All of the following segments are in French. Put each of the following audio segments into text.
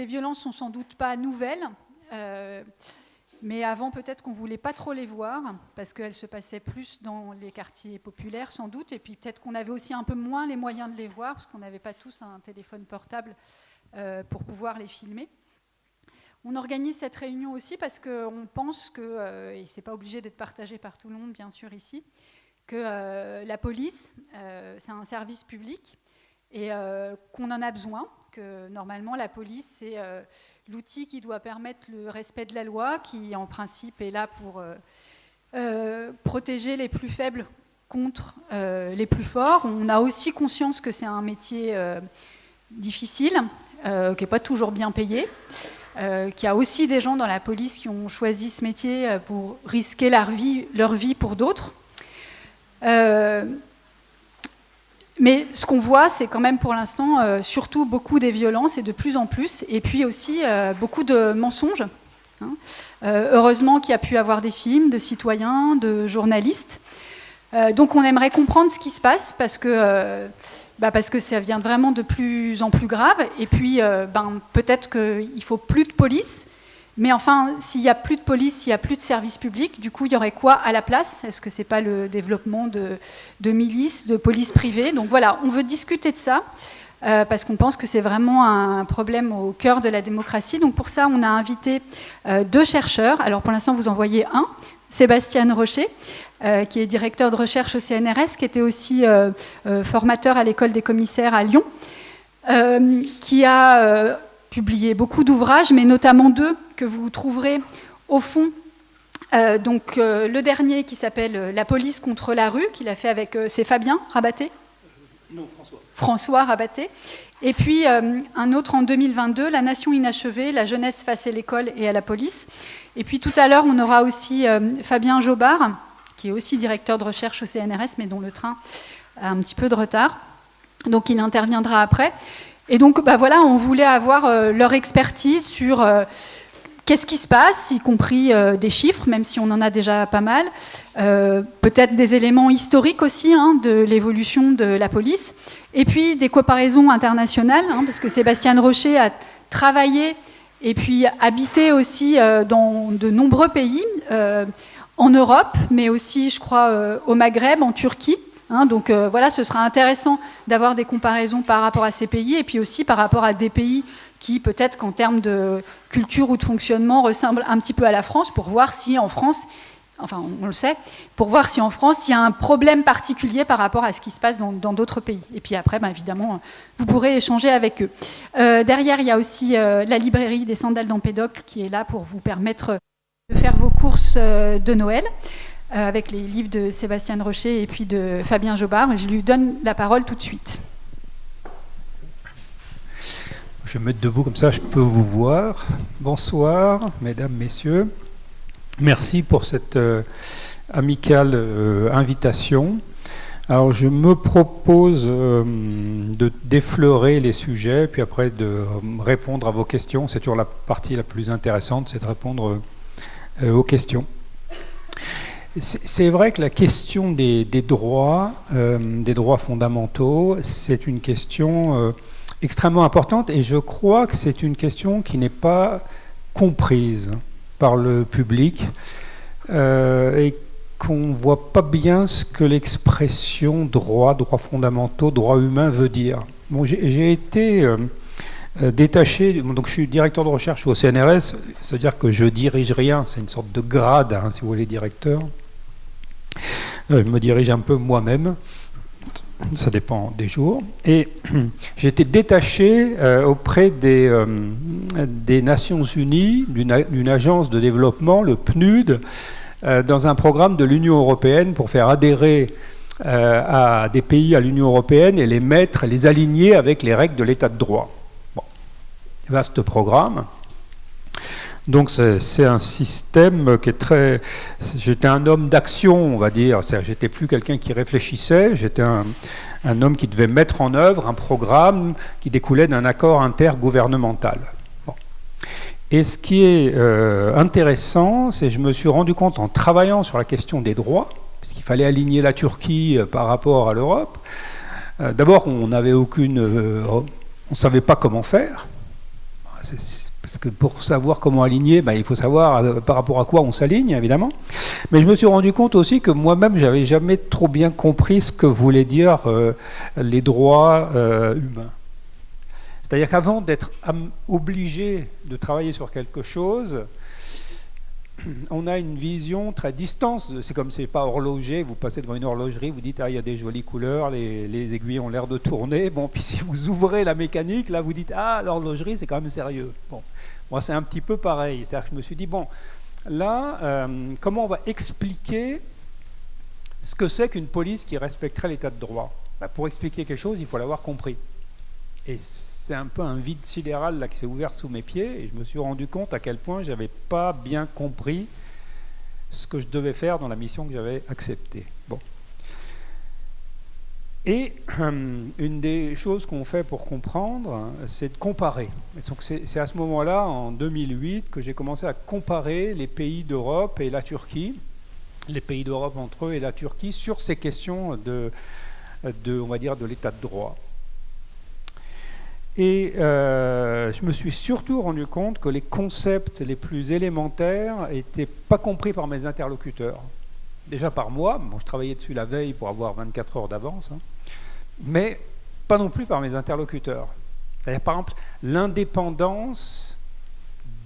ces violences sont sans doute pas nouvelles, mais avant peut-être qu'on ne voulait pas trop les voir, parce qu'elles se passaient plus dans les quartiers populaires sans doute, et puis peut-être qu'on avait aussi un peu moins les moyens de les voir, parce qu'on n'avait pas tous un téléphone portable pour pouvoir les filmer. On organise cette réunion aussi parce qu'on pense que, et ce n'est pas obligé d'être partagé par tout le monde bien sûr ici, que la police, c'est un service public et qu'on en a besoin, que normalement la police c'est l'outil qui doit permettre le respect de la loi, qui en principe est là pour protéger les plus faibles contre les plus forts. On a aussi conscience que c'est un métier difficile, qui n'est pas toujours bien payé, qu'il y a aussi des gens dans la police qui ont choisi ce métier pour risquer leur vie pour d'autres. Mais ce qu'on voit, c'est quand même pour l'instant surtout beaucoup des violences et de plus en plus, et puis aussi beaucoup de mensonges. Heureusement qu'il y a pu avoir des films de citoyens, de journalistes. Donc on aimerait comprendre ce qui se passe parce que ça vient vraiment de plus en plus grave. Et puis peut-être qu'il ne faut plus de police. Mais enfin, s'il n'y a plus de police, s'il n'y a plus de service public, du coup, il y aurait quoi à la place? Est-ce que ce n'est pas le développement de milices, de police privée? Donc voilà, on veut discuter de ça, parce qu'on pense que c'est vraiment un problème au cœur de la démocratie. Donc pour ça, on a invité 2 chercheurs. Alors pour l'instant, vous en voyez un, Sébastien Rocher, qui est directeur de recherche au CNRS, qui était aussi formateur à l'école des commissaires à Lyon, qui a publié beaucoup d'ouvrages, mais notamment 2 que vous trouverez au fond. Donc le dernier qui s'appelle La police contre la rue, qu'il a fait avec c'est Fabien Rabaté. Non, François Rabaté. Et puis un autre en 2022, La nation inachevée, la jeunesse face à l'école et à la police. Et puis tout à l'heure, on aura aussi Fabien Jobard, qui est aussi directeur de recherche au CNRS, mais dont le train a un petit peu de retard. Donc il interviendra après. Et donc voilà, on voulait avoir leur expertise sur qu'est-ce qui se passe, y compris des chiffres, même si on en a déjà pas mal. Peut-être des éléments historiques aussi de l'évolution de la police. Et puis des comparaisons internationales, parce que Sébastien Rocher a travaillé et puis habité aussi dans de nombreux pays, en Europe, mais aussi, je crois, au Maghreb, en Turquie. Donc voilà, ce sera intéressant d'avoir des comparaisons par rapport à ces pays et puis aussi par rapport à des pays qui, peut-être qu'en termes de culture ou de fonctionnement, ressemblent un petit peu à la France, pour voir si en France, enfin on le sait, pour voir si en France il y a un problème particulier par rapport à ce qui se passe dans d'autres pays. Et puis après, évidemment, vous pourrez échanger avec eux. Derrière, il y a aussi la librairie des Sandales d'Empédocle qui est là pour vous permettre de faire vos courses de Noël. Avec les livres de Sébastien Rocher et puis de Fabien Jobard. Je lui donne la parole tout de suite. Je vais me mettre debout, comme ça je peux vous voir. Bonsoir, mesdames, messieurs. Merci pour cette amicale invitation. Alors je me propose d'effleurer les sujets, puis après de répondre à vos questions. C'est toujours la partie la plus intéressante, c'est de répondre aux questions. C'est vrai que la question des droits fondamentaux, c'est une question extrêmement importante et je crois que c'est une question qui n'est pas comprise par le public et qu'on ne voit pas bien ce que l'expression droits fondamentaux, droits humains veut dire. Bon, j'ai été détaché, donc je suis directeur de recherche au CNRS, ça veut dire que je dirige rien, c'est une sorte de grade, si vous voulez, directeur. Je me dirige un peu moi-même, ça dépend des jours. Et j'ai été détaché auprès des Nations Unies, d'une agence de développement, le PNUD, dans un programme de l'Union européenne pour faire adhérer à des pays à l'Union européenne et les aligner avec les règles de l'état de droit. Bon. Vaste programme. Donc c'est un système qui est très... J'étais un homme d'action, on va dire. J'étais plus quelqu'un qui réfléchissait. J'étais un homme qui devait mettre en œuvre un programme qui découlait d'un accord intergouvernemental. Bon. Et ce qui est intéressant, c'est que je me suis rendu compte en travaillant sur la question des droits, parce qu'il fallait aligner la Turquie par rapport à l'Europe. D'abord, on n'avait on ne savait pas comment faire. parce que pour savoir comment aligner, il faut savoir par rapport à quoi on s'aligne, évidemment. Mais je me suis rendu compte aussi que moi-même, j'avais jamais trop bien compris ce que voulaient dire les droits humains. C'est-à-dire qu'avant d'être obligé de travailler sur quelque chose, on a une vision très distante. C'est comme c'est pas horloger, vous passez devant une horlogerie, vous dites il y a des jolies couleurs, les aiguilles ont l'air de tourner. Bon, puis si vous ouvrez la mécanique, là vous dites l'horlogerie c'est quand même sérieux. Bon, moi c'est un petit peu pareil. C'est-à-dire que je me suis dit là comment on va expliquer ce que c'est qu'une police qui respecterait l'état de droit? Pour expliquer quelque chose, il faut l'avoir compris. Et c'est un peu un vide sidéral là qui s'est ouvert sous mes pieds, et je me suis rendu compte à quel point je n'avais pas bien compris ce que je devais faire dans la mission que j'avais acceptée. Bon. Et une des choses qu'on fait pour comprendre, c'est de comparer. Et donc c'est à ce moment-là, en 2008, que j'ai commencé à comparer les pays d'Europe et la Turquie, les pays d'Europe entre eux et la Turquie, sur ces questions on va dire, de l'état de droit. Et je me suis surtout rendu compte que les concepts les plus élémentaires n'étaient pas compris par mes interlocuteurs. Déjà par moi, je travaillais dessus la veille pour avoir 24 heures d'avance, mais pas non plus par mes interlocuteurs. C'est-à-dire, par exemple, l'indépendance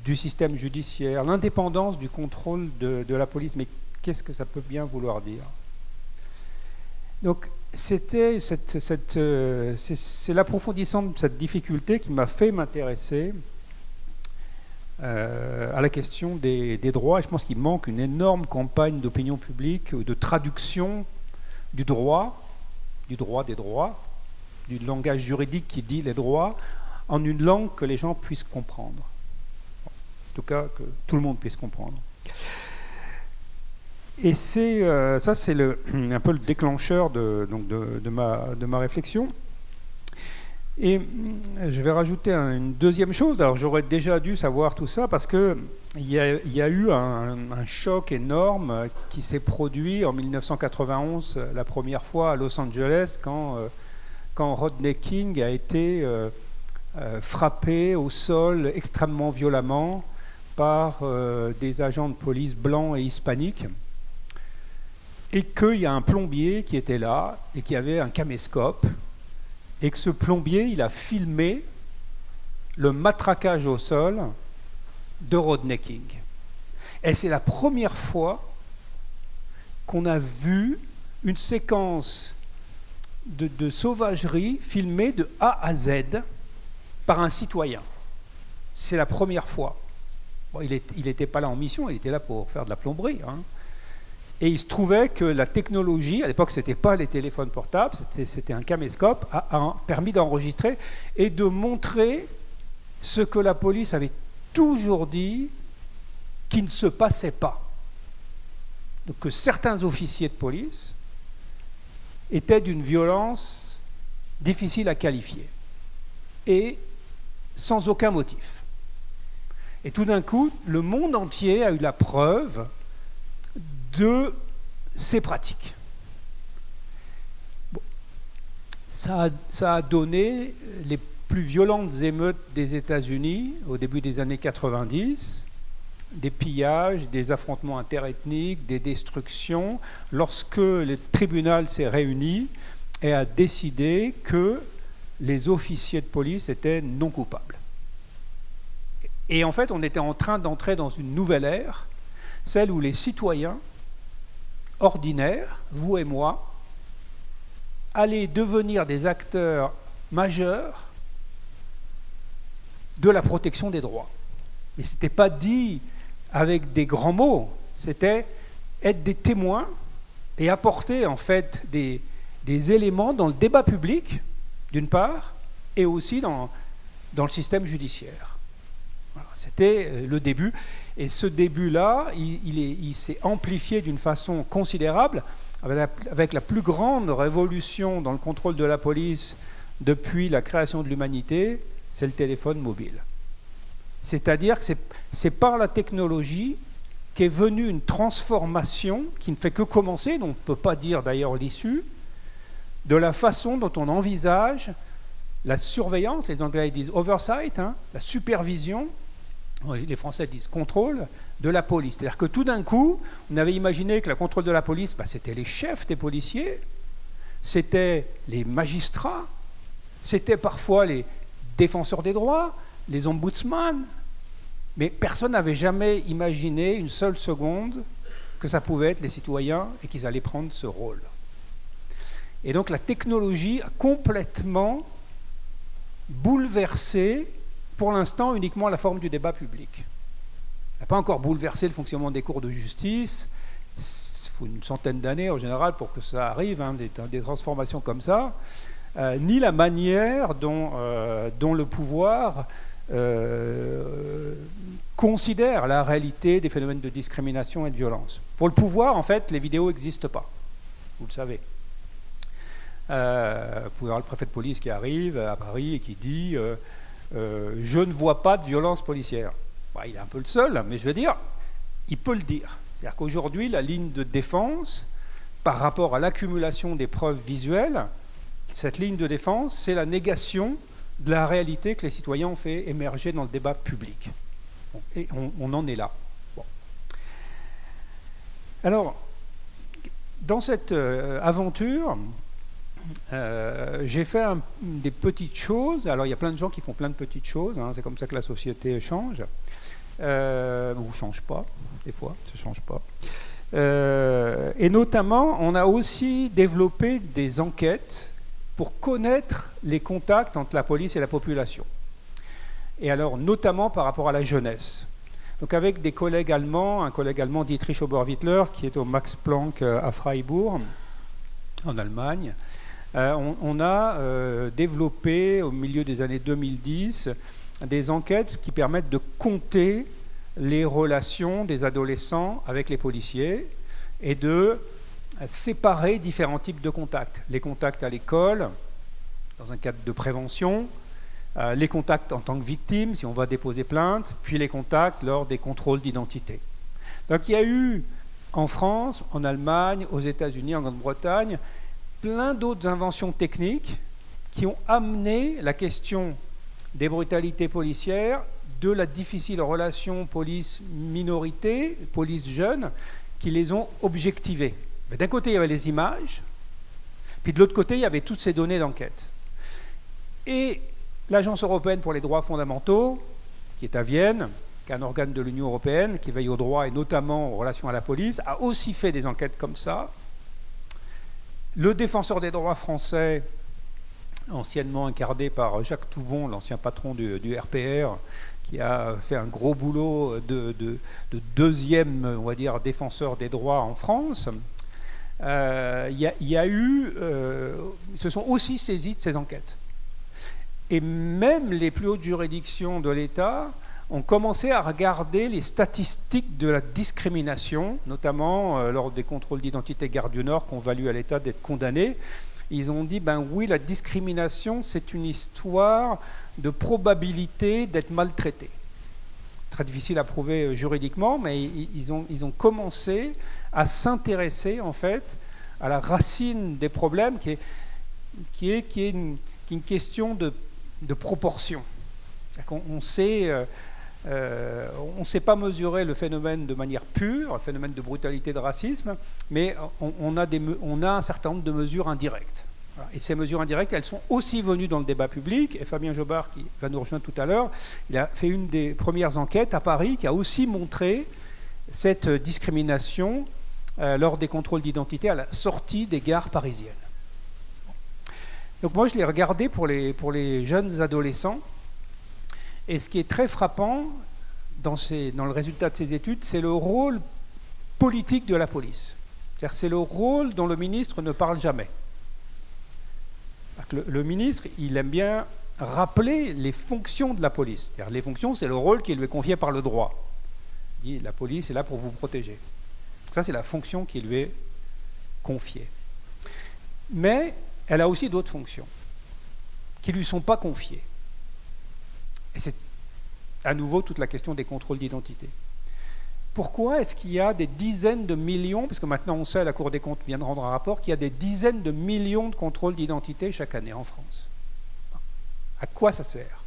du système judiciaire, l'indépendance du contrôle de la police. Mais qu'est-ce que ça peut bien vouloir dire? Donc, c'est l'approfondissement de cette difficulté qui m'a fait m'intéresser à la question des droits. Je pense qu'il manque une énorme campagne d'opinion publique, de traduction du droit des droits, du langage juridique qui dit les droits, en une langue que les gens puissent comprendre. En tout cas, que tout le monde puisse comprendre. Et ça, c'est un peu le déclencheur de ma réflexion. Et je vais rajouter une deuxième chose. Alors, j'aurais déjà dû savoir tout ça parce qu'il y a eu un choc énorme qui s'est produit en 1991, la première fois à Los Angeles, quand Rodney King a été frappé au sol extrêmement violemment par des agents de police blancs et hispaniques. Et qu'il y a un plombier qui était là et qui avait un caméscope, et que ce plombier, il a filmé le matraquage au sol de Rodney King. Et c'est la première fois qu'on a vu une séquence de sauvagerie filmée de A à Z par un citoyen. C'est la première fois. Bon, il n'était pas là en mission, il était là pour faire de la plomberie, Et il se trouvait que la technologie, à l'époque ce n'était pas les téléphones portables, c'était un caméscope, a permis d'enregistrer et de montrer ce que la police avait toujours dit qui ne se passait pas. Donc que certains officiers de police étaient d'une violence difficile à qualifier et sans aucun motif. Et tout d'un coup, le monde entier a eu la preuve de ces pratiques. Bon. Ça a donné les plus violentes émeutes des États-Unis au début des années 90, des pillages, des affrontements interethniques, des destructions, lorsque le tribunal s'est réuni et a décidé que les officiers de police étaient non coupables. Et en fait, on était en train d'entrer dans une nouvelle ère, celle où les citoyens ordinaires, vous et moi, allaient devenir des acteurs majeurs de la protection des droits. Mais ce n'était pas dit avec des grands mots, c'était être des témoins et apporter en fait des éléments dans le débat public, d'une part, et aussi dans le système judiciaire. Voilà, c'était le début. Et ce début-là, il s'est amplifié d'une façon considérable avec la plus grande révolution dans le contrôle de la police depuis la création de l'humanité, c'est le téléphone mobile. C'est-à-dire que c'est par la technologie qu'est venue une transformation qui ne fait que commencer, dont on ne peut pas dire d'ailleurs l'issue, de la façon dont on envisage la surveillance, les Anglais disent oversight, la supervision, les Français disent contrôle de la police. C'est-à-dire que tout d'un coup, on avait imaginé que le contrôle de la police, c'était les chefs des policiers, c'était les magistrats, c'était parfois les défenseurs des droits, les ombudsman, mais personne n'avait jamais imaginé une seule seconde que ça pouvait être les citoyens et qu'ils allaient prendre ce rôle. Et donc la technologie a complètement bouleversé, pour l'instant, uniquement la forme du débat public. Elle n'a pas encore bouleversé le fonctionnement des cours de justice. Il faut une centaine d'années en général pour que ça arrive, des transformations comme ça, ni la manière dont le pouvoir considère la réalité des phénomènes de discrimination et de violence. Pour le pouvoir, en fait, les vidéos n'existent pas. Vous le savez. Vous pouvez voir le préfet de police qui arrive à Paris et qui dit je ne vois pas de violence policière. Il est un peu le seul, mais je veux dire, il peut le dire. C'est-à-dire qu'aujourd'hui, la ligne de défense, par rapport à l'accumulation des preuves visuelles, cette ligne de défense, c'est la négation de la réalité que les citoyens ont fait émerger dans le débat public. Et on en est là. Bon. Alors, dans cette aventure, j'ai fait des petites choses. Alors, il y a plein de gens qui font plein de petites choses. C'est comme ça que la société change. Ou ne change pas, des fois, ça ne change pas. Et notamment, on a aussi développé des enquêtes pour connaître les contacts entre la police et la population. Et alors, notamment par rapport à la jeunesse. Donc avec des collègues allemands, un collègue allemand, Dietrich Oberwittler, qui est au Max Planck à Freiburg, en Allemagne, on a développé, au milieu des années 2010, des enquêtes qui permettent de compter les relations des adolescents avec les policiers et de séparer différents types de contacts. Les contacts à l'école, dans un cadre de prévention, les contacts en tant que victime, si on va déposer plainte, puis les contacts lors des contrôles d'identité. Donc il y a eu en France, en Allemagne, aux États-Unis, en Grande-Bretagne, plein d'autres inventions techniques qui ont amené la question des brutalités policières, de la difficile relation police-minorité, police-jeune, qui les ont objectivées. Mais d'un côté, il y avait les images, puis de l'autre côté, il y avait toutes ces données d'enquête. Et l'Agence européenne pour les droits fondamentaux, qui est à Vienne, qui est un organe de l'Union européenne, qui veille aux droits et notamment aux relations à la police, a aussi fait des enquêtes comme ça. Le défenseur des droits français, anciennement incarné par Jacques Toubon, l'ancien patron du RPR, qui a fait un gros boulot de deuxième, on va dire, défenseur des droits en France, se sont aussi saisis de ces enquêtes. Et même les plus hautes juridictions de l'État ont commencé à regarder les statistiques de la discrimination, notamment lors des contrôles d'identité Gare du Nord qui ont valu à l'État d'être condamné. Ils ont dit, oui, la discrimination, c'est une histoire de probabilité d'être maltraité. Très difficile à prouver juridiquement, mais ils ont commencé à s'intéresser, en fait, à la racine des problèmes, qui est une question de proportion. On sait... on ne sait pas mesurer le phénomène de manière pure, le phénomène de brutalité, de racisme, mais on a un certain nombre de mesures indirectes. Voilà. Et ces mesures indirectes, elles sont aussi venues dans le débat public. Et Fabien Jobard, qui va nous rejoindre tout à l'heure, il a fait une des premières enquêtes à Paris qui a aussi montré cette discrimination lors des contrôles d'identité à la sortie des gares parisiennes. Donc moi, je l'ai regardé pour les jeunes adolescents. Et ce qui est très frappant dans le résultat de ces études, c'est le rôle politique de la police. C'est-à-dire c'est le rôle dont le ministre ne parle jamais. Le ministre, il aime bien rappeler les fonctions de la police. C'est-à-dire les fonctions, c'est le rôle qui lui est confié par le droit. Il dit, la police est là pour vous protéger. Donc ça, c'est la fonction qui lui est confiée. Mais elle a aussi d'autres fonctions qui ne lui sont pas confiées. Et c'est à nouveau toute la question des contrôles d'identité. Pourquoi est-ce qu'il y a des dizaines de millions, parce que maintenant on sait, la Cour des comptes vient de rendre un rapport, qu'il y a des dizaines de millions de contrôles d'identité chaque année en France? À quoi ça sert?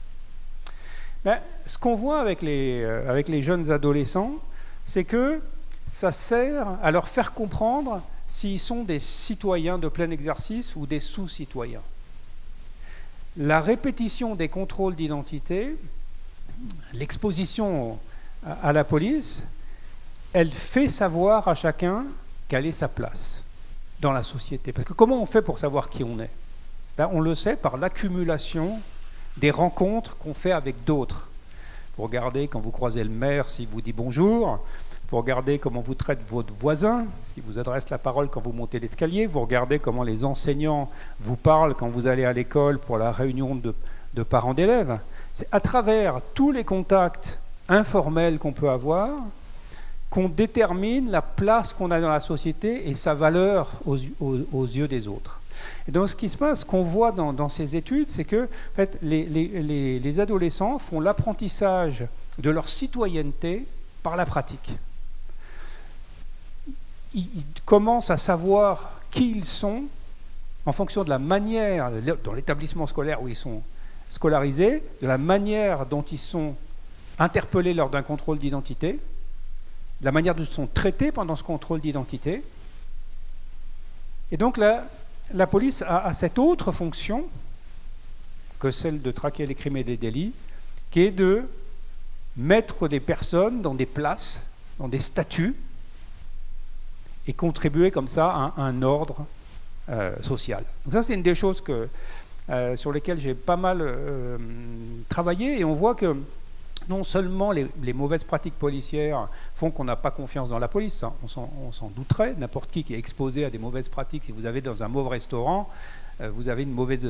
Ce qu'on voit avec les jeunes adolescents, c'est que ça sert à leur faire comprendre s'ils sont des citoyens de plein exercice ou des sous-citoyens. La répétition des contrôles d'identité, l'exposition à la police, elle fait savoir à chacun quelle est sa place dans la société. Parce que comment on fait pour savoir qui on est? On le sait par l'accumulation des rencontres qu'on fait avec d'autres. Vous regardez quand vous croisez le maire s'il vous dit bonjour, vous regardez comment vous traite votre voisin, s'il vous adresse la parole quand vous montez l'escalier, vous regardez comment les enseignants vous parlent quand vous allez à l'école pour la réunion de parents d'élèves. C'est à travers tous les contacts informels qu'on peut avoir qu'on détermine la place qu'on a dans la société et sa valeur aux yeux des autres. Et donc ce qui se passe, ce qu'on voit dans ces études, c'est que en fait, les adolescents font l'apprentissage de leur citoyenneté par la pratique. Ils commencent à savoir qui ils sont en fonction de la manière, dans l'établissement scolaire où ils sont scolarisés, de la manière dont ils sont interpellés lors d'un contrôle d'identité, de la manière dont ils sont traités pendant ce contrôle d'identité. Et donc la police a cette autre fonction que celle de traquer les crimes et les délits, qui est de mettre des personnes dans des places, dans des statuts, et contribuer comme ça à un ordre social. Donc ça, c'est une des choses sur lesquelles j'ai pas mal travaillé, et on voit que non seulement les mauvaises pratiques policières font qu'on n'a pas confiance dans la police, hein, on s'en douterait, n'importe qui est exposé à des mauvaises pratiques, si vous avez dans un mauvais restaurant, vous avez une mauvaise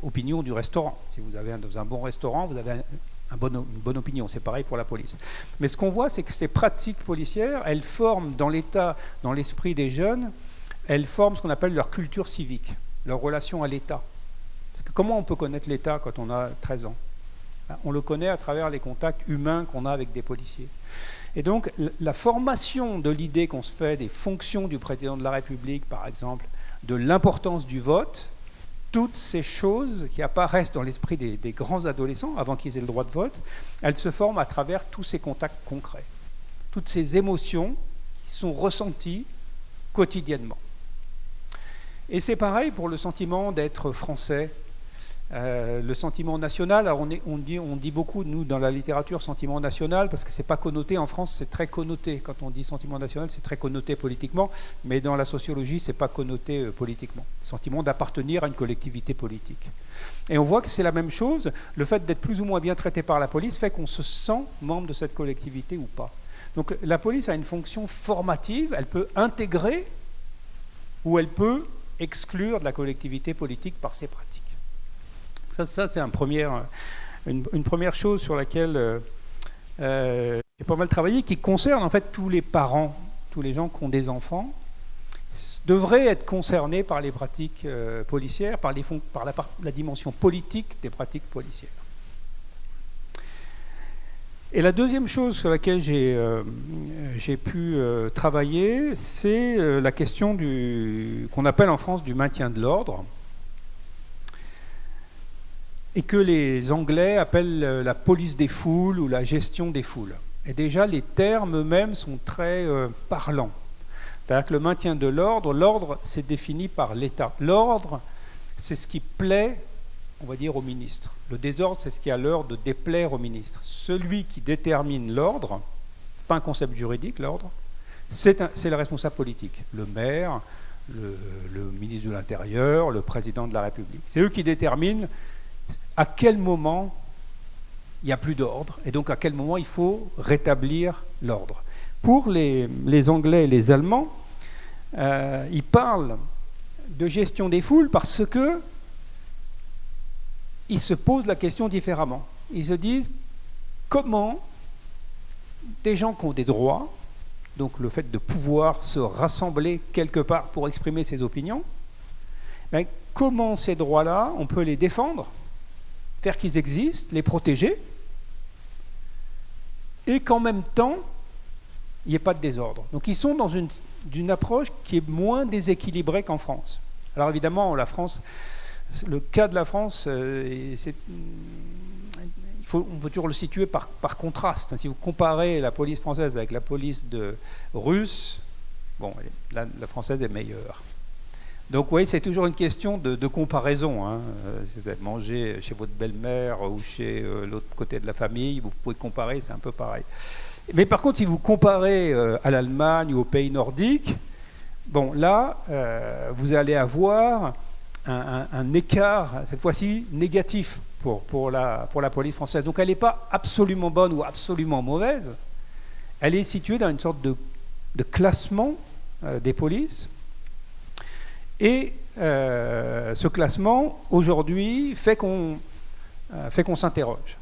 opinion du restaurant. Si vous avez dans un bon restaurant, vous avez une bonne opinion. C'est pareil pour la police. Mais ce qu'on voit, c'est que ces pratiques policières, elles forment dans l'esprit des jeunes, elles forment ce qu'on appelle leur culture civique, leur relation à l'État. Parce que comment on peut connaître l'État quand on a 13 ans? On le connaît à travers les contacts humains qu'on a avec des policiers. Et donc, la formation de l'idée qu'on se fait des fonctions du président de la République, par exemple, de l'importance du vote, toutes ces choses qui apparaissent dans l'esprit des grands adolescents, avant qu'ils aient le droit de vote, elles se forment à travers tous ces contacts concrets. Toutes ces émotions qui sont ressenties quotidiennement. Et c'est pareil pour le sentiment d'être français, le sentiment national. Alors on dit beaucoup, nous, dans la littérature, sentiment national, parce que c'est pas connoté. En France, c'est très connoté. Quand on dit sentiment national, c'est très connoté politiquement, mais dans la sociologie, c'est pas connoté politiquement. Sentiment d'appartenir à une collectivité politique. Et on voit que c'est la même chose. Le fait d'être plus ou moins bien traité par la police fait qu'on se sent membre de cette collectivité ou pas. Donc la police a une fonction formative. Elle peut intégrer ou elle peut exclure de la collectivité politique par ses pratiques. Ça c'est une première chose sur laquelle j'ai pas mal travaillé, qui concerne en fait tous les parents, tous les gens qui ont des enfants, devraient être concernés par les pratiques policières, par la dimension politique des pratiques policières. Et la deuxième chose sur laquelle j'ai pu travailler, c'est la question qu'on appelle en France du maintien de l'ordre, et que les Anglais appellent la police des foules ou la gestion des foules. Et déjà, les termes eux-mêmes sont très parlants. C'est-à-dire que le maintien de l'ordre, c'est défini par l'État. L'ordre, c'est ce qui plaît, on va dire, au ministre. Le désordre, c'est ce qui a l'heure de déplaire au ministre. Celui qui détermine l'ordre, pas un concept juridique, l'ordre, c'est le responsable politique. Le maire, le ministre de l'Intérieur, le président de la République. C'est eux qui déterminent à quel moment il n'y a plus d'ordre, et donc à quel moment il faut rétablir l'ordre. Pour les Anglais et les Allemands, ils parlent de gestion des foules parce que ils se posent la question différemment. Ils se disent comment des gens qui ont des droits, donc le fait de pouvoir se rassembler quelque part pour exprimer ses opinions, ben, comment ces droits-là, on peut les défendre, faire qu'ils existent, les protéger, et qu'en même temps, il n'y ait pas de désordre. Donc ils sont dans une approche qui est moins déséquilibrée qu'en France. Alors évidemment, la France Le cas de la France, on peut toujours le situer par contraste. Si vous comparez la police française avec la police russe, bon, la française est meilleure. Donc, vous voyez, c'est toujours une question de comparaison. Hein. Si vous avez mangé chez votre belle-mère ou chez l'autre côté de la famille, vous pouvez comparer, c'est un peu pareil. Mais par contre, si vous comparez à l'Allemagne ou aux pays nordiques, bon, là, vous allez avoir un écart, cette fois-ci, négatif pour la police française. Donc, elle n'est pas absolument bonne ou absolument mauvaise. Elle est située dans une sorte de classement des polices. Et ce classement, aujourd'hui, fait qu'on s'interroge.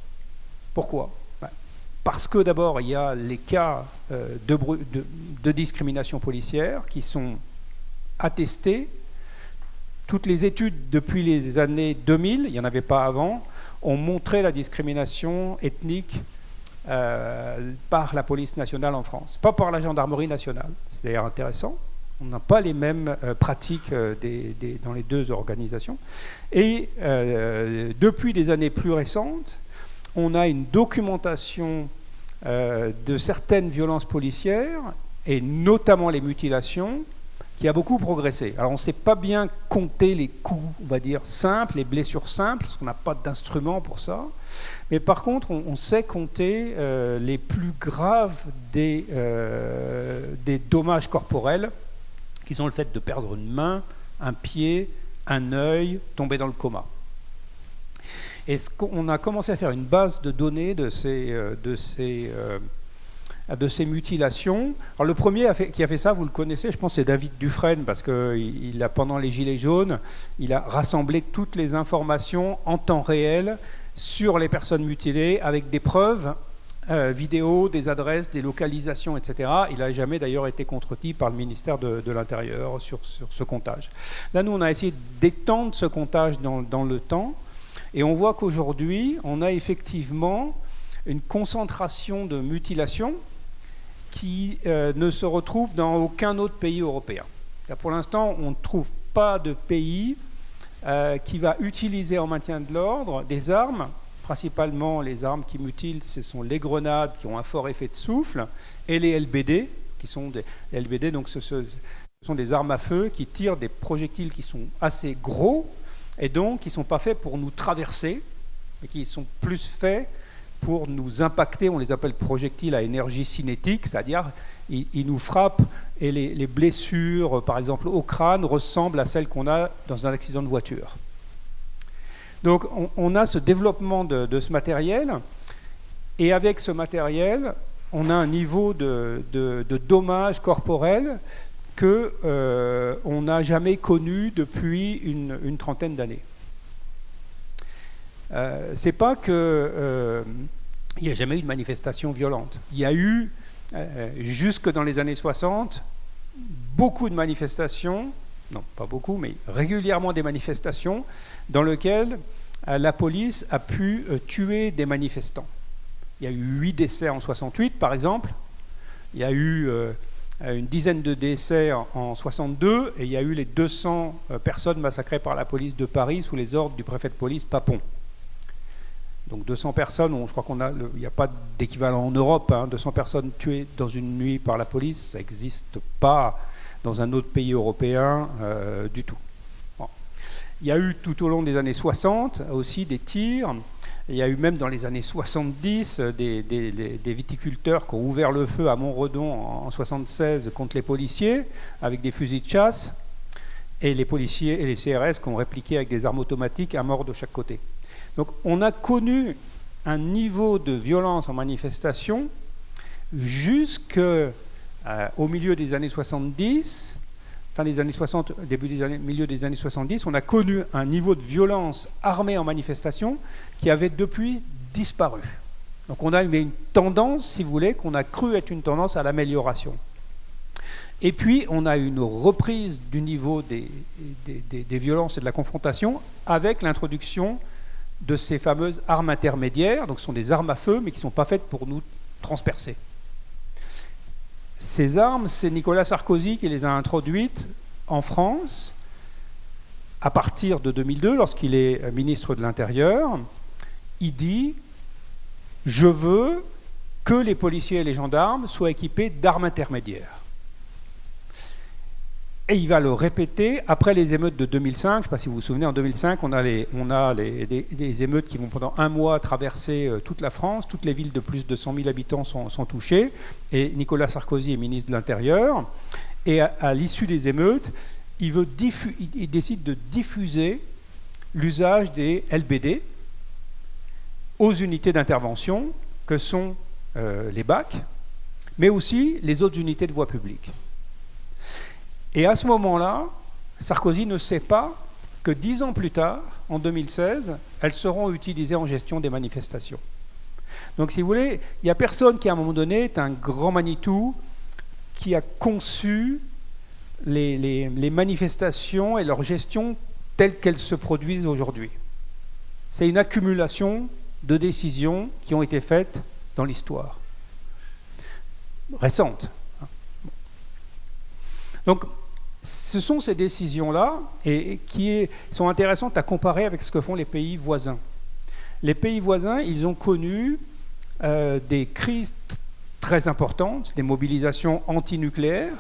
Pourquoi ? Parce que d'abord, il y a les cas de discrimination policière qui sont attestés. Toutes les études depuis les années 2000, il n'y en avait pas avant, ont montré la discrimination ethnique par la police nationale en France, pas par la gendarmerie nationale. C'est d'ailleurs intéressant. On n'a pas les mêmes pratiques dans les deux organisations. Et depuis des années plus récentes, on a une documentation de certaines violences policières, et notamment les mutilations, qui a beaucoup progressé. Alors on ne sait pas bien compter les coups, on va dire, simples, les blessures simples, parce qu'on n'a pas d'instrument pour ça. Mais par contre, on sait compter les plus graves des dommages corporels, qui sont le fait de perdre une main, un pied, un œil, tomber dans le coma. Et on a commencé à faire une base de données de ces mutilations. Alors le premier qui a fait ça, vous le connaissez, je pense, c'est David Dufresne, parce que pendant les Gilets jaunes, il a rassemblé toutes les informations en temps réel sur les personnes mutilées, avec des preuves vidéo, des adresses, des localisations, etc. Il n'a jamais d'ailleurs été contredit par le ministère de l'Intérieur sur ce comptage. Là, nous, on a essayé d'étendre ce comptage dans le temps, et on voit qu'aujourd'hui, on a effectivement une concentration de mutilations qui ne se retrouve dans aucun autre pays européen. Là, pour l'instant, on ne trouve pas de pays qui va utiliser en maintien de l'ordre des armes. Principalement, les armes qui mutilent, ce sont les grenades qui ont un fort effet de souffle, et les LBD, qui sont des LBD, donc ce sont des armes à feu qui tirent des projectiles qui sont assez gros, et donc qui ne sont pas faits pour nous traverser, mais qui sont plus faits pour nous impacter. On les appelle projectiles à énergie cinétique, c'est-à-dire ils nous frappent, et les blessures, par exemple au crâne, ressemblent à celles qu'on a dans un accident de voiture. Donc on a ce développement de ce matériel, et avec ce matériel, on a un niveau de dommages corporels qu'on n'a jamais connu depuis une trentaine d'années. C'est pas que il n'y a jamais eu de manifestation violente. Il y a eu, jusque dans les années 60, beaucoup de manifestations, non pas beaucoup, mais régulièrement des manifestations dans lesquelles la police a pu tuer des manifestants. Il y a eu 8 décès en 68, par exemple. Il y a eu une dizaine de décès en 62, et il y a eu les 200 personnes massacrées par la police de Paris sous les ordres du préfet de police Papon. Donc 200 personnes, je crois il n'y a pas d'équivalent en Europe, 200 personnes tuées dans une nuit par la police, ça n'existe pas dans un autre pays européen du tout. Bon. Il y a eu tout au long des années 60 aussi des tirs. Il y a eu même dans les années 70 des viticulteurs qui ont ouvert le feu à Montredon en 76 contre les policiers avec des fusils de chasse, et les policiers et les CRS qui ont répliqué avec des armes automatiques à mort de chaque côté. Donc on a connu un niveau de violence en manifestation jusqu'au milieu des années 70, fin des années 60, milieu des années 70, on a connu un niveau de violence armée en manifestation qui avait depuis disparu. Donc on a eu une tendance, si vous voulez, qu'on a cru être une tendance à l'amélioration. Et puis on a eu une reprise du niveau des violences et de la confrontation avec l'introduction de ces fameuses armes intermédiaires. Donc ce sont des armes à feu, mais qui ne sont pas faites pour nous transpercer. Ces armes, c'est Nicolas Sarkozy qui les a introduites en France à partir de 2002, lorsqu'il est ministre de l'Intérieur, il dit « Je veux que les policiers et les gendarmes soient équipés d'armes intermédiaires ». Et il va le répéter après les émeutes de 2005. Je ne sais pas si vous vous souvenez, en 2005, on a les émeutes qui vont pendant un mois traverser toute la France. Toutes les villes de plus de 100 000 habitants sont touchées. Et Nicolas Sarkozy est ministre de l'Intérieur. Et à l'issue des émeutes, il décide de diffuser l'usage des LBD aux unités d'intervention que sont les BAC, mais aussi les autres unités de voie publique. Et à ce moment-là, Sarkozy ne sait pas que 10 ans plus tard, en 2016, elles seront utilisées en gestion des manifestations. Donc si vous voulez, il n'y a personne qui à un moment donné est un grand Manitou qui a conçu les manifestations et leur gestion telles qu'elles se produisent aujourd'hui. C'est une accumulation de décisions qui ont été faites dans l'histoire récente. Donc, ce sont ces décisions-là qui sont intéressantes à comparer avec ce que font les pays voisins. Les pays voisins, ils ont connu des crises très importantes, des mobilisations antinucléaires.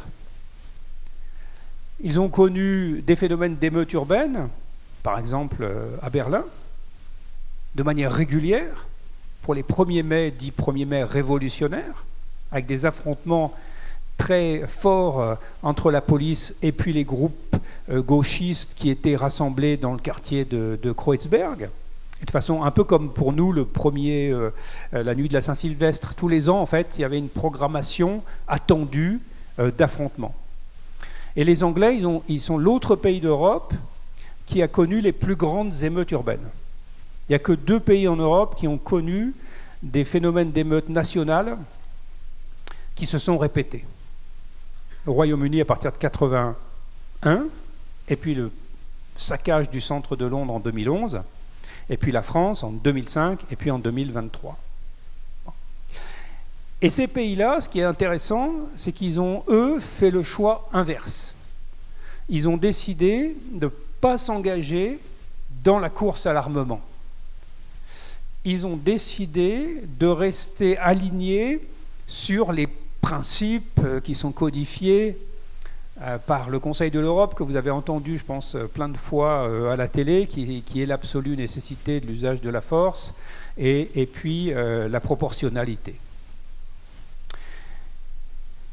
Ils ont connu des phénomènes d'émeutes urbaines, par exemple à Berlin, de manière régulière, pour les 1er mai, dits 1er mai révolutionnaires, avec des affrontements très fort entre la police et puis les groupes gauchistes qui étaient rassemblés dans le quartier de Kreuzberg. Et de façon un peu comme pour nous la nuit de la Saint-Sylvestre. Tous les ans, en fait, il y avait une programmation attendue d'affrontements. Et les Anglais, ils sont l'autre pays d'Europe qui a connu les plus grandes émeutes urbaines. Il n'y a que 2 pays en Europe qui ont connu des phénomènes d'émeutes nationales qui se sont répétés. Le Royaume-Uni à partir de 1981, et puis le saccage du centre de Londres en 2011, et puis la France en 2005, et puis en 2023. Et ces pays-là, ce qui est intéressant, c'est qu'ils ont, eux, fait le choix inverse. Ils ont décidé de ne pas s'engager dans la course à l'armement. Ils ont décidé de rester alignés sur les principes qui sont codifiés par le Conseil de l'Europe, que vous avez entendu, je pense, plein de fois à la télé, qui est l'absolue nécessité de l'usage de la force, et puis la proportionnalité.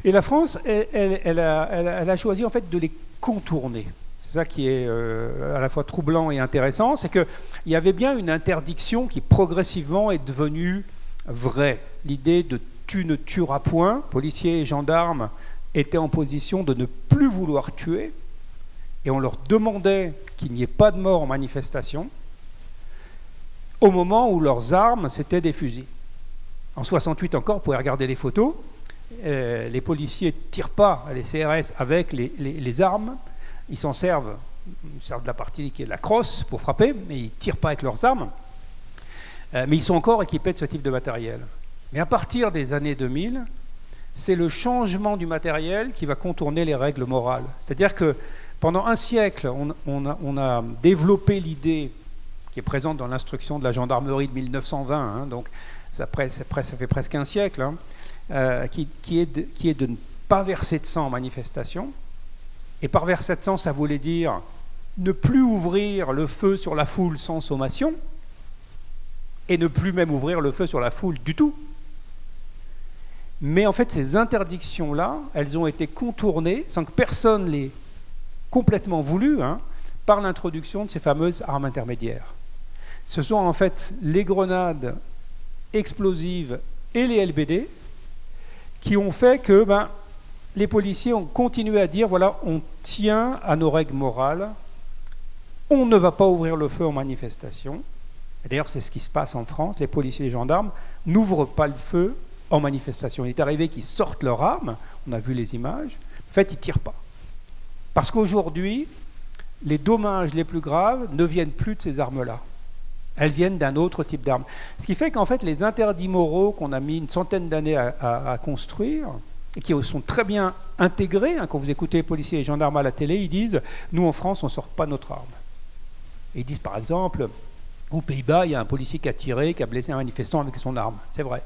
Et la France, elle a choisi en fait de les contourner. C'est ça qui est à la fois troublant et intéressant, c'est qu'il y avait bien une interdiction qui progressivement est devenue vraie. L'idée de tu ne tueras point, policiers et gendarmes étaient en position de ne plus vouloir tuer, et on leur demandait qu'il n'y ait pas de mort en manifestation, au moment où leurs armes, c'était des fusils. En 68 encore, vous pouvez regarder les photos, les policiers ne tirent pas les CRS avec les armes, ils s'en servent de la partie qui est la crosse pour frapper, mais ils ne tirent pas avec leurs armes, mais ils sont encore équipés de ce type de matériel. Mais à partir des années 2000, c'est le changement du matériel qui va contourner les règles morales. C'est-à-dire que pendant un siècle, on a développé l'idée qui est présente dans l'instruction de la gendarmerie de 1920, donc ça fait presque un siècle, qui est de ne pas verser de sang en manifestation. Et par verser de sang, ça voulait dire ne plus ouvrir le feu sur la foule sans sommation, et ne plus même ouvrir le feu sur la foule du tout. Mais en fait, ces interdictions-là, elles ont été contournées, sans que personne l'ait complètement voulu, par l'introduction de ces fameuses armes intermédiaires. Ce sont en fait les grenades explosives et les LBD qui ont fait que les policiers ont continué à dire, voilà, on tient à nos règles morales, on ne va pas ouvrir le feu en manifestation. Et d'ailleurs, c'est ce qui se passe en France, les policiers et les gendarmes n'ouvrent pas le feu en manifestation. Il est arrivé qu'ils sortent leurs armes, on a vu les images, en fait, ils ne tirent pas. Parce qu'aujourd'hui, les dommages les plus graves ne viennent plus de ces armes-là. Elles viennent d'un autre type d'armes. Ce qui fait qu'en fait, les interdits moraux qu'on a mis une centaine d'années à construire, et qui sont très bien intégrés, quand vous écoutez les policiers et les gendarmes à la télé, ils disent « Nous, en France, on ne sort pas notre arme. Et ils disent par exemple, aux Pays-Bas, il y a un policier qui a tiré, qui a blessé un manifestant avec son arme. C'est vrai.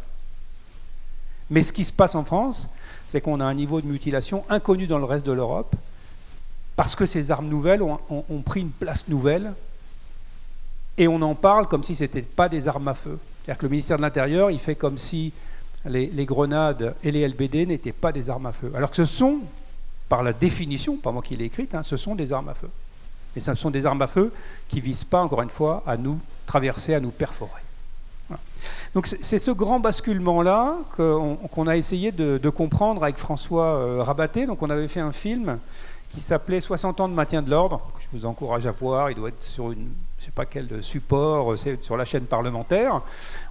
Mais ce qui se passe en France, c'est qu'on a un niveau de mutilation inconnu dans le reste de l'Europe, parce que ces armes nouvelles ont pris une place nouvelle, et on en parle comme si ce n'étaient pas des armes à feu. C'est-à-dire que le ministère de l'Intérieur, il fait comme si les grenades et les LBD n'étaient pas des armes à feu. Alors que ce sont, par la définition, pas moi qui l'ai écrite, ce sont des armes à feu. Et ce sont des armes à feu qui ne visent pas, encore une fois, à nous traverser, à nous perforer. Voilà. Donc c'est ce grand basculement-là qu'on a essayé de comprendre avec François Rabaté. Donc on avait fait un film qui s'appelait 60 ans de maintien de l'ordre, que je vous encourage à voir. Il doit être sur je ne sais pas quel support, c'est sur la chaîne parlementaire.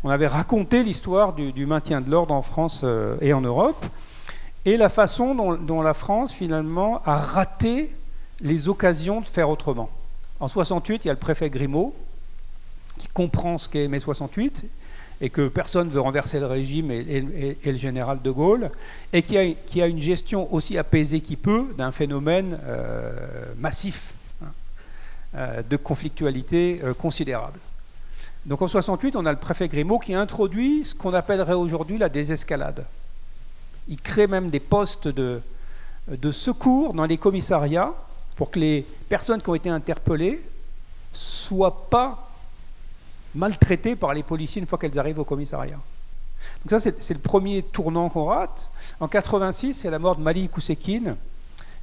On avait raconté l'histoire du maintien de l'ordre en France et en Europe, et la façon dont la France, finalement, a raté les occasions de faire autrement. En 68, il y a le préfet Grimaud, qui comprend ce qu'est mai 68, et que personne ne veut renverser le régime et le général de Gaulle, et qui a une gestion aussi apaisée qu'il peut d'un phénomène massif de conflictualité considérable. Donc en 68, on a le préfet Grimaud qui introduit ce qu'on appellerait aujourd'hui la désescalade. Il crée même des postes de secours dans les commissariats pour que les personnes qui ont été interpellées ne soient pas maltraitées par les policiers une fois qu'elles arrivent au commissariat. Donc ça, c'est le premier tournant qu'on rate. En 86, c'est la mort de Malik Oussekine,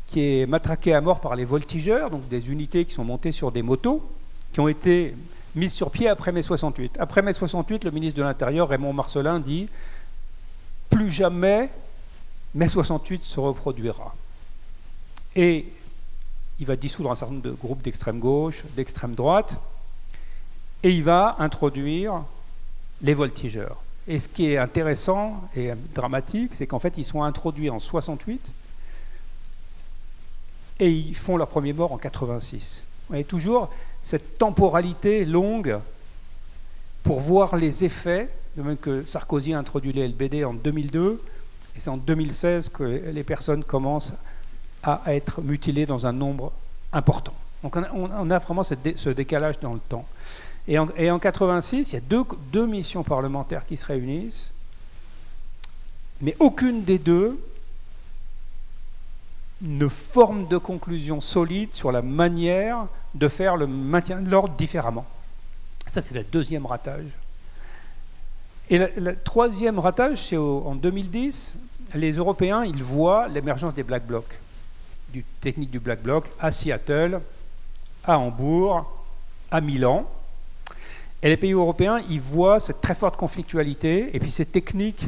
qui est matraqué à mort par les voltigeurs, donc des unités qui sont montées sur des motos, qui ont été mises sur pied après mai 68. Après mai 68, le ministre de l'Intérieur, Raymond Marcellin, dit « Plus jamais mai 68 se reproduira ». Et il va dissoudre un certain nombre de groupes d'extrême gauche, d'extrême droite, et il va introduire les voltigeurs. Et ce qui est intéressant et dramatique, c'est qu'en fait, ils sont introduits en 68 et ils font leur premier mort en 86. Vous voyez toujours cette temporalité longue pour voir les effets, de même que Sarkozy a introduit les LBD en 2002, et c'est en 2016 que les personnes commencent à être mutilées dans un nombre important. Donc on a vraiment ce décalage dans le temps. Et en 86, il y a deux missions parlementaires qui se réunissent, mais aucune des deux ne forme de conclusion solide sur la manière de faire le maintien de l'ordre différemment. Ça, c'est le deuxième ratage. Et le troisième ratage, c'est en 2010, les Européens, ils voient l'émergence des Black Blocs, du technique du Black Bloc à Seattle, à Hambourg, à Milan. Et les pays européens, ils voient cette très forte conflictualité et puis ces techniques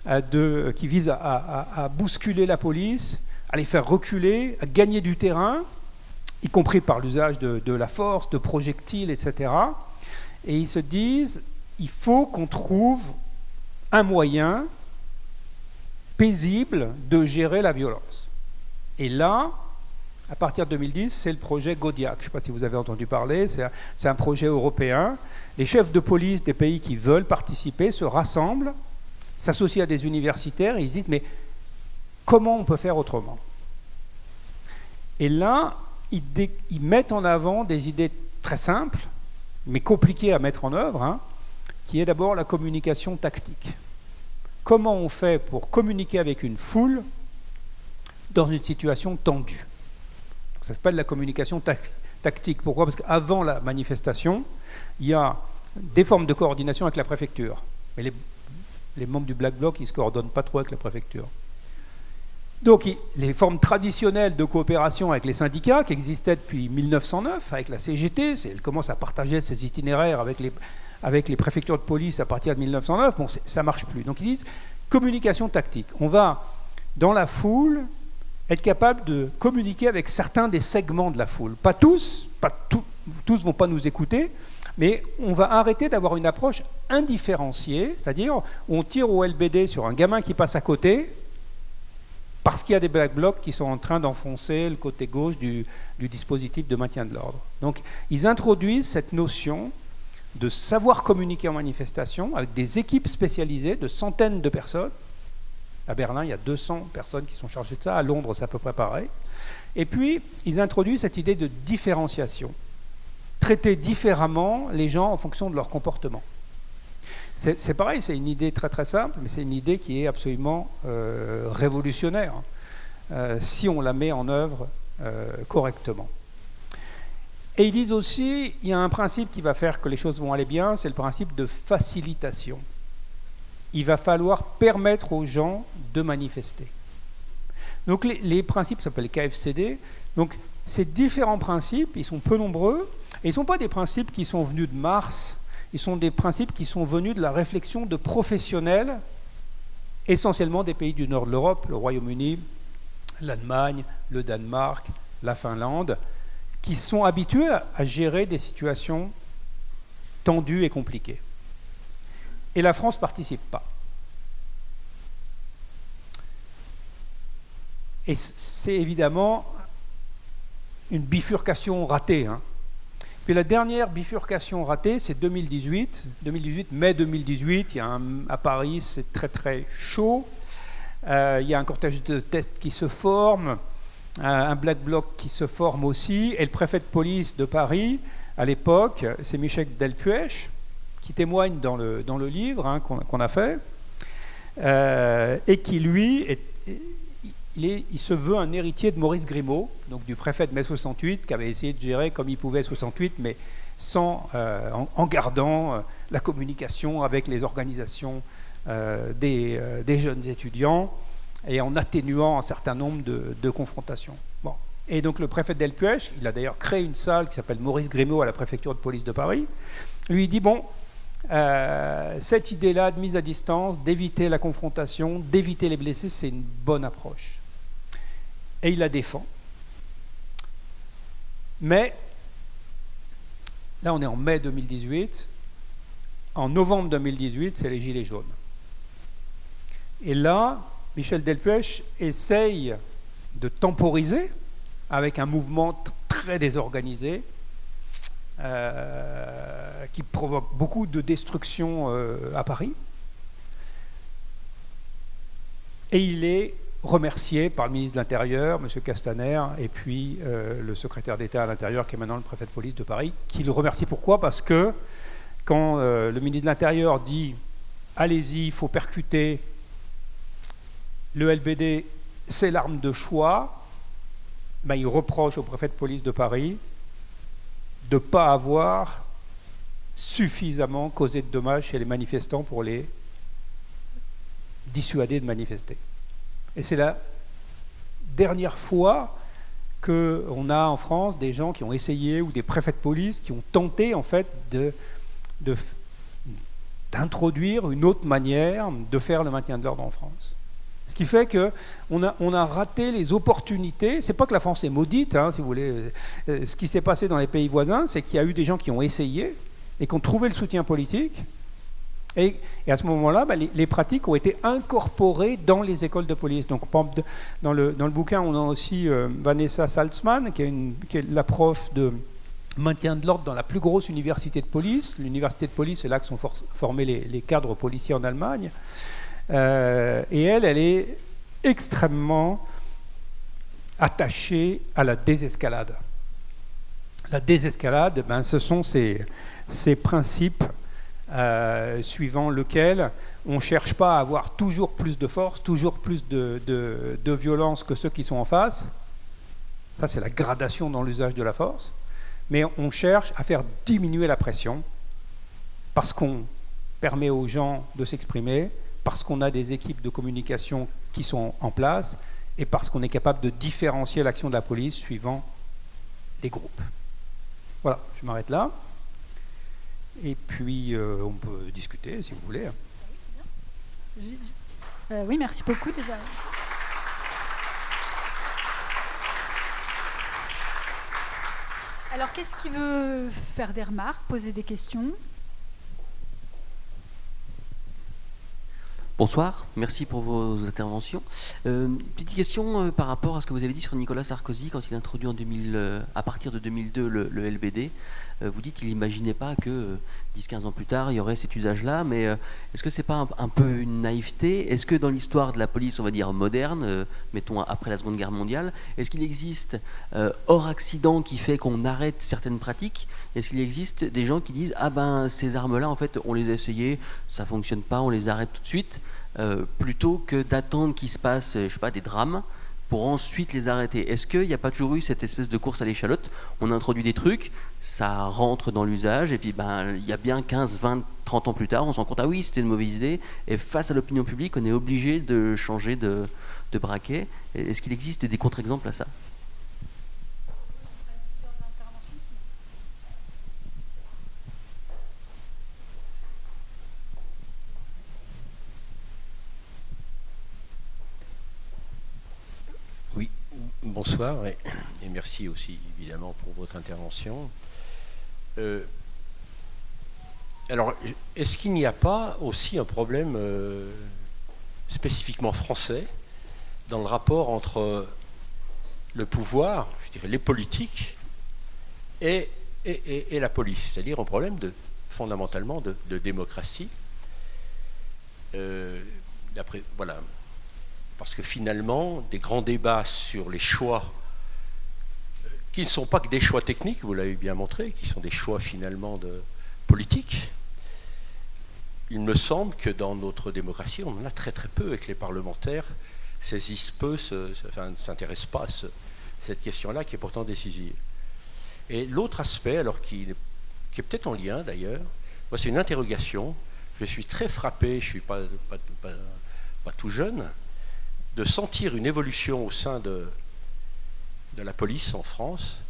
qui visent à bousculer la police, à les faire reculer, à gagner du terrain, y compris par l'usage de la force, de projectiles, etc. Et ils se disent, il faut qu'on trouve un moyen paisible de gérer la violence. Et là, à partir de 2010, c'est le projet Godiac. Je ne sais pas si vous avez entendu parler, c'est un projet européen. Les chefs de police des pays qui veulent participer se rassemblent, s'associent à des universitaires et ils disent « mais comment on peut faire autrement ?» Et là, ils mettent en avant des idées très simples, mais compliquées à mettre en œuvre, qui est d'abord la communication tactique. Comment on fait pour communiquer avec une foule dans une situation tendue ? Ça s'appelle la communication tactique. Pourquoi ? Parce qu'avant la manifestation, il y a des formes de coordination avec la préfecture. Mais les membres du Black Bloc, ils ne se coordonnent pas trop avec la préfecture. Donc, les formes traditionnelles de coopération avec les syndicats, qui existaient depuis 1909, avec la CGT, elle commence à partager ses itinéraires avec les préfectures de police à partir de 1909, bon, ça ne marche plus. Donc, ils disent communication tactique. On va, dans la foule, être capable de communiquer avec certains des segments de la foule. Pas tous ne vont pas nous écouter, mais on va arrêter d'avoir une approche indifférenciée, c'est-à-dire on tire au LBD sur un gamin qui passe à côté, parce qu'il y a des Black Blocs qui sont en train d'enfoncer le côté gauche du dispositif de maintien de l'ordre. Donc ils introduisent cette notion de savoir communiquer en manifestation avec des équipes spécialisées de centaines de personnes. À Berlin, il y a 200 personnes qui sont chargées de ça. À Londres, c'est à peu près pareil. Et puis, ils introduisent cette idée de différenciation. traiter différemment les gens en fonction de leur comportement. C'est pareil, c'est une idée très très simple, mais c'est une idée qui est absolument révolutionnaire si on la met en œuvre correctement. Et ils disent aussi, il y a un principe qui va faire que les choses vont aller bien, c'est le principe de facilitation. Il va falloir permettre aux gens de manifester. Donc les principes s'appellent KFCD. Donc ces différents principes, ils sont peu nombreux, et ils ne sont pas des principes qui sont venus de Mars, ils sont des principes qui sont venus de la réflexion de professionnels, essentiellement des pays du nord de l'Europe, le Royaume-Uni, l'Allemagne, le Danemark, la Finlande, qui sont habitués à gérer des situations tendues et compliquées. Et la France ne participe pas. Et c'est évidemment une bifurcation ratée. Puis la dernière bifurcation ratée, c'est 2018. Mai 2018, à Paris, c'est très très chaud. Il y a un cortège de tests qui se forme, un black bloc qui se forme aussi, et le préfet de police de Paris, à l'époque, c'est Michel Delpuech, qui témoigne dans le livre qu'on a fait, et qui, lui, il se veut un héritier de Maurice Grimaud, donc du préfet de mai 68, qui avait essayé de gérer comme il pouvait 68, mais en gardant la communication avec les organisations des jeunes étudiants, et en atténuant un certain nombre de confrontations. Bon. Et donc le préfet Delpuech, il a d'ailleurs créé une salle qui s'appelle Maurice Grimaud à la préfecture de police de Paris, lui dit, bon, cette idée-là de mise à distance, d'éviter la confrontation, d'éviter les blessés, c'est une bonne approche. Et il la défend. Mais, là on est en mai 2018, en novembre 2018, c'est les Gilets jaunes. Et là, Michel Delpuech essaye de temporiser avec un mouvement très désorganisé qui provoque beaucoup de destruction à Paris. Et il est remercié par le ministre de l'Intérieur, M. Castaner, et puis le secrétaire d'État à l'Intérieur, qui est maintenant le préfet de police de Paris, qui le remercie. Pourquoi ? Parce que quand le ministre de l'Intérieur dit « Allez-y, il faut percuter », le LBD, c'est l'arme de choix, ben, il reproche au préfet de police de Paris de ne pas avoir suffisamment causé de dommages chez les manifestants pour les dissuader de manifester. Et c'est la dernière fois qu'on a en France des gens qui ont essayé, ou des préfets de police qui ont tenté en fait d'introduire une autre manière de faire le maintien de l'ordre en France. Ce qui fait qu'on a raté les opportunités. C'est pas que la France est maudite, si vous voulez. Ce qui s'est passé dans les pays voisins, c'est qu'il y a eu des gens qui ont essayé et qui ont trouvé le soutien politique. Et à ce moment-là, les pratiques ont été incorporées dans les écoles de police. Donc, dans le bouquin, on a aussi Vanessa Salzman, qui est la prof de maintien de l'ordre dans la plus grosse université de police. L'université de police, c'est là que sont formés les cadres policiers en Allemagne. Et elle est extrêmement attachée à la désescalade. La désescalade, ce sont ces principes suivant lesquels on ne cherche pas à avoir toujours plus de force, toujours plus de violence que ceux qui sont en face. Ça, c'est la gradation dans l'usage de la force. Mais on cherche à faire diminuer la pression parce qu'on permet aux gens de s'exprimer, parce qu'on a des équipes de communication qui sont en place et parce qu'on est capable de différencier l'action de la police suivant les groupes. Voilà, je m'arrête là. Et puis, on peut discuter, si vous voulez. Oui, c'est bien. Oui, merci beaucoup déjà. Alors, qu'est-ce qui veut faire des remarques, poser des questions ? Bonsoir, merci pour vos interventions. Petite question par rapport à ce que vous avez dit sur Nicolas Sarkozy quand il a introduit à partir de 2002 le LBD. Vous dites qu'il n'imaginait pas que 10-15 ans plus tard, il y aurait cet usage-là, mais est-ce que ce n'est pas un peu une naïveté ? Est-ce que dans l'histoire de la police, on va dire moderne, mettons après la Seconde Guerre mondiale, est-ce qu'il existe hors accident qui fait qu'on arrête certaines pratiques, Est-ce qu'il existe des gens qui disent ah ben ces armes-là en fait on les a essayées, ça fonctionne pas, on les arrête tout de suite, plutôt que d'attendre qu'il se passe je sais pas des drames pour ensuite les arrêter. Est-ce qu'il n'y a pas toujours eu cette espèce de course à l'échalote? On introduit des trucs, ça rentre dans l'usage, et puis ben, il y a bien 15, 20, 30 ans plus tard, on se rend compte, ah oui, c'était une mauvaise idée, et face à l'opinion publique, on est obligé de changer de braquet. Est-ce qu'il existe des contre-exemples à ça? Oui, bonsoir et merci aussi évidemment pour votre intervention. Alors, est-ce qu'il n'y a pas aussi un problème spécifiquement français dans le rapport entre le pouvoir, je dirais les politiques, et la police, c'est-à-dire un problème fondamentalement de démocratie. Voilà. Parce que finalement, des grands débats sur les choix, qui ne sont pas que des choix techniques, vous l'avez bien montré, qui sont des choix finalement politiques, il me semble que dans notre démocratie, on en a très très peu et que les parlementaires saisissent peu, ne s'intéressent pas à cette question-là qui est pourtant décisive. Et l'autre aspect, alors qui est peut-être en lien d'ailleurs, moi c'est une interrogation. Je suis très frappé, je ne suis pas tout jeune, de sentir une évolution au sein de la police en France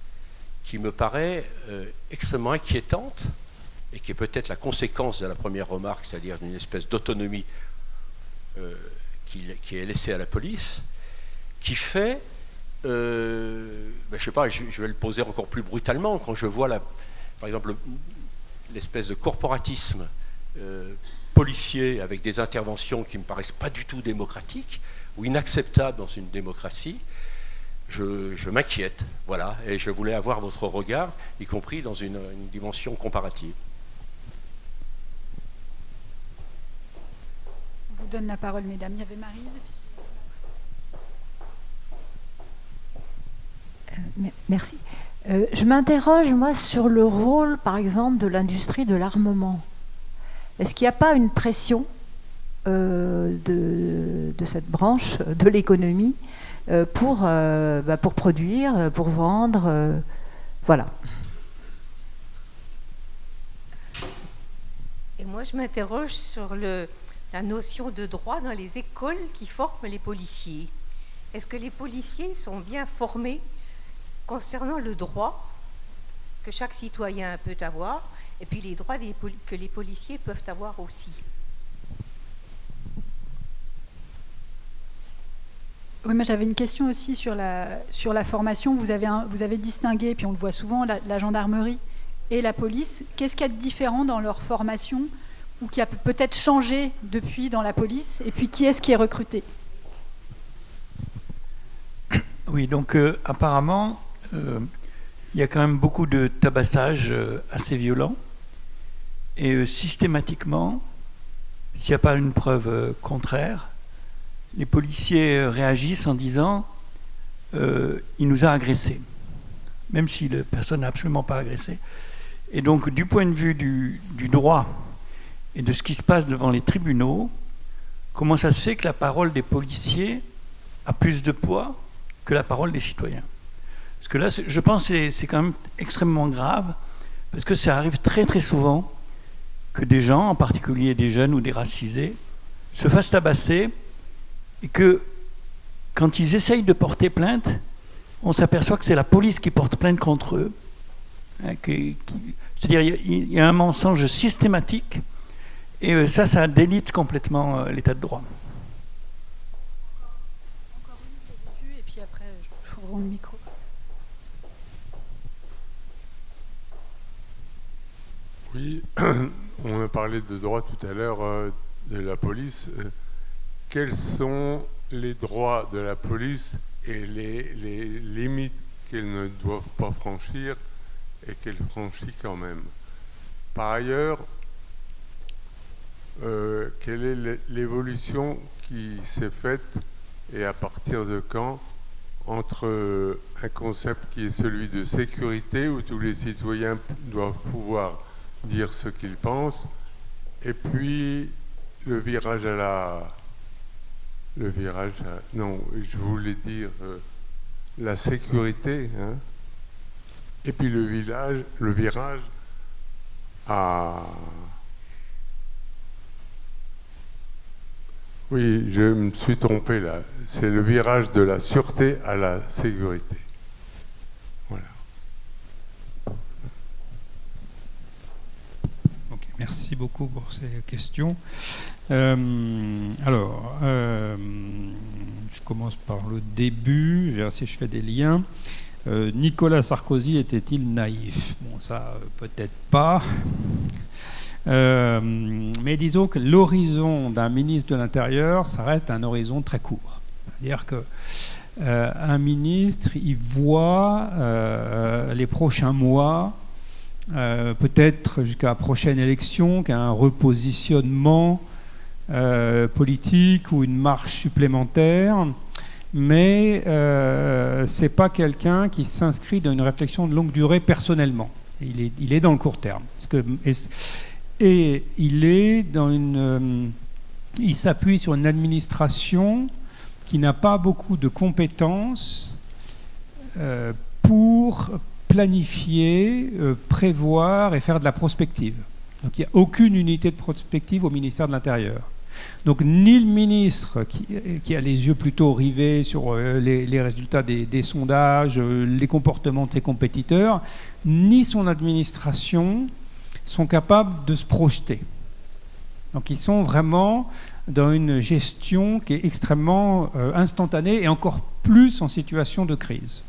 qui me paraît extrêmement inquiétante et qui est peut-être la conséquence de la première remarque, c'est-à-dire d'une espèce d'autonomie qui est laissée à la police, qui fait, je ne sais pas, je vais le poser encore plus brutalement, quand je vois par exemple l'espèce de corporatisme policier avec des interventions qui ne me paraissent pas du tout démocratiques ou inacceptables dans une démocratie, je m'inquiète, voilà, et je voulais avoir votre regard, y compris dans une dimension comparative. On vous donne la parole, mesdames. Il y avait Maryse. Merci. Je m'interroge, moi, sur le rôle, par exemple, de l'industrie de l'armement. Est-ce qu'il n'y a pas une pression de cette branche de l'économie pour produire, pour vendre, voilà. Et moi, je m'interroge sur la notion de droit dans les écoles qui forment les policiers. Est-ce que les policiers sont bien formés concernant le droit que chaque citoyen peut avoir et puis les droits que les policiers peuvent avoir aussi? Oui, mais j'avais une question aussi sur la formation. Vous avez distingué, puis on le voit souvent, la gendarmerie et la police. Qu'est-ce qu'il y a de différent dans leur formation ou qui a peut-être changé depuis dans la police? Et puis qui est-ce qui est recruté? Oui, donc apparemment, il y a quand même beaucoup de tabassage assez violent. Et systématiquement, s'il n'y a pas une preuve contraire, les policiers réagissent en disant il nous a agressés, même si la personne n'a absolument pas agressé. Et donc, du point de vue du droit et de ce qui se passe devant les tribunaux, comment ça se fait que la parole des policiers a plus de poids que la parole des citoyens? Parce que là, je pense que c'est quand même extrêmement grave, parce que ça arrive très très souvent que des gens, en particulier des jeunes ou des racisés, se fassent tabasser, et que quand ils essayent de porter plainte, on s'aperçoit que c'est la police qui porte plainte contre eux. C'est-à-dire il y a un mensonge systématique, et ça délite complètement l'état de droit. Encore une au début, et puis après, je vous rends le micro. Oui, on a parlé de droit tout à l'heure de la police. Quels sont les droits de la police et les limites qu'elle ne doit pas franchir et qu'elle franchit quand même? Par ailleurs, quelle est l'évolution qui s'est faite et à partir de quand entre un concept qui est celui de sécurité, où tous les citoyens doivent pouvoir dire ce qu'ils pensent, et puis le virage non, je voulais dire la sécurité, hein, et puis le virage à... Oui, je me suis trompé là. C'est le virage de la sûreté à la sécurité. Voilà. Okay, merci beaucoup pour ces questions. Alors, je commence par le début, je vais voir si je fais des liens. Nicolas Sarkozy était-il naïf? Bon, ça, peut-être pas. Mais disons que l'horizon d'un ministre de l'Intérieur, ça reste un horizon très court. C'est-à-dire que un ministre, il voit les prochains mois, peut-être jusqu'à la prochaine élection, qu'un repositionnement politique ou une marche supplémentaire, mais c'est pas quelqu'un qui s'inscrit dans une réflexion de longue durée personnellement. Il est dans le court terme. Parce que, et il est dans il s'appuie sur une administration qui n'a pas beaucoup de compétences pour planifier, prévoir et faire de la prospective. Donc il n'y a aucune unité de prospective au ministère de l'Intérieur. Donc ni le ministre qui a les yeux plutôt rivés sur les résultats des sondages, les comportements de ses compétiteurs, ni son administration sont capables de se projeter. Donc ils sont vraiment dans une gestion qui est extrêmement instantanée et encore plus en situation de crise.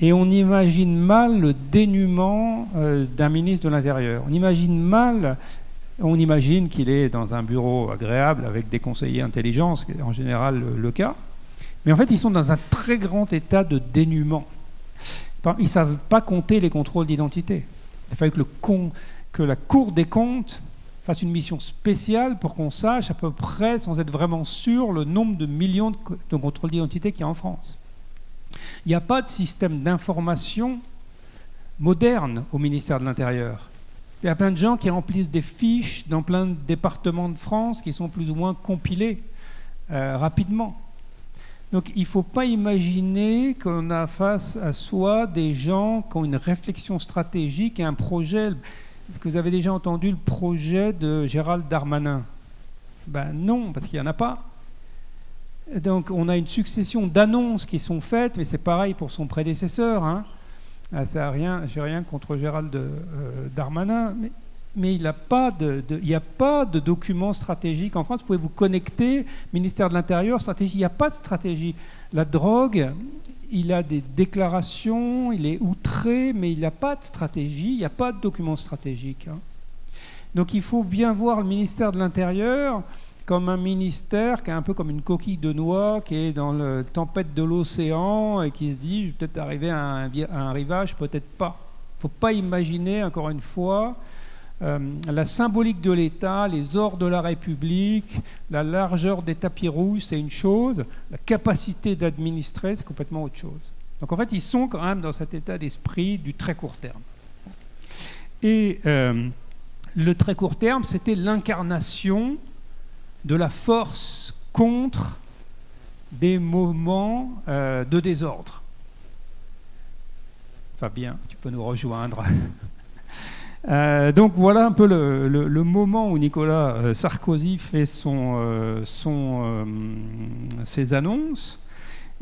Et on imagine mal le dénuement d'un ministre de l'Intérieur. On imagine qu'il est dans un bureau agréable avec des conseillers intelligents, ce qui est en général le cas. Mais en fait, ils sont dans un très grand état de dénuement. Ils ne savent pas compter les contrôles d'identité. Il fallait que la Cour des comptes fasse une mission spéciale pour qu'on sache à peu près, sans être vraiment sûr, le nombre de millions de contrôles d'identité qu'il y a en France. Il n'y a pas de système d'information moderne au ministère de l'Intérieur. Il y a plein de gens qui remplissent des fiches dans plein de départements de France qui sont plus ou moins compilés rapidement. Donc il ne faut pas imaginer qu'on a face à soi des gens qui ont une réflexion stratégique et un projet. Est-ce que vous avez déjà entendu le projet de Gérald Darmanin? Ben non, parce qu'il n'y en a pas. Donc on a une succession d'annonces qui sont faites, mais c'est pareil pour son prédécesseur. Hein. Ça j'ai rien contre Gérald Darmanin, mais il n'y a pas de document stratégique en France. Vous pouvez vous connecter, ministère de l'Intérieur, stratégie. Il n'y a pas de stratégie. La drogue, il a des déclarations, il est outré, mais il n'a pas de stratégie, il n'y a pas de document stratégique. Hein. Donc il faut bien voir le ministère de l'Intérieur comme un ministère qui est un peu comme une coquille de noix, qui est dans la tempête de l'océan et qui se dit, je vais peut-être arriver à un rivage, peut-être pas. Il ne faut pas imaginer, encore une fois, la symbolique de l'État, les ors de la République, la largeur des tapis rouges, c'est une chose, la capacité d'administrer, c'est complètement autre chose. Donc en fait, ils sont quand même dans cet état d'esprit du très court terme. Et le très court terme, c'était l'incarnation de la force contre des mouvements de désordre. Fabien, tu peux nous rejoindre. Donc voilà un peu le moment où Nicolas Sarkozy fait ses annonces.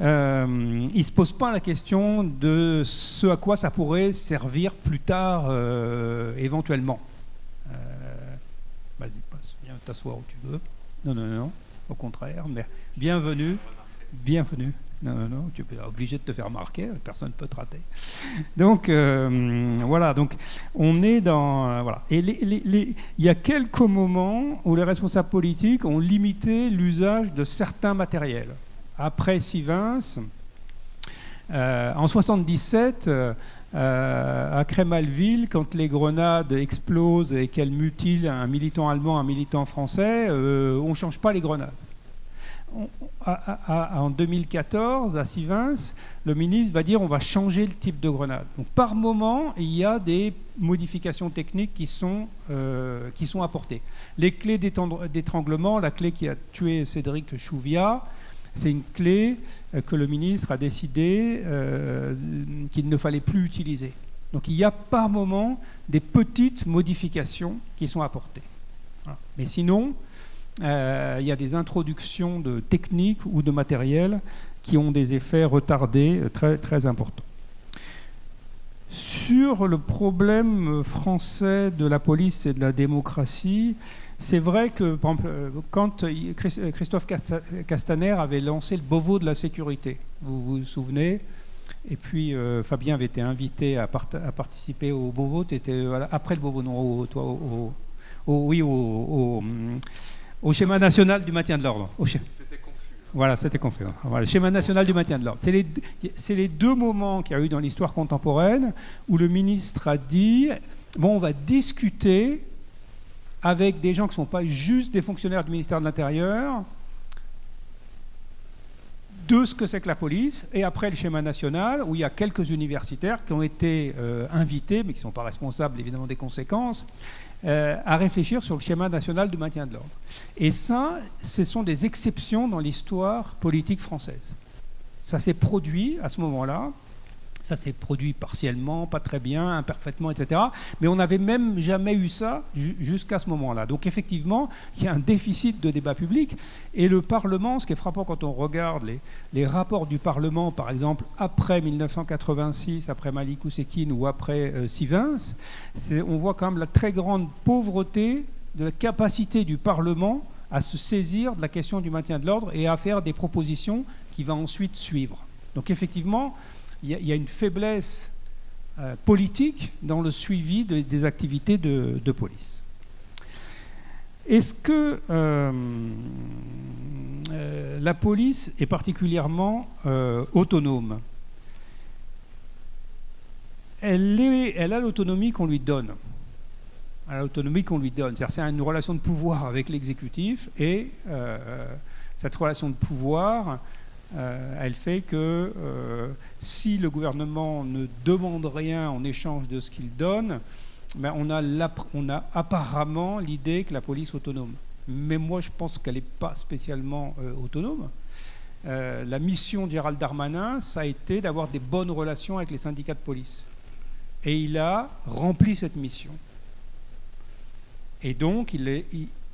Il ne se pose pas la question de ce à quoi ça pourrait servir plus tard éventuellement. Vas-y, passe, viens t'asseoir où tu veux. Non, au contraire, mais bienvenue. Non, tu es obligé de te faire remarquer, personne ne peut te rater. Donc, voilà, donc on est dans... voilà. Et il y a quelques moments où les responsables politiques ont limité l'usage de certains matériels. Après Sivens, en 1977, à Crémalville, quand les grenades explosent et qu'elles mutilent un militant allemand, un militant français, on ne change pas les grenades. en 2014, à Sivins, le ministre va dire on va changer le type de grenade. Donc, par moment, il y a des modifications techniques qui sont apportées. Les clés d'étranglement, la clé qui a tué Cédric Chouviat, c'est une clé que le ministre a décidé qu'il ne fallait plus utiliser. Donc il y a par moment des petites modifications qui sont apportées. Voilà. Mais sinon, il y a des introductions de techniques ou de matériel qui ont des effets retardés très, très importants. Sur le problème français de la police et de la démocratie, c'est vrai que, par exemple, quand Christophe Castaner avait lancé le Beauvau de la sécurité, vous vous souvenez, et puis Fabien avait été invité à participer au Beauvau, tu étais après le Beauvau, non, au schéma national du maintien de l'ordre. C'était confus. Voilà, c'était confus. Voilà, le schéma national du maintien de l'ordre. C'est les deux moments qu'il y a eu dans l'histoire contemporaine où le ministre a dit, bon, on va discuter avec des gens qui ne sont pas juste des fonctionnaires du ministère de l'Intérieur, de ce que c'est que la police, et après le schéma national, où il y a quelques universitaires qui ont été invités, mais qui ne sont pas responsables évidemment des conséquences, à réfléchir sur le schéma national du maintien de l'ordre. Et ça, ce sont des exceptions dans l'histoire politique française. Ça s'est produit à ce moment-là. Ça s'est produit partiellement, pas très bien, imparfaitement, etc. Mais on n'avait même jamais eu ça jusqu'à ce moment-là. Donc effectivement, il y a un déficit de débat public. Et le Parlement, ce qui est frappant quand on regarde les rapports du Parlement, par exemple, après 1986, après Malik Oussekine ou après Sivins, on voit quand même la très grande pauvreté de la capacité du Parlement à se saisir de la question du maintien de l'ordre et à faire des propositions qui vont ensuite suivre. Donc effectivement, il y a une faiblesse politique dans le suivi des activités de police. Est-ce que la police est particulièrement autonome ? Elle a l'autonomie qu'on lui donne. Elle a l'autonomie qu'on lui donne. C'est-à-dire, c'est une relation de pouvoir avec l'exécutif et cette relation de pouvoir... elle fait que si le gouvernement ne demande rien en échange de ce qu'il donne, ben on a apparemment l'idée que la police est autonome. Mais moi, je pense qu'elle n'est pas spécialement autonome. La mission de Gérald Darmanin, ça a été d'avoir des bonnes relations avec les syndicats de police. Et il a rempli cette mission. Et donc,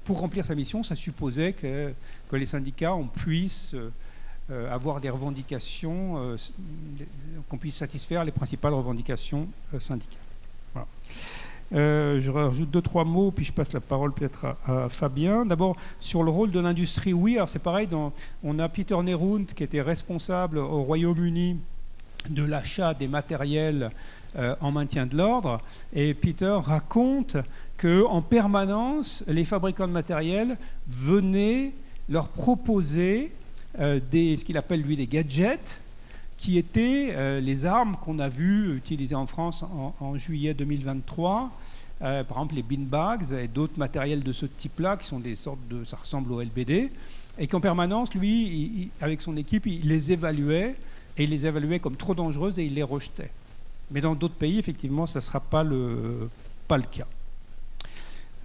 pour remplir sa mission, ça supposait que les syndicats puissent... avoir des revendications, qu'on puisse satisfaire les principales revendications syndicales. Voilà. Je rajoute 2-3 mots, puis je passe la parole peut-être à Fabien. D'abord, sur le rôle de l'industrie, oui, alors c'est pareil, on a Peter Nerund qui était responsable au Royaume-Uni de l'achat des matériels en maintien de l'ordre, et Peter raconte qu'en permanence, les fabricants de matériel venaient leur proposer ce qu'il appelle lui des gadgets, qui étaient les armes qu'on a vues utilisées en France en juillet 2023, par exemple les beanbags et d'autres matériels de ce type-là, qui sont des sortes ça ressemble au LBD, et qu'en permanence, lui, avec son équipe, il les évaluait, et il les évaluait comme trop dangereuses et il les rejetait. Mais dans d'autres pays, effectivement, ça ne sera pas le cas.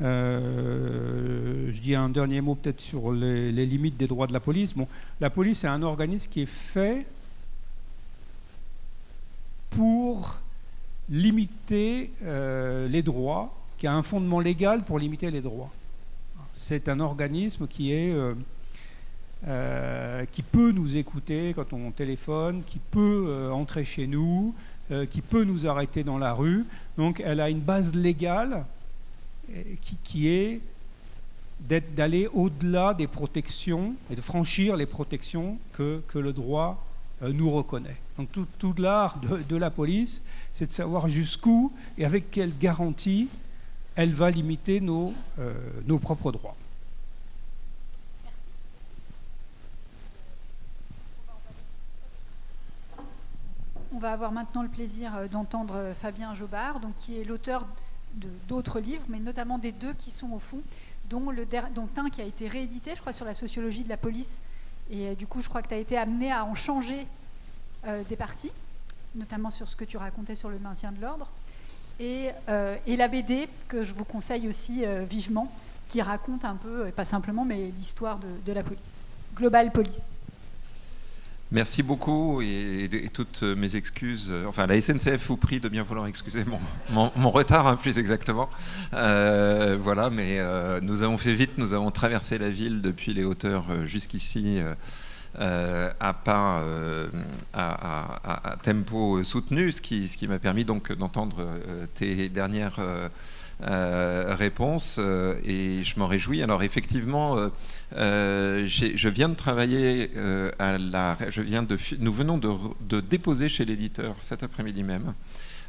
Je dis un dernier mot peut-être sur les limites des droits de la police. Bon, la police est un organisme qui est fait pour limiter les droits, qui a un fondement légal pour limiter les droits. C'est un organisme qui peut nous écouter quand on téléphone, qui peut entrer chez nous, qui peut nous arrêter dans la rue. Donc elle a une base légale qui est d'aller au-delà des protections et de franchir les protections que le droit nous reconnaît. Donc tout l'art de la police, c'est de savoir jusqu'où et avec quelle garantie elle va limiter nos propres droits. On va avoir maintenant le plaisir d'entendre Fabien Jobard, donc, qui est l'auteur d'autres livres, mais notamment des deux qui sont au fond, dont un qui a été réédité, je crois, sur la sociologie de la police Et du coup, je crois que tu as été amené à en changer des parties, notamment sur ce que tu racontais sur le maintien de l'ordre. Et la BD, que je vous conseille aussi vivement, qui raconte un peu, et pas simplement, mais l'histoire de la police. Global Police. Merci beaucoup et toutes mes excuses. Enfin, la SNCF vous prie de bien vouloir excuser mon retard, hein, plus exactement. Voilà, mais nous avons fait vite, nous avons traversé la ville depuis les hauteurs jusqu'ici à tempo soutenu, ce qui m'a permis donc d'entendre tes dernières réponses et je m'en réjouis. Alors effectivement, je viens de travailler nous venons de déposer chez l'éditeur cet après-midi même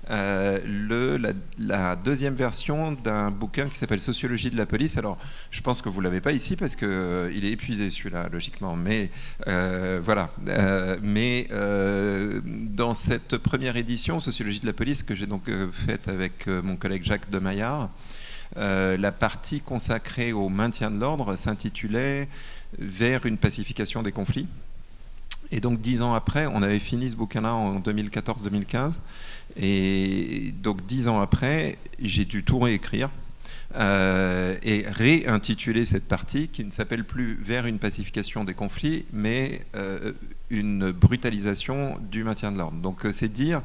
la deuxième version d'un bouquin qui s'appelle Sociologie de la police. Alors, je pense que vous ne l'avez pas ici parce qu'il est épuisé celui-là, logiquement. Mais voilà. Dans cette première édition, Sociologie de la police, que j'ai donc faite avec mon collègue Jacques Demaillard, la partie consacrée au maintien de l'ordre s'intitulait « Vers une pacification des conflits ». Et donc 10 ans après, on avait fini ce bouquin-là en 2014-2015. Et donc 10 ans après, j'ai dû tout réécrire et réintituler cette partie qui ne s'appelle plus « Vers une pacification des conflits », mais une brutalisation du maintien de l'ordre. Donc c'est dire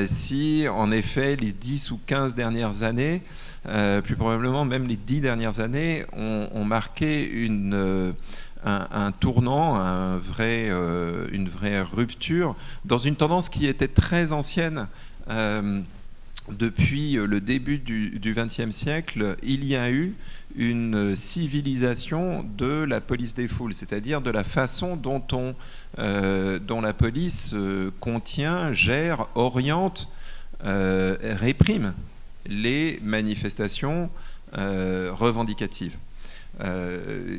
si en effet les 10 ou 15 dernières années, plus probablement même les 10 dernières années, ont marqué un tournant, une vraie rupture dans une tendance qui était très ancienne. Depuis le début du XXe siècle, il y a eu une civilisation de la police des foules, c'est-à-dire de la façon dont la police contient, gère, oriente, réprime les manifestations revendicatives.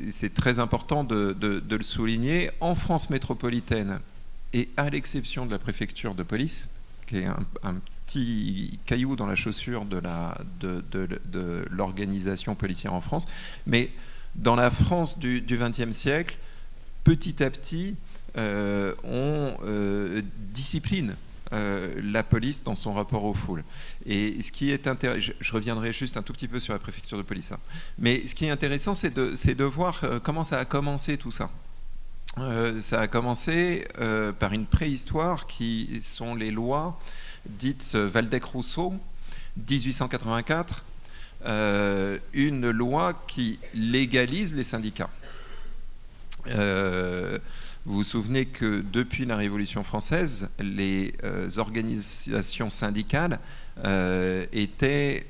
C'est très important de le souligner. En France métropolitaine, et à l'exception de la préfecture de police, qui est un petit caillou dans la chaussure de l'organisation policière en France, mais dans la France du XXe siècle, petit à petit, on discipline la police dans son rapport aux foules. Et ce qui est intéressant, je reviendrai juste un tout petit peu sur la préfecture de police, hein. Mais ce qui est intéressant, c'est de voir comment ça a commencé tout ça. Ça a commencé par une préhistoire qui sont les lois dites Waldeck-Rousseau, 1884, une loi qui légalise les syndicats. Vous vous souvenez que depuis la Révolution française, les organisations syndicales n'étaient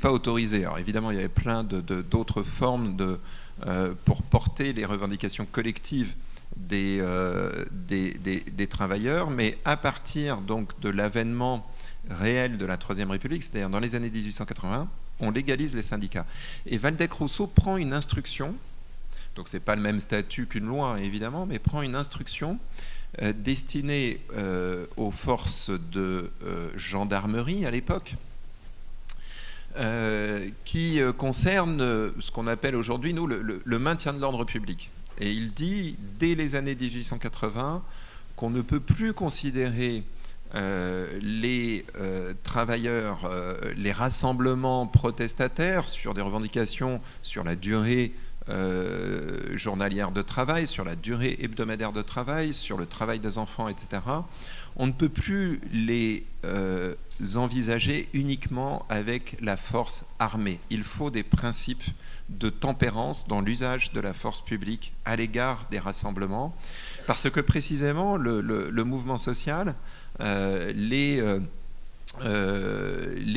pas autorisées. Alors évidemment, il y avait plein d'autres formes pour porter les revendications collectives des travailleurs, mais à partir donc de l'avènement réel de la Troisième République, c'est-à-dire dans les années 1880, on légalise les syndicats. Et Waldeck-Rousseau prend une instruction. Donc ce n'est pas le même statut qu'une loi, évidemment, mais prend une instruction destinée aux forces de gendarmerie à l'époque, qui concerne ce qu'on appelle aujourd'hui, nous, le maintien de l'ordre public. Et il dit, dès les années 1880, qu'on ne peut plus considérer les travailleurs, les rassemblements protestataires sur des revendications sur la durée journalière de travail, sur la durée hebdomadaire de travail, sur le travail des enfants, etc. On ne peut plus les envisager uniquement avec la force armée. Il faut des principes de tempérance dans l'usage de la force publique à l'égard des rassemblements, parce que précisément le mouvement social, les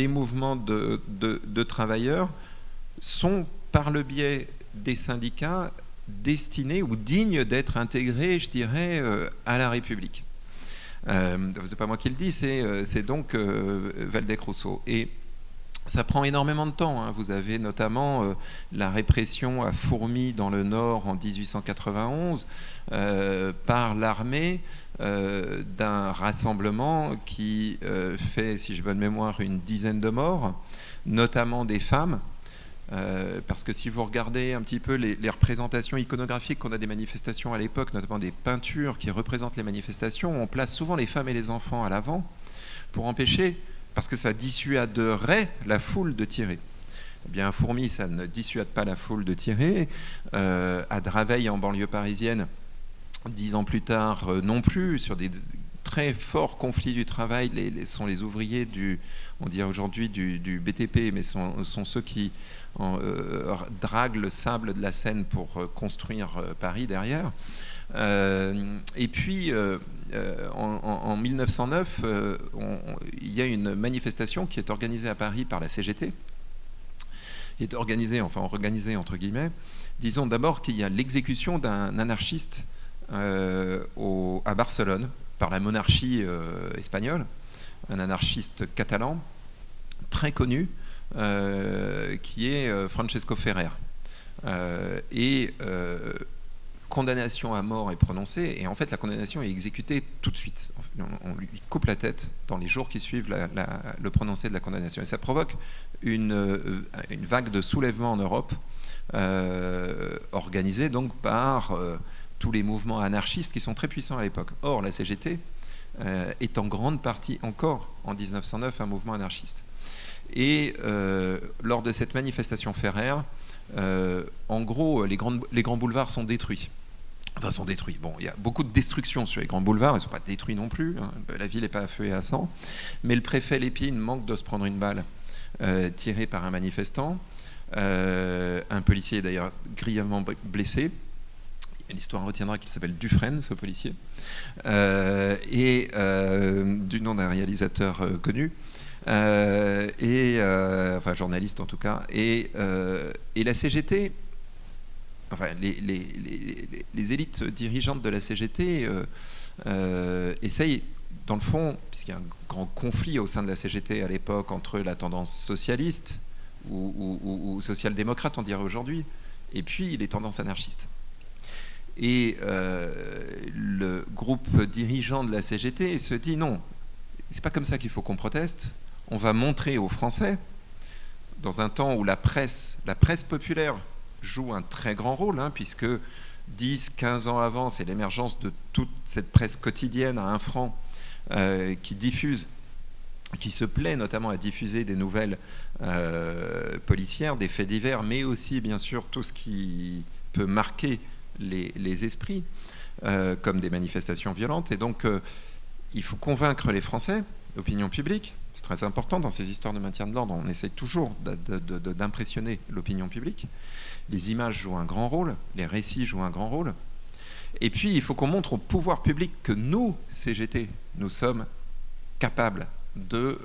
mouvements de travailleurs sont par le biais des syndicats destinés ou dignes d'être intégrés, je dirais, à la République. C'est pas moi qui le dis, c'est donc Waldeck-Rousseau. Et ça prend énormément de temps, hein. Vous avez notamment la répression à Fourmies dans le Nord en 1891 par l'armée d'un rassemblement qui fait, si j'ai bonne mémoire, une dizaine de morts, notamment des femmes. Parce que si vous regardez un petit peu les représentations iconographiques qu'on a des manifestations à l'époque, notamment des peintures qui représentent les manifestations, on place souvent les femmes et les enfants à l'avant pour empêcher, parce que ça dissuaderait la foule de tirer. Eh bien, à Fourmies, ça ne dissuade pas la foule de tirer. À Draveil, en banlieue parisienne, 10 ans plus tard, non plus, sur des très forts conflits du travail, sont les ouvriers on dirait aujourd'hui du BTP, mais sont ceux qui draguent le sable de la Seine pour construire Paris derrière. Et puis, en 1909, il y a une manifestation qui est organisée à Paris par la CGT, qui est organisée entre guillemets. Disons d'abord qu'il y a l'exécution d'un anarchiste à Barcelone par la monarchie espagnole, un anarchiste catalan très connu qui est Francesco Ferrer. Condamnation à mort est prononcée, et en fait la condamnation est exécutée tout de suite. On lui coupe la tête dans les jours qui suivent le prononcé de la condamnation. Et ça provoque une vague de soulèvement en Europe, organisée donc par tous les mouvements anarchistes qui sont très puissants à l'époque. Or, la CGT est en grande partie encore, en 1909, un mouvement anarchiste. Et lors de cette manifestation Ferrer, en gros, les grands boulevards sont détruits. Enfin, sont détruits. Bon, il y a beaucoup de destruction sur les grands boulevards, ils ne sont pas détruits non plus, hein. La ville n'est pas à feu et à sang. Mais le préfet Lépine manque de se prendre une balle tirée par un manifestant. Un policier est d'ailleurs grièvement blessé. L'histoire retiendra qu'il s'appelle Dufresne, ce policier, du nom d'un réalisateur connu. Enfin journaliste en tout cas, et la CGT, enfin les élites dirigeantes de la CGT essayent, dans le fond, puisqu'il y a un grand conflit au sein de la CGT à l'époque entre la tendance socialiste ou social-démocrate, on dirait aujourd'hui, et puis les tendances anarchistes. Et le groupe dirigeant de la CGT se dit non, c'est pas comme ça qu'il faut qu'on proteste. On va montrer aux Français, dans un temps où la presse populaire joue un très grand rôle, hein, puisque 10-15 ans avant, c'est l'émergence de toute cette presse quotidienne à 1 franc qui se plaît notamment à diffuser des nouvelles policières, des faits divers, mais aussi bien sûr tout ce qui peut marquer les esprits, comme des manifestations violentes. Et donc il faut convaincre les Français, l'opinion publique. C'est très important dans ces histoires de maintien de l'ordre, on essaie toujours d'impressionner l'opinion publique. Les images jouent un grand rôle, les récits jouent un grand rôle. Et puis il faut qu'on montre au pouvoir public que nous, CGT, nous sommes capables de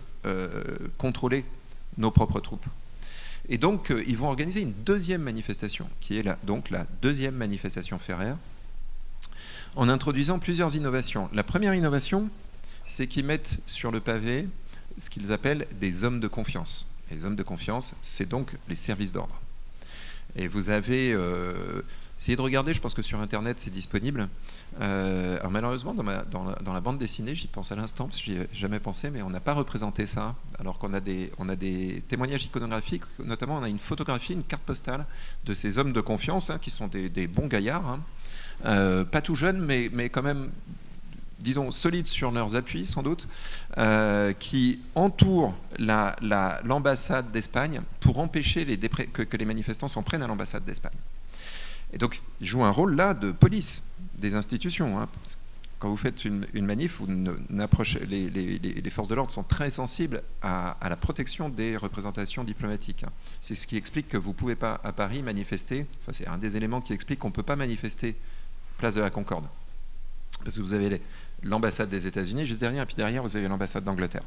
contrôler nos propres troupes. Et donc ils vont organiser une deuxième manifestation, qui est donc la deuxième manifestation Ferrer, en introduisant plusieurs innovations. La première innovation, c'est qu'ils mettent sur le pavé ce qu'ils appellent des hommes de confiance. Et les hommes de confiance, c'est donc les services d'ordre. Et vous avez essayé de regarder, je pense que sur Internet c'est disponible. Alors malheureusement, dans la bande dessinée, j'y pense à l'instant, parce que j'y ai jamais pensé, mais on n'a pas représenté ça, alors qu'on a des témoignages iconographiques, notamment on a une photographie, une carte postale de ces hommes de confiance, hein, qui sont des bons gaillards, hein, pas tout jeunes, mais quand même, disons, solides sur leurs appuis, sans doute, qui entourent l'ambassade d'Espagne pour empêcher que les manifestants s'en prennent à l'ambassade d'Espagne. Et donc, ils jouent un rôle là de police des institutions. Hein. Quand vous faites une manif, les forces de l'ordre sont très sensibles à la protection des représentations diplomatiques. Hein. C'est ce qui explique que vous ne pouvez pas, à Paris, manifester. Enfin, c'est un des éléments qui explique qu'on ne peut pas manifester place de la Concorde. Parce que vous avez l'ambassade des États-Unis juste derrière, et puis derrière, vous avez l'ambassade d'Angleterre.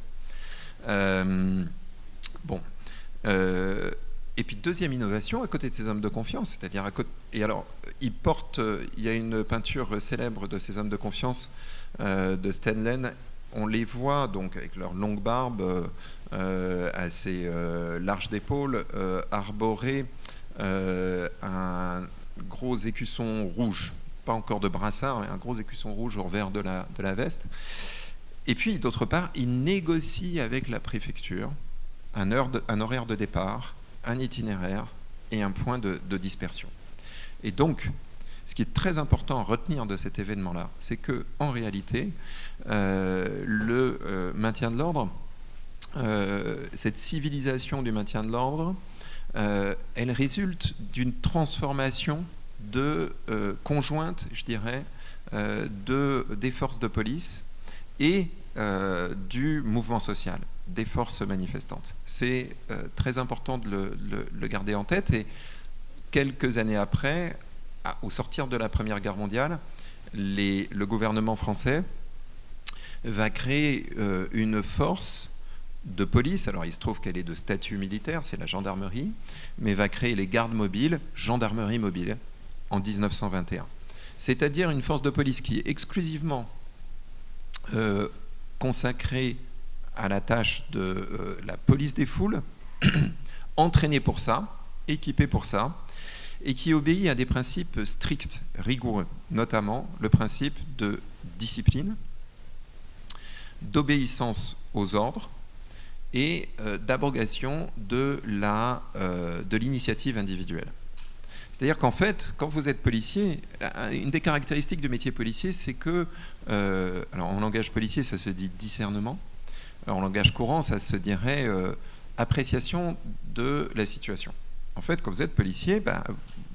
Et puis deuxième innovation, à côté de ces hommes de confiance, c'est-à-dire et alors il y a une peinture célèbre de ces hommes de confiance de Stendhal. On les voit donc avec leur longue barbe assez large d'épaule, arborer un gros écusson rouge, pas encore de brassard, mais un gros écusson rouge au revers de la veste. Et puis d'autre part, ils négocient avec la préfecture un horaire de départ, un itinéraire, et un point de dispersion. Et donc, ce qui est très important à retenir de cet événement-là, c'est que en réalité, le maintien de l'ordre, cette civilisation du maintien de l'ordre, elle résulte d'une transformation conjointe, je dirais, des forces de police et du mouvement social, des forces manifestantes. C'est très important de le garder en tête. Et quelques années après, au sortir de la Première Guerre mondiale, le gouvernement français va créer une force de police. Alors il se trouve qu'elle est de statut militaire, c'est la gendarmerie, mais va créer les gardes mobiles, gendarmerie mobile, en 1921. C'est-à-dire une force de police qui est exclusivement consacrée à la tâche de la police des foules, entraînée pour ça, équipée pour ça, et qui obéit à des principes stricts, rigoureux, notamment le principe de discipline, d'obéissance aux ordres et d'abrogation de l'initiative individuelle. C'est-à-dire qu'en fait, quand vous êtes policier, une des caractéristiques du métier policier, c'est que, alors en langage policier, ça se dit discernement, alors, en langage courant, ça se dirait appréciation de la situation. En fait, quand vous êtes policier,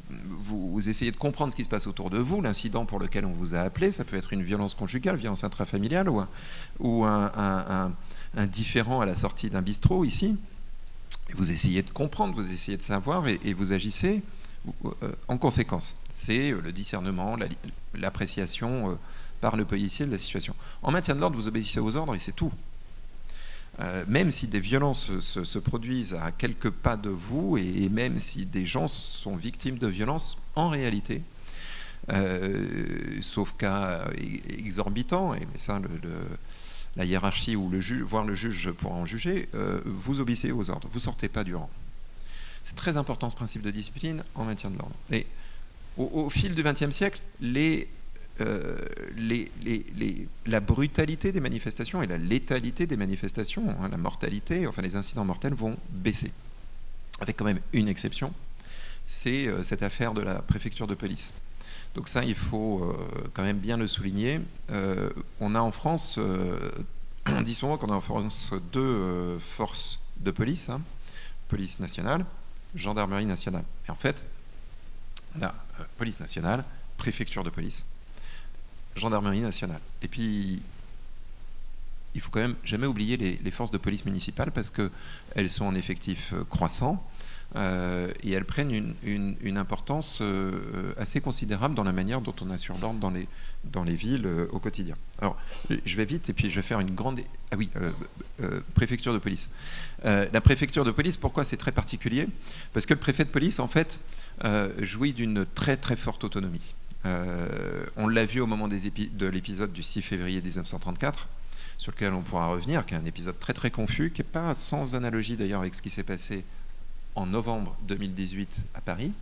vous essayez de comprendre ce qui se passe autour de vous, l'incident pour lequel on vous a appelé, ça peut être une violence conjugale, violence intrafamiliale, ou un différend à la sortie d'un bistrot ici. Et vous essayez de comprendre, vous essayez de savoir, et vous agissez en conséquence. C'est le discernement, l'appréciation par le policier de la situation. En maintien de l'ordre, vous obéissez aux ordres et c'est tout. Même si des violences se produisent à quelques pas de vous, et même si des gens sont victimes de violences, en réalité, sauf cas exorbitants, mais ça, la hiérarchie ou le juge, voire le juge pourra en juger, vous obéissez aux ordres, vous ne sortez pas du rang. C'est très important ce principe de discipline en maintien de l'ordre. Et au fil du XXe siècle, la brutalité des manifestations et la létalité des manifestations, la mortalité, enfin les incidents mortels vont baisser. Avec quand même une exception, c'est cette affaire de la préfecture de police. Donc ça, il faut quand même bien le souligner. On a en France, on dit souvent qu'on a en France deux forces de police, police nationale, gendarmerie nationale. Et en fait, la police nationale, préfecture de police, gendarmerie nationale. Et puis, il faut quand même jamais oublier les forces de police municipales parce qu'elles sont en effectif croissant et elles prennent une importance assez considérable dans la manière dont on assure l'ordre dans les villes au quotidien. Alors, je vais vite et puis je vais faire une grande... Ah oui, préfecture de police. La préfecture de police, pourquoi c'est très particulier? Parce que le préfet de police, en fait, jouit d'une très très forte autonomie. On l'a vu au moment de l'épisode du 6 février 1934, sur lequel on pourra revenir, qui est un épisode très très confus, qui n'est pas sans analogie d'ailleurs avec ce qui s'est passé en novembre 2018 à Paris.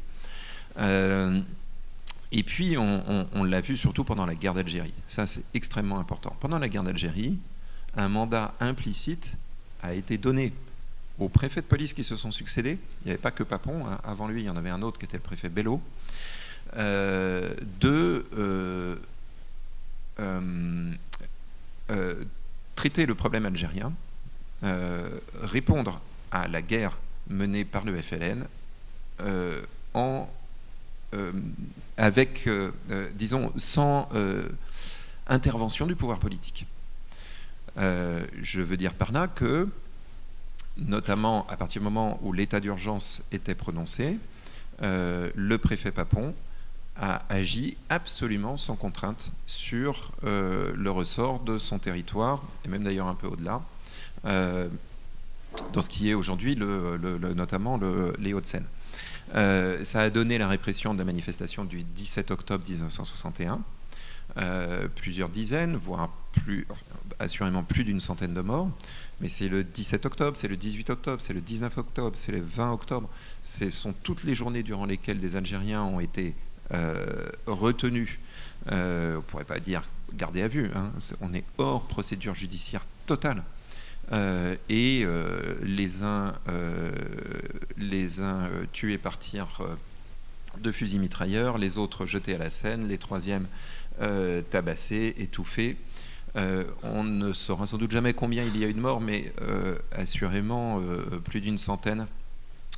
Et puis on l'a vu surtout pendant la guerre d'Algérie. Ça, c'est extrêmement important. Pendant la guerre d'Algérie, un mandat implicite a été donné aux préfets de police qui se sont succédés. Il n'y avait pas que Papon, avant lui il y en avait un autre qui était le préfet Bello, traiter le problème algérien, répondre à la guerre menée par le FLN avec, disons, sans intervention du pouvoir politique. Je veux dire par là que, notamment à partir du moment où l'état d'urgence était prononcé, le préfet Papon a agi absolument sans contrainte sur le ressort de son territoire, et même d'ailleurs un peu au-delà, dans ce qui est aujourd'hui notamment les Hauts-de-Seine. Ça a donné la répression de la manifestation du 17 octobre 1961, plusieurs dizaines, voire assurément plus d'une centaine de morts, mais c'est le 17 octobre, c'est le 18 octobre, c'est le 19 octobre, c'est le 20 octobre, ce sont toutes les journées durant lesquelles des Algériens ont été retenus, on ne pourrait pas dire gardés à vue, on est hors procédure judiciaire totale, et les uns tués par tir de fusils mitrailleurs, les autres jetés à la Seine, les troisièmes tabassés, étouffés. On ne saura sans doute jamais combien il y a eu de morts, mais assurément plus d'une centaine,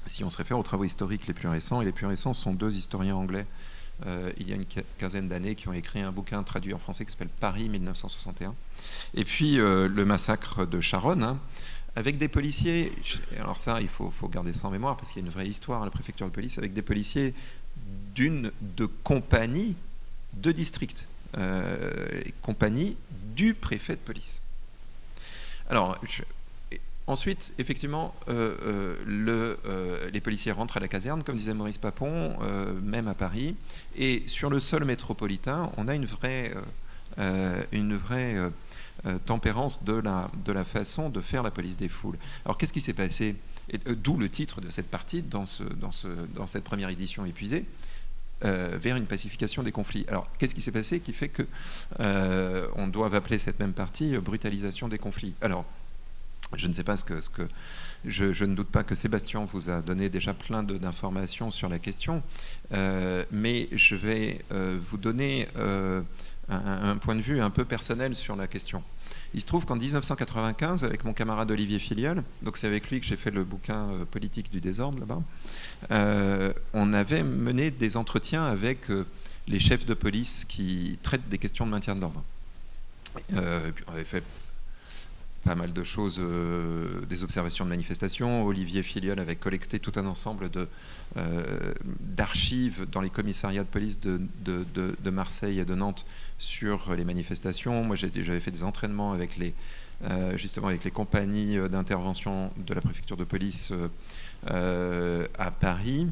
si on se réfère aux travaux historiques les plus récents. Et les plus récents sont 2 historiens anglais, il y a une quinzaine d'années, qui ont écrit un bouquin traduit en français qui s'appelle Paris 1961. Et puis le massacre de Charonne, hein, avec des policiers, alors ça il faut garder ça en mémoire parce qu'il y a une vraie histoire à la préfecture de police, avec des policiers de compagnie de district, compagnie du préfet de police. Alors, ensuite, effectivement, les policiers rentrent à la caserne, comme disait Maurice Papon, même à Paris, et sur le sol métropolitain, on a une vraie tempérance de la façon de faire la police des foules. Alors, qu'est-ce qui s'est passé ? D'où le titre de cette partie, dans cette première édition épuisée, vers une pacification des conflits. Alors, qu'est-ce qui s'est passé qui fait que on doit appeler cette même partie brutalisation des conflits ? Alors, je ne sais pas je ne doute pas que Sébastien vous a donné déjà plein d'informations sur la question, mais je vais vous donner un point de vue un peu personnel sur la question. Il se trouve qu'en 1995, avec mon camarade Olivier Filiol, donc c'est avec lui que j'ai fait le bouquin Politique du désordre là-bas, on avait mené des entretiens avec les chefs de police qui traitent des questions de maintien de l'ordre. On avait fait pas mal de choses, des observations de manifestations. Olivier Filiol avait collecté tout un ensemble d'archives dans les commissariats de police de Marseille et de Nantes sur les manifestations. Moi, j'avais fait des entraînements avec justement avec les compagnies d'intervention de la préfecture de police à Paris.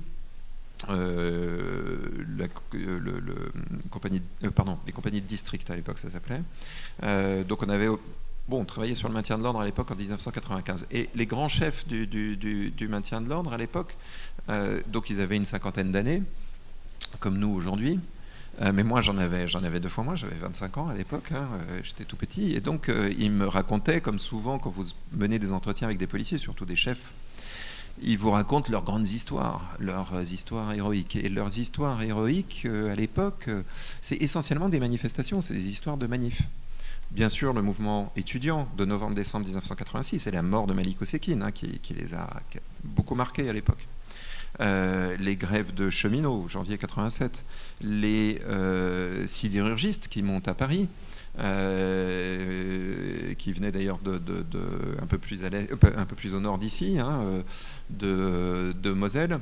Les compagnies de district à l'époque ça s'appelait. Donc on avait travaillait sur le maintien de l'ordre à l'époque en 1995. Et les grands chefs du maintien de l'ordre à l'époque, donc ils avaient une cinquantaine d'années, comme nous aujourd'hui. Mais moi, j'en avais 2 fois moins, j'avais 25 ans à l'époque, hein, j'étais tout petit. Et donc, ils me racontaient, comme souvent quand vous menez des entretiens avec des policiers, surtout des chefs, ils vous racontent leurs grandes histoires, leurs histoires héroïques. Et leurs histoires héroïques, à l'époque, c'est essentiellement des manifestations, c'est des histoires de manifs. Bien sûr, le mouvement étudiant de novembre-décembre 1986 et la mort de Malik Osekine, hein, qui les a beaucoup marqués à l'époque. Les grèves de cheminots, janvier 87. Les sidérurgistes qui montent à Paris, qui venaient d'ailleurs un peu plus au nord d'ici, hein, de Moselle.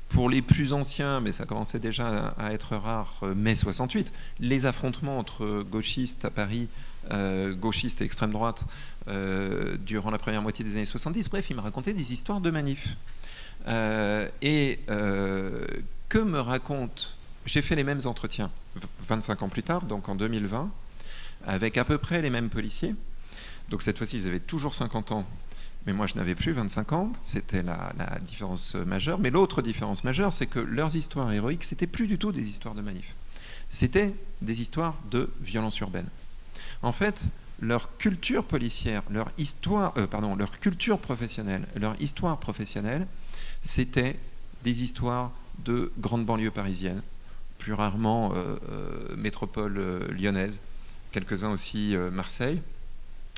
Pour les plus anciens, mais ça commençait déjà à être rare, mai 68, les affrontements entre gauchistes à Paris, gauchistes et extrême droite, durant la première moitié des années 70. Bref, ils me racontaient des histoires de manifs. Que me raconte... J'ai fait les mêmes entretiens 25 ans plus tard, donc en 2020, avec à peu près les mêmes policiers. Donc cette fois-ci, ils avaient toujours 50 ans. Mais moi, je n'avais plus 25 ans, c'était la différence majeure. Mais l'autre différence majeure, c'est que leurs histoires héroïques, c'était plus du tout des histoires de manif. C'était des histoires de violence urbaine. En fait, leur culture policière, leur culture professionnelle, leur histoire professionnelle, c'était des histoires de grandes banlieues parisiennes, plus rarement métropole lyonnaise, quelques-uns aussi Marseille.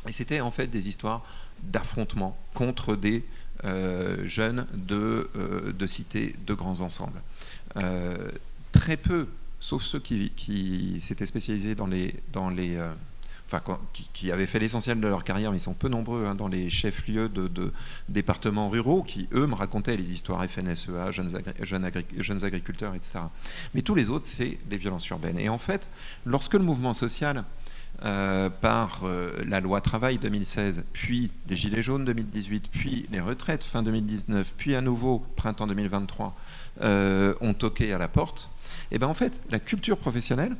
Et c'était en fait des histoires d'affrontements contre des jeunes de cités, de grands ensembles. Très peu, sauf ceux qui s'étaient spécialisés qui avaient fait l'essentiel de leur carrière, mais ils sont peu nombreux, hein, dans les chefs-lieux de départements ruraux, qui, eux, me racontaient les histoires FNSEA, jeunes agriculteurs, etc. Mais tous les autres, c'est des violences urbaines. Et en fait, lorsque le mouvement social... par la loi travail 2016, puis les gilets jaunes 2018, puis les retraites fin 2019, puis à nouveau printemps 2023 ont toqué à la porte, et bien en fait la culture professionnelle,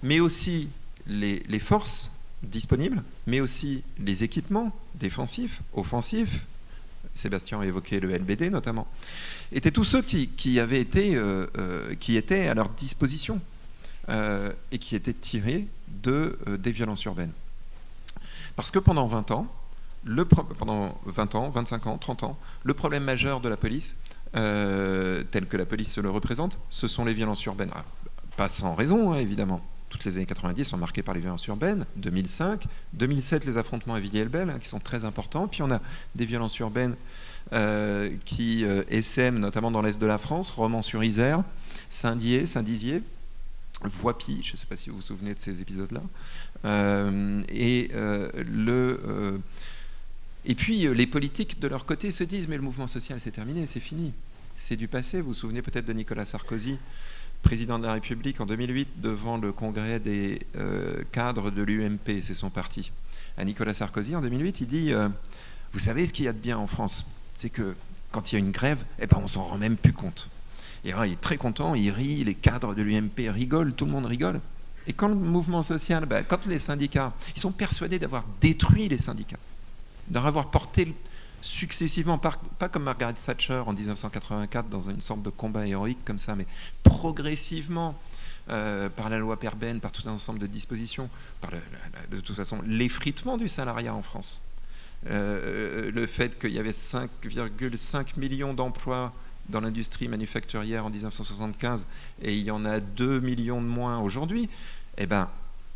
mais aussi les forces disponibles, mais aussi les équipements défensifs, offensifs, Sébastien a évoqué le LBD notamment, étaient tous ceux qui étaient à leur disposition et qui étaient tirés des violences urbaines. Parce que pendant 20 ans, pendant 20 ans, 25 ans, 30 ans, le problème majeur de la police, tel que la police se le représente, ce sont les violences urbaines. Ah, pas sans raison, hein, évidemment. Toutes les années 90 sont marquées par les violences urbaines. 2005, 2007, les affrontements à Villiers-le-Bel, hein, qui sont très importants. Puis on a des violences urbaines qui essaiment, notamment dans l'est de la France, Romans-sur-Isère, Saint-Dizier, Voipy, je ne sais pas si vous vous souvenez de ces épisodes-là. Et puis les politiques, de leur côté, se disent « mais le mouvement social, c'est terminé, c'est fini, c'est du passé ». Vous vous souvenez peut-être de Nicolas Sarkozy, président de la République en 2008, devant le congrès des cadres de l'UMP, c'est son parti. À Nicolas Sarkozy, en 2008, il dit vous savez ce qu'il y a de bien en France, c'est que quand il y a une grève, eh ben, on s'en rend même plus compte. Et alors, il est très content, il rit, les cadres de l'UMP rigolent, tout le monde rigole. Et quand le mouvement social, ben, quand les syndicats, ils sont persuadés d'avoir détruit les syndicats, d'en avoir porté successivement, pas comme Margaret Thatcher en 1984 dans une sorte de combat héroïque comme ça, mais progressivement par la loi Perben, par tout un ensemble de dispositions, par de toute façon l'effritement du salariat en France. Le fait qu'il y avait 5,5 millions d'emplois dans l'industrie manufacturière en 1975 et il y en a 2 millions de moins aujourd'hui, eh ben,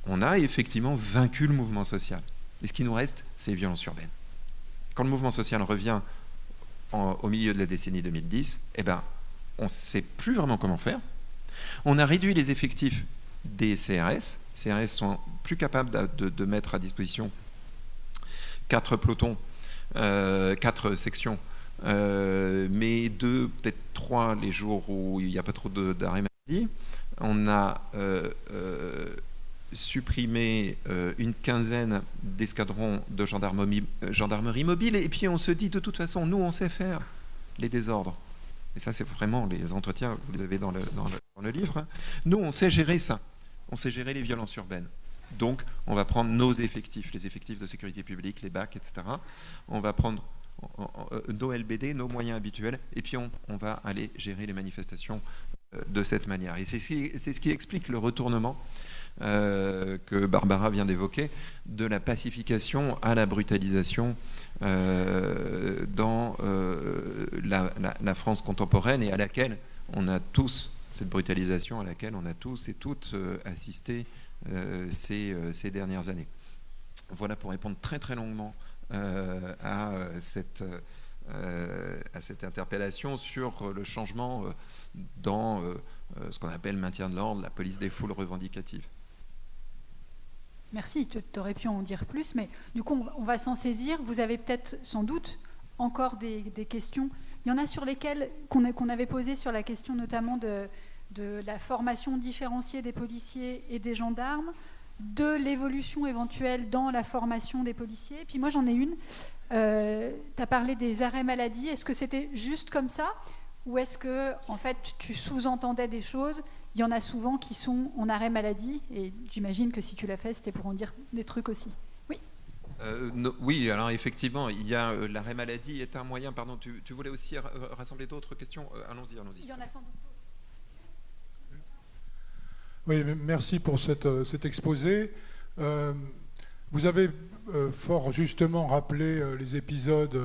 on a effectivement vaincu le mouvement social. Et ce qui nous reste, c'est les violences urbaines. Quand le mouvement social revient au milieu de la décennie 2010, eh ben, on ne sait plus vraiment comment faire. On a réduit les effectifs des CRS. CRS sont plus capables de mettre à disposition 4 pelotons, 4 sections, mais 2, peut-être 3 les jours où il n'y a pas trop d'arrêt maladie. On a supprimé une quinzaine d'escadrons de gendarmerie mobile, et puis on se dit de toute façon, nous on sait faire les désordres. Et ça c'est vraiment les entretiens, vous les avez dans le livre. Nous on sait gérer ça, on sait gérer les violences urbaines. Donc on va prendre nos effectifs, les effectifs de sécurité publique, les BAC, etc. On va prendre nos LBD, nos moyens habituels, et puis on va aller gérer les manifestations de cette manière. Et c'est ce qui explique le retournement que Barbara vient d'évoquer, de la pacification à la brutalisation dans la France contemporaine, et à laquelle on a tous, cette brutalisation à laquelle on a tous et toutes assisté ces dernières années. Voilà pour répondre très très longuement à cette interpellation sur le changement dans ce qu'on appelle le maintien de l'ordre, la police des foules revendicatives. Merci, tu aurais pu en dire plus, mais du coup on va s'en saisir. Vous avez peut-être sans doute encore des questions. Il y en a sur lesquelles qu'on avait posé sur la question notamment de la formation différenciée des policiers et des gendarmes, de l'évolution éventuelle dans la formation des policiers. Puis moi j'en ai une. Tu as parlé des arrêts maladie. Est-ce que c'était juste comme ça, ou est-ce que en fait tu sous-entendais des choses? Il y en a souvent qui sont en arrêt maladie, et j'imagine que si tu l'as fait, c'était pour en dire des trucs aussi. Oui. Oui, alors effectivement, il y a l'arrêt maladie est un moyen. Pardon, tu voulais aussi rassembler d'autres questions. Allons-y. Il y en a sans doute. Oui, merci pour cet exposé. Vous avez fort justement rappelé les épisodes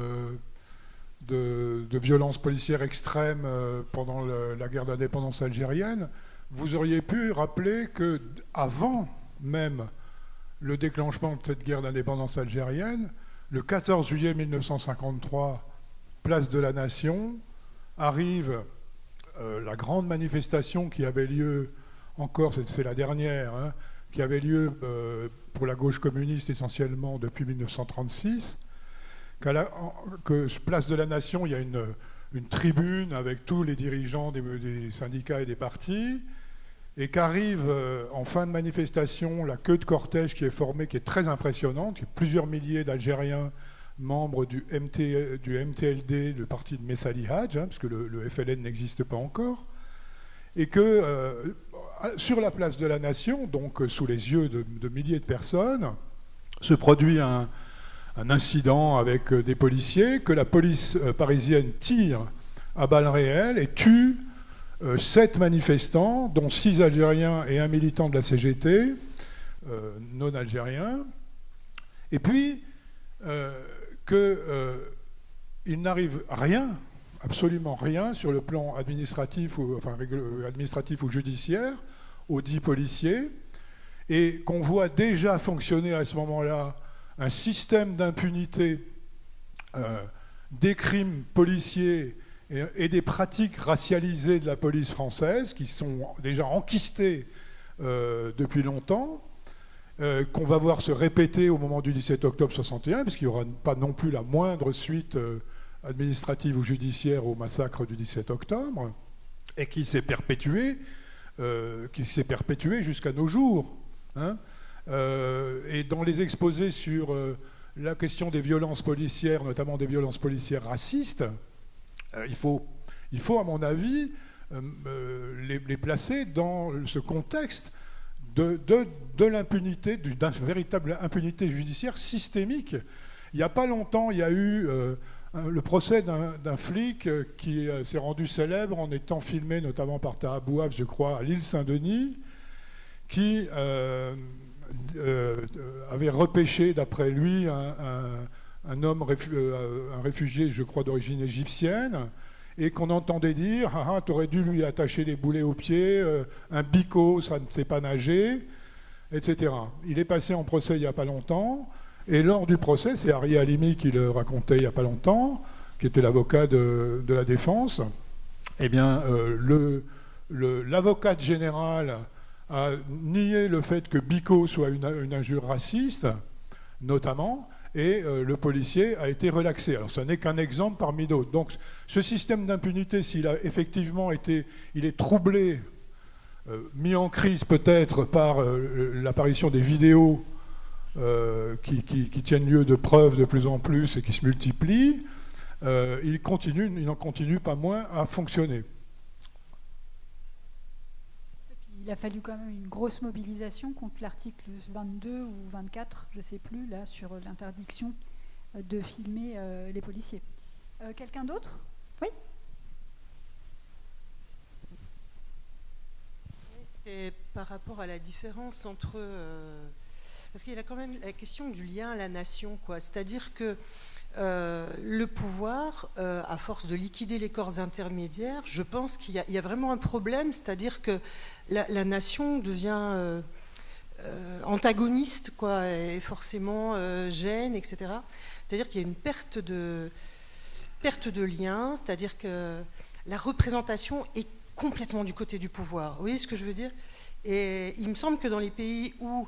de violences policières extrêmes pendant la guerre d'indépendance algérienne. Vous auriez pu rappeler qu'avant même le déclenchement de cette guerre d'indépendance algérienne, le 14 juillet 1953, place de la Nation, arrive la grande manifestation qui avait lieu, encore, c'est la dernière, hein, qui avait lieu pour la gauche communiste essentiellement depuis 1936, que place de la Nation, il y a une tribune avec tous les dirigeants des syndicats et des partis, et qu'arrive en fin de manifestation la queue de cortège qui est formée, qui est très impressionnante, il y a plusieurs milliers d'Algériens membres du MTLD, le parti de Messali Hadj, hein, puisque le FLN n'existe pas encore, et que sur la place de la Nation, donc sous les yeux de milliers de personnes, se produit un incident avec des policiers, que la police parisienne tire à balles réelles et tue 7 manifestants, dont 6 Algériens et un militant de la CGT, non algérien. Et puis, qu'il n'arrive rien, absolument rien, sur le plan administratif ou judiciaire, aux 10 policiers, et qu'on voit déjà fonctionner à ce moment-là un système d'impunité des crimes policiers et des pratiques racialisées de la police française, qui sont déjà enquistées depuis longtemps, qu'on va voir se répéter au moment du 17 octobre 61, parce qu'il n'y aura pas non plus la moindre suite administrative ou judiciaire au massacre du 17 octobre, et qui s'est perpétué jusqu'à nos jours. Hein. Et dans les exposés sur la question des violences policières, notamment des violences policières racistes, il faut, à mon avis, les placer dans ce contexte de l'impunité, d'une véritable impunité judiciaire systémique. Il n'y a pas longtemps, il y a eu le procès d'un flic qui s'est rendu célèbre en étant filmé notamment par Taha Bouaf, je crois, à l'île Saint-Denis, qui avait repêché, d'après lui, un homme, un réfugié, je crois, d'origine égyptienne, et qu'on entendait dire « Ah, t'aurais dû lui attacher des boulets aux pieds, un bico, ça ne sait pas nager », etc. Il est passé en procès il n'y a pas longtemps, et lors du procès, c'est Ari Halimi qui le racontait il n'y a pas longtemps, qui était l'avocat de la défense, eh bien, l'avocat général a nié le fait que bico soit une injure raciste, notamment, et le policier a été relaxé. Alors, ce n'est qu'un exemple parmi d'autres. Donc, ce système d'impunité, s'il a effectivement été, il est troublé, mis en crise peut-être par l'apparition des vidéos qui tiennent lieu de preuves de plus en plus et qui se multiplient, il n'en continue pas moins à fonctionner. Il a fallu quand même une grosse mobilisation contre l'article 22 ou 24, je ne sais plus, là, sur l'interdiction de filmer les policiers. Quelqu'un d'autre ? Oui ? C'était par rapport à la différence entre... parce qu'il y a quand même la question du lien à la nation, quoi. C'est-à-dire que le pouvoir, à force de liquider les corps intermédiaires, je pense qu'il y a vraiment un problème, c'est-à-dire que la nation devient antagoniste, quoi, et forcément gêne, etc. C'est-à-dire qu'il y a une perte de lien, c'est-à-dire que la représentation est complètement du côté du pouvoir. Vous voyez ce que je veux dire ? Et il me semble que dans les pays où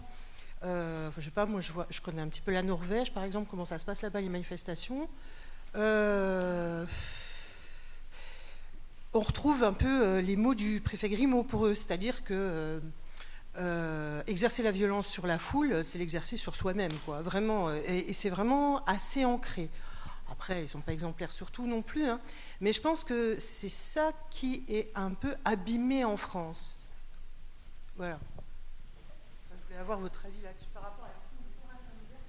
je sais pas, moi je connais un petit peu la Norvège par exemple, comment ça se passe là-bas les manifestations. On retrouve un peu les mots du préfet Grimaud pour eux, c'est-à-dire que exercer la violence sur la foule, c'est l'exercer sur soi-même, quoi. Vraiment, et c'est vraiment assez ancré. Après, ils ne sont pas exemplaires sur tout non plus, hein, mais je pense que c'est ça qui est un peu abîmé en France. Voilà. Je voulais avoir votre avis là-dessus par rapport à la question du courage sanitaire.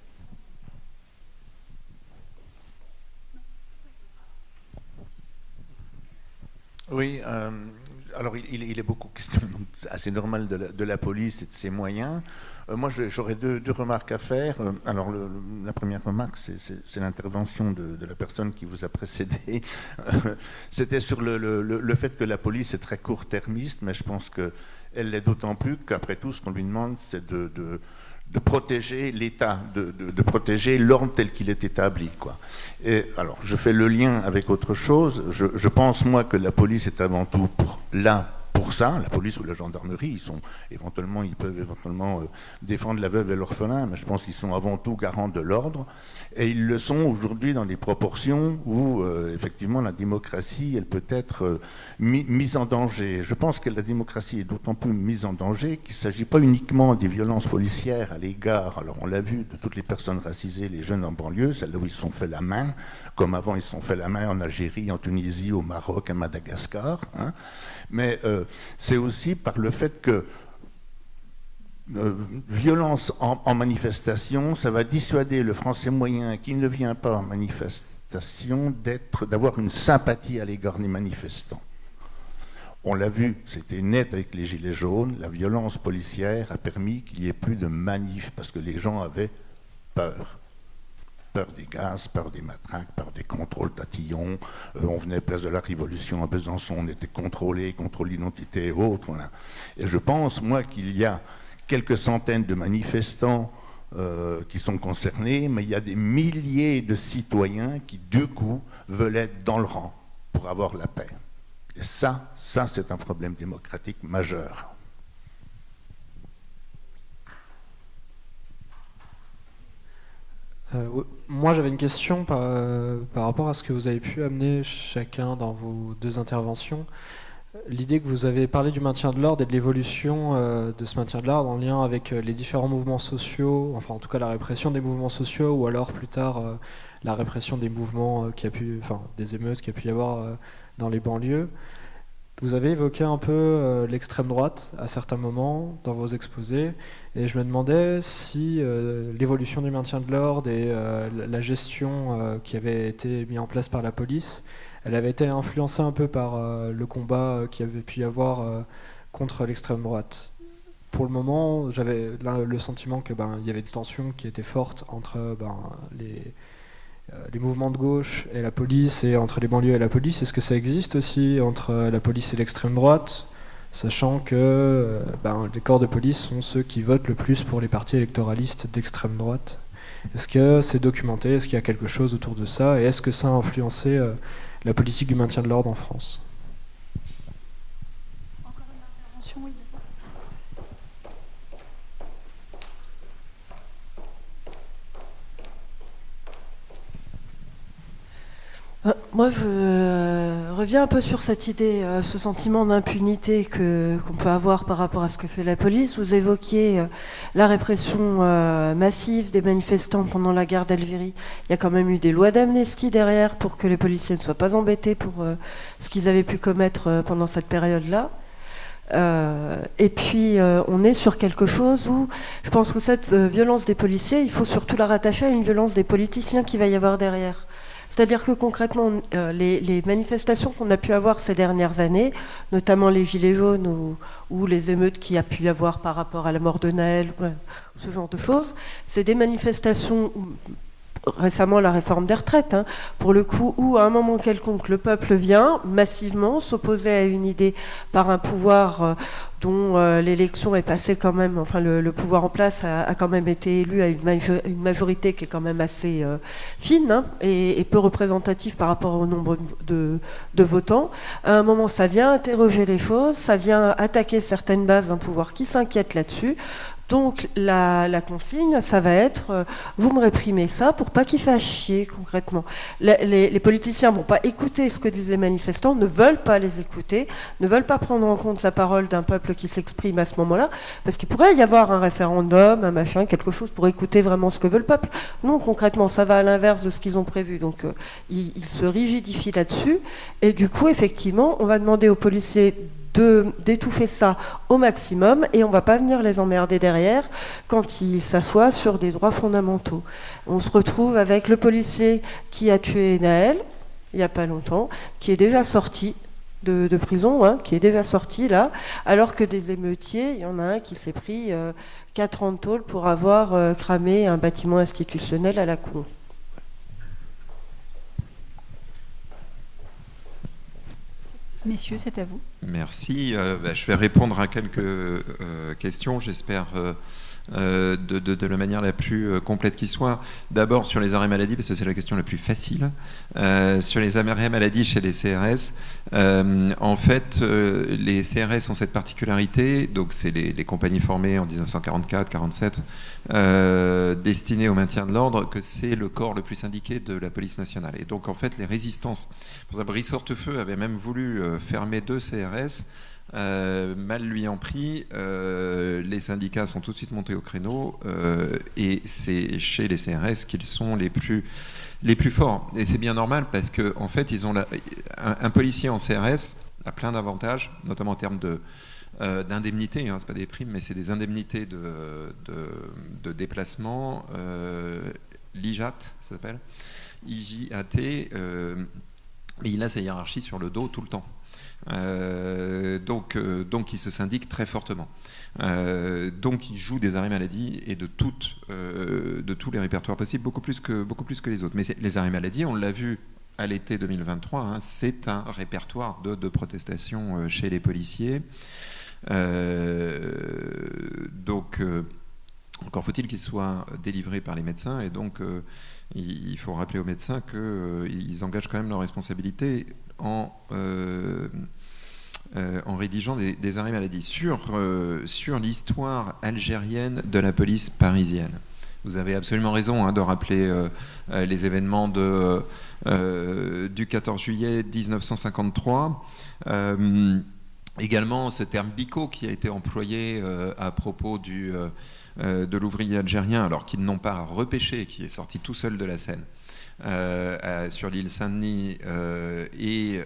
Oui, alors il est beaucoup question, assez normal, de la police et de ses moyens. Moi, j'aurais deux remarques à faire. Alors, la première remarque, c'est l'intervention de la personne qui vous a précédé. C'était sur le fait que la police est très court-termiste, mais je pense qu'elle l'est d'autant plus qu'après tout, ce qu'on lui demande, c'est de protéger l'État, de protéger l'ordre tel qu'il est établi, quoi. Et alors, je fais le lien avec autre chose. Je pense, moi, que la police est avant tout pour ça, la police ou la gendarmerie, ils peuvent éventuellement défendre la veuve et l'orphelin, mais je pense qu'ils sont avant tout garants de l'ordre, et ils le sont aujourd'hui dans des proportions où effectivement la démocratie, elle peut être mise en danger. Je pense que la démocratie est d'autant plus mise en danger qu'il ne s'agit pas uniquement des violences policières à l'égard, alors on l'a vu, de toutes les personnes racisées, les jeunes en banlieue, celles-là où ils se sont fait la main, comme avant ils se sont fait la main en Algérie, en Tunisie, au Maroc, à Madagascar, hein. Mais c'est aussi par le fait que violence en manifestation, ça va dissuader le Français moyen qui ne vient pas en manifestation d'avoir une sympathie à l'égard des manifestants. On l'a vu, c'était net avec les Gilets jaunes, la violence policière a permis qu'il n'y ait plus de manifs parce que les gens avaient peur. peur des gaz, peur des matraques, peur des contrôles tatillons. On venait place de la Révolution à Besançon, on était contrôlé, contrôle d'identité et autres. Voilà. Et je pense, moi, qu'il y a quelques centaines de manifestants qui sont concernés, mais il y a des milliers de citoyens qui, du coup, veulent être dans le rang pour avoir la paix. Et ça c'est un problème démocratique majeur. Moi, j'avais une question par rapport à ce que vous avez pu amener chacun dans vos deux interventions. L'idée que vous avez parlé du maintien de l'ordre et de l'évolution de ce maintien de l'ordre en lien avec les différents mouvements sociaux, enfin en tout cas la répression des mouvements sociaux, ou alors plus tard la répression des mouvements des émeutes qu'il y a pu y avoir dans les banlieues. Vous avez évoqué un peu l'extrême droite à certains moments dans vos exposés, et je me demandais si l'évolution du maintien de l'ordre et la gestion qui avait été mise en place par la police, elle avait été influencée un peu par le combat qu'il y avait pu y avoir contre l'extrême droite. Pour le moment, j'avais le sentiment que il y avait une tension qui était forte entre les mouvements de gauche et la police, et entre les banlieues et la police. Est-ce que ça existe aussi entre la police et l'extrême droite, sachant que les corps de police sont ceux qui votent le plus pour les partis électoralistes d'extrême droite? Est-ce que c'est documenté? Est-ce qu'il y a quelque chose autour de ça? Et est-ce que ça a influencé la politique du maintien de l'ordre en France? Encore une intervention, oui. Moi, je reviens un peu sur cette idée, ce sentiment d'impunité qu'on peut avoir par rapport à ce que fait la police. Vous évoquiez la répression massive des manifestants pendant la guerre d'Algérie. Il y a quand même eu des lois d'amnistie derrière pour que les policiers ne soient pas embêtés pour ce qu'ils avaient pu commettre pendant cette période-là. Et puis on est sur quelque chose où je pense que cette violence des policiers, il faut surtout la rattacher à une violence des politiciens qu'il va y avoir derrière. C'est-à-dire que concrètement, les manifestations qu'on a pu avoir ces dernières années, notamment les Gilets jaunes ou les émeutes qu'il y a pu y avoir par rapport à la mort de Naël, ce genre de choses, c'est des manifestations, récemment la réforme des retraites, pour le coup, où à un moment quelconque, le peuple vient massivement s'opposer à une idée par un pouvoir dont l'élection est passée quand même, enfin le pouvoir en place a quand même été élu à une majorité qui est quand même assez fine et peu représentative par rapport au nombre de votants. À un moment, ça vient interroger les choses, ça vient attaquer certaines bases d'un pouvoir qui s'inquiète là-dessus. Donc la consigne, ça va être vous me réprimez ça pour pas qu'il fasse chier concrètement. Les politiciens vont pas écouter ce que disent les manifestants, ne veulent pas les écouter, ne veulent pas prendre en compte la parole d'un peuple qui s'exprime à ce moment-là, parce qu'il pourrait y avoir un référendum, un machin, quelque chose pour écouter vraiment ce que veut le peuple. Non, concrètement, ça va à l'inverse de ce qu'ils ont prévu. Donc ils se rigidifient là-dessus, et du coup, effectivement, on va demander aux policiers d'étouffer ça au maximum, et on ne va pas venir les emmerder derrière quand ils s'assoient sur des droits fondamentaux. On se retrouve avec le policier qui a tué Naël il n'y a pas longtemps, qui est déjà sorti de prison, qui est déjà sorti là, alors que des émeutiers, il y en a un qui s'est pris 4 ans de tôle pour avoir cramé un bâtiment institutionnel à la con. Messieurs, c'est à vous. Merci. Je vais répondre à quelques questions, j'espère de la manière la plus complète qui soit. D'abord sur les arrêts maladie, parce que c'est la question la plus facile. Sur les arrêts maladie chez les CRS, en fait, les CRS ont cette particularité, donc c'est les compagnies formées en 1944-47, destinées au maintien de l'ordre, que c'est le corps le plus syndiqué de la police nationale. Et donc en fait, les résistances, par exemple, Brice Hortefeux avait même voulu fermer 2 CRS. Mal lui en pris, les syndicats sont tout de suite montés au créneau, et c'est chez les CRS qu'ils sont les plus forts. Et c'est bien normal parce que en fait, ils ont un policier en CRS a plein d'avantages, notamment en termes d'indemnités, c'est pas des primes, mais c'est des indemnités de déplacement, l'IJAT, ça s'appelle, IJAT, et il a sa hiérarchie sur le dos tout le temps. Donc ils se syndiquent très fortement. Donc ils jouent des arrêts maladie et de tous les répertoires possibles, beaucoup plus que les autres. Mais les arrêts maladie, on l'a vu à l'été 2023, hein, c'est un répertoire de protestation chez les policiers. Encore faut-il qu'il soit délivré par les médecins, et donc il faut rappeler aux médecins qu'ils engagent quand même leurs responsabilités en rédigeant des arrêts maladie. Sur l'histoire algérienne de la police parisienne, vous avez absolument raison de rappeler les événements du 14 juillet 1953. Également ce terme bico qui a été employé à propos de l'ouvrier algérien, alors qu'ils n'ont pas repêché, qui est sorti tout seul de la Seine sur l'île Saint-Denis et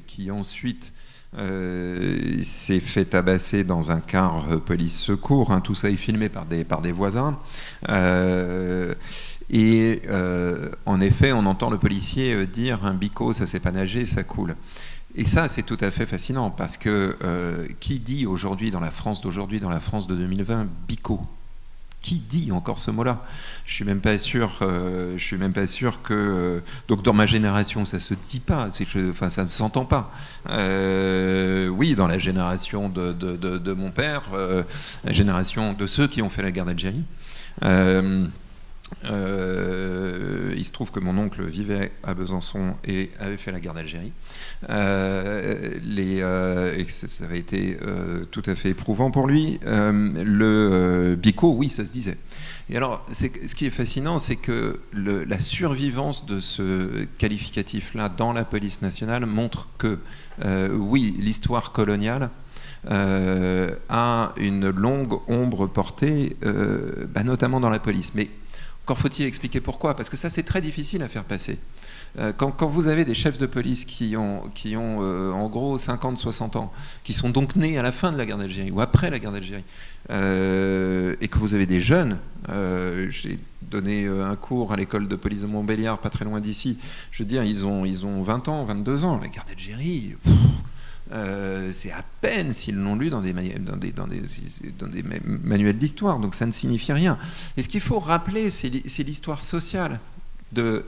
qui ensuite s'est fait tabasser dans un car police secours. Hein, tout ça est filmé par des voisins. Et en effet, on entend le policier dire un bico, ça sait pas nager, ça coule. Et ça, c'est tout à fait fascinant, parce que qui dit aujourd'hui, dans la France d'aujourd'hui, dans la France de 2020, bico ? Qui dit encore ce mot-là ? Je suis même pas sûr que. Donc dans ma génération, ça se dit pas. Ça ne s'entend pas. Oui, dans la génération de mon père, la génération de ceux qui ont fait la guerre d'Algérie. Il se trouve que mon oncle vivait à Besançon et avait fait la guerre d'Algérie. Et ça avait été tout à fait éprouvant pour lui. Le bico, oui, ça se disait. Et alors, ce qui est fascinant, c'est que la survivance de ce qualificatif-là dans la police nationale montre que, oui, l'histoire coloniale a une longue ombre portée, notamment dans la police. Mais encore faut-il expliquer pourquoi, parce que ça c'est très difficile à faire passer. Quand vous avez des chefs de police qui ont en gros 50-60 ans, qui sont donc nés à la fin de la guerre d'Algérie ou après la guerre d'Algérie, et que vous avez des jeunes, j'ai donné un cours à l'école de police de Montbéliard, pas très loin d'ici, je veux dire, ils ont 20 ans, 22 ans, la guerre d'Algérie... c'est à peine s'ils l'ont lu dans des manuels d'histoire, donc ça ne signifie rien. Et ce qu'il faut rappeler, c'est l'histoire sociale de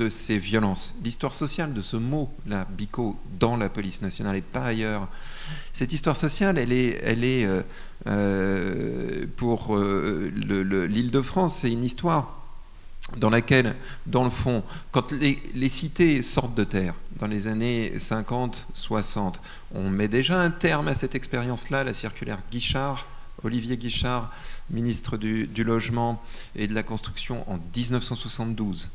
ces violences, l'histoire sociale de ce mot-là, bico, dans la police nationale et pas ailleurs. Cette histoire sociale, elle est pour l'Île-de-France, c'est une histoire dans laquelle, dans le fond, quand les cités sortent de terre, dans les années 50-60, on met déjà un terme à cette expérience-là, la circulaire Guichard, Olivier Guichard, ministre du Logement et de la Construction en 1972.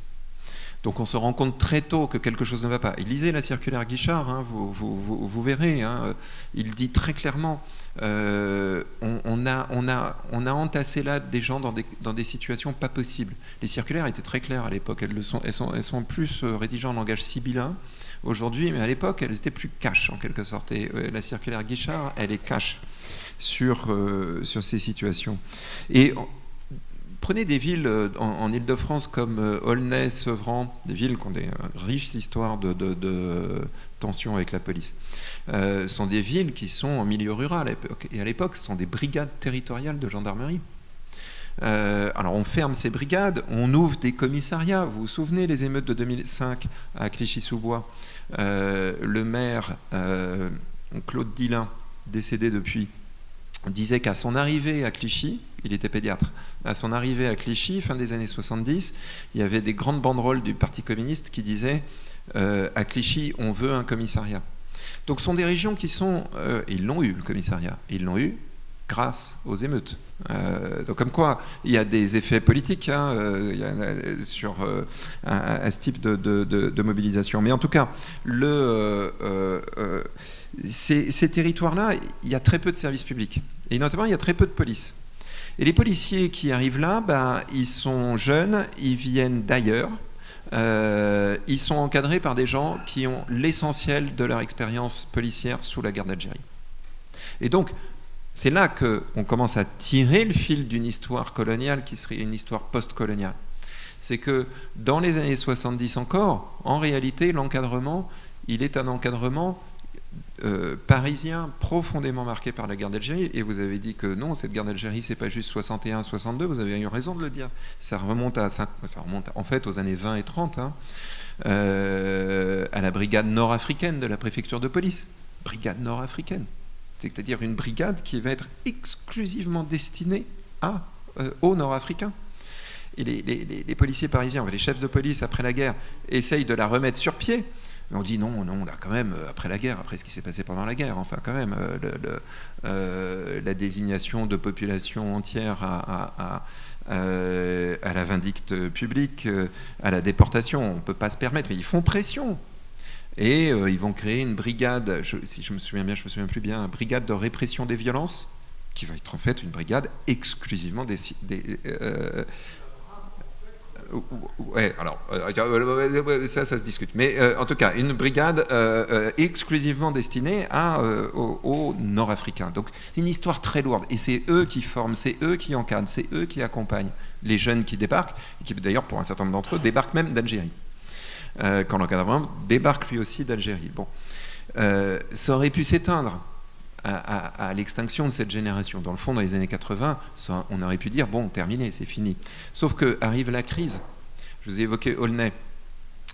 Donc on se rend compte très tôt que quelque chose ne va pas. Et lisez la circulaire Guichard, hein, vous verrez, hein, il dit très clairement, on a entassé là des gens dans des situations pas possibles. Les circulaires étaient très claires à l'époque, elles sont plus rédigées en langage sibyllin aujourd'hui, mais à l'époque elles étaient plus cash en quelque sorte. Et la circulaire Guichard, elle est cash sur ces situations. Et prenez des villes en Île-de-France comme Aulnay, Sevran, des villes qui ont des riches histoires de tensions avec la police. Sont des villes qui sont en milieu rural à l'époque. Et à l'époque, ce sont des brigades territoriales de gendarmerie. Alors on ferme ces brigades, on ouvre des commissariats. Vous vous souvenez les émeutes de 2005 à Clichy-sous-Bois, le maire Claude Dillin, décédé depuis, disait qu'à son arrivée à Clichy, il était pédiatre, à son arrivée à Clichy, fin des années 70, il y avait des grandes banderoles du Parti communiste qui disaient à Clichy, on veut un commissariat. Donc ce sont des régions qui sont... ils l'ont eu, le commissariat. Ils l'ont eu grâce aux émeutes. Donc comme quoi, il y a des effets politiques sur à ce type de mobilisation. Mais en tout cas, ces territoires-là, il y a très peu de services publics. Et notamment, il y a très peu de police. Et les policiers qui arrivent là, ils sont jeunes, ils viennent d'ailleurs. Ils sont encadrés par des gens qui ont l'essentiel de leur expérience policière sous la guerre d'Algérie. Et donc, c'est là qu'on commence à tirer le fil d'une histoire coloniale qui serait une histoire post-coloniale. C'est que dans les années 70 encore, en réalité, l'encadrement, il est un encadrement parisien profondément marqué par la guerre d'Algérie, et vous avez dit que non, cette guerre d'Algérie, c'est pas juste 61-62, vous avez eu raison de le dire. Ça remonte en fait aux années 20 et 30, hein, à la brigade nord-africaine de la préfecture de police. Brigade nord-africaine. C'est-à-dire une brigade qui va être exclusivement destinée aux Nord-Africains. Et les policiers parisiens, les chefs de police après la guerre, essayent de la remettre sur pied. Mais on dit non, là quand même, après la guerre, après ce qui s'est passé pendant la guerre, enfin quand même, la désignation de populations entières à la vindicte publique, à la déportation, on ne peut pas se permettre, mais ils font pression. Et ils vont créer une brigade, si je me souviens bien, je me souviens plus bien, une brigade de répression des violences, qui va être en fait une brigade exclusivement ouais, alors ça se discute, mais en tout cas une brigade exclusivement destinée aux Nord-Africains. Donc une histoire très lourde, et c'est eux qui forment, c'est eux qui encadrent, c'est eux qui accompagnent les jeunes qui débarquent, et qui d'ailleurs pour un certain nombre d'entre eux débarquent même d'Algérie. Quand l'encadrement débarque lui aussi d'Algérie. Bon, ça aurait pu s'éteindre à l'extinction de cette génération. Dans le fond, dans les années 80, on aurait pu dire, bon, terminé, c'est fini. Sauf que arrive la crise. Je vous ai évoqué Aulnay.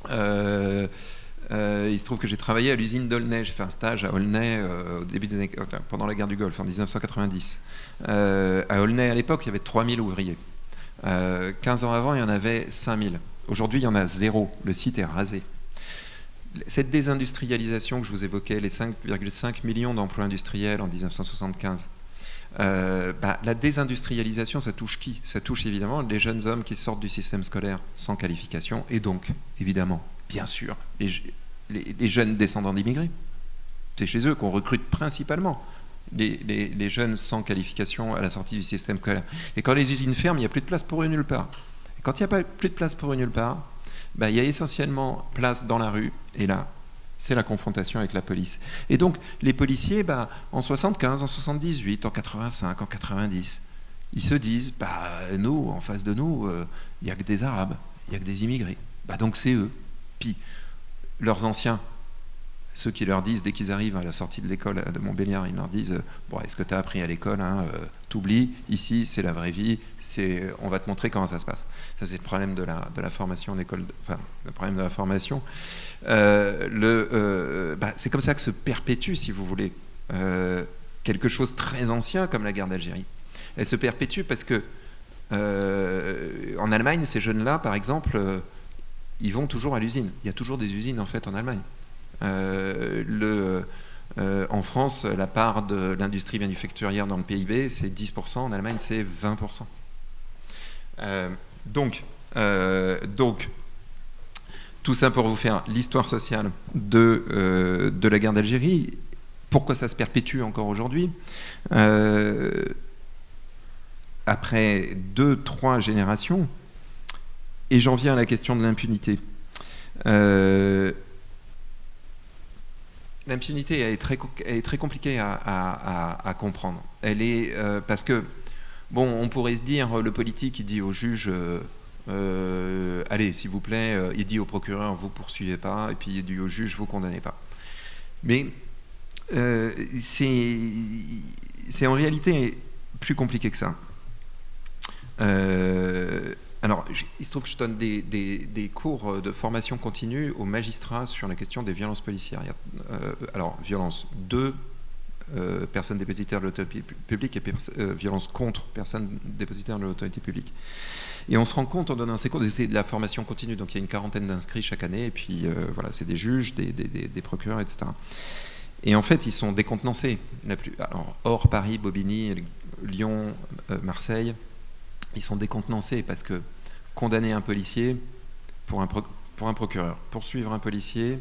Il se trouve que j'ai travaillé à l'usine d'Aulnay. J'ai fait un stage à Aulnay au début des années, pendant la guerre du Golfe, en 1990. À Aulnay, à l'époque, il y avait 3000 ouvriers. 15 ans avant, il y en avait 5000. Aujourd'hui, il y en a 0. Le site est rasé. Cette désindustrialisation que je vous évoquais, les 5,5 millions d'emplois industriels en 1975, la désindustrialisation, ça touche qui? Ça touche évidemment les jeunes hommes qui sortent du système scolaire sans qualification, et donc, évidemment, bien sûr, les jeunes descendants d'immigrés. C'est chez eux qu'on recrute principalement les jeunes sans qualification à la sortie du système scolaire. Et quand les usines ferment, il n'y a plus de place pour eux nulle part. Et quand il n'y a plus de place pour eux nulle part, il y a essentiellement place dans la rue, et là, c'est la confrontation avec la police. Et donc, les policiers, en 75, en 78, en 85, en 90, ils se disent, nous, en face de nous, il n'y a que des Arabes, il n'y a que des immigrés. Donc c'est eux. Puis, leurs anciens, ceux qui leur disent, dès qu'ils arrivent à la sortie de l'école de Montbéliard, ils leur disent, est-ce que tu as appris à l'école, t'oublies, ici c'est la vraie vie, on va te montrer comment ça se passe. Ça c'est le problème de la formation en école, le problème de la formation. C'est comme ça que se perpétue, si vous voulez, quelque chose de très ancien comme la guerre d'Algérie. Elle se perpétue parce que en Allemagne, ces jeunes-là, par exemple, ils vont toujours à l'usine. Il y a toujours des usines en fait en Allemagne. En France, la part de l'industrie manufacturière dans le PIB, c'est 10%, en Allemagne, c'est 20%. Donc, tout ça pour vous faire l'histoire sociale de la guerre d'Algérie. Pourquoi ça se perpétue encore aujourd'hui? Après 2-3 générations, et j'en viens à la question de l'impunité. L'impunité est très compliquée à comprendre. Elle est parce que on pourrait se dire, le politique il dit au juge, allez s'il vous plaît, il dit au procureur vous poursuivez pas, et puis il dit au juge vous condamnez pas. Mais c'est en réalité plus compliqué que ça. Alors, il se trouve que je donne des cours de formation continue aux magistrats sur la question des violences policières. Alors, violence de personnes dépositaires de l'autorité publique et violence contre personnes dépositaires de l'autorité publique. Et on se rend compte en donnant ces cours, c'est de la formation continue, donc il y a une quarantaine d'inscrits chaque année, et puis voilà, c'est des juges, des procureurs, etc. Et en fait, ils sont décontenancés. Alors, hors Paris, Bobigny, Lyon, Marseille, ils sont décontenancés parce que condamner un policier pour un procureur, poursuivre un policier,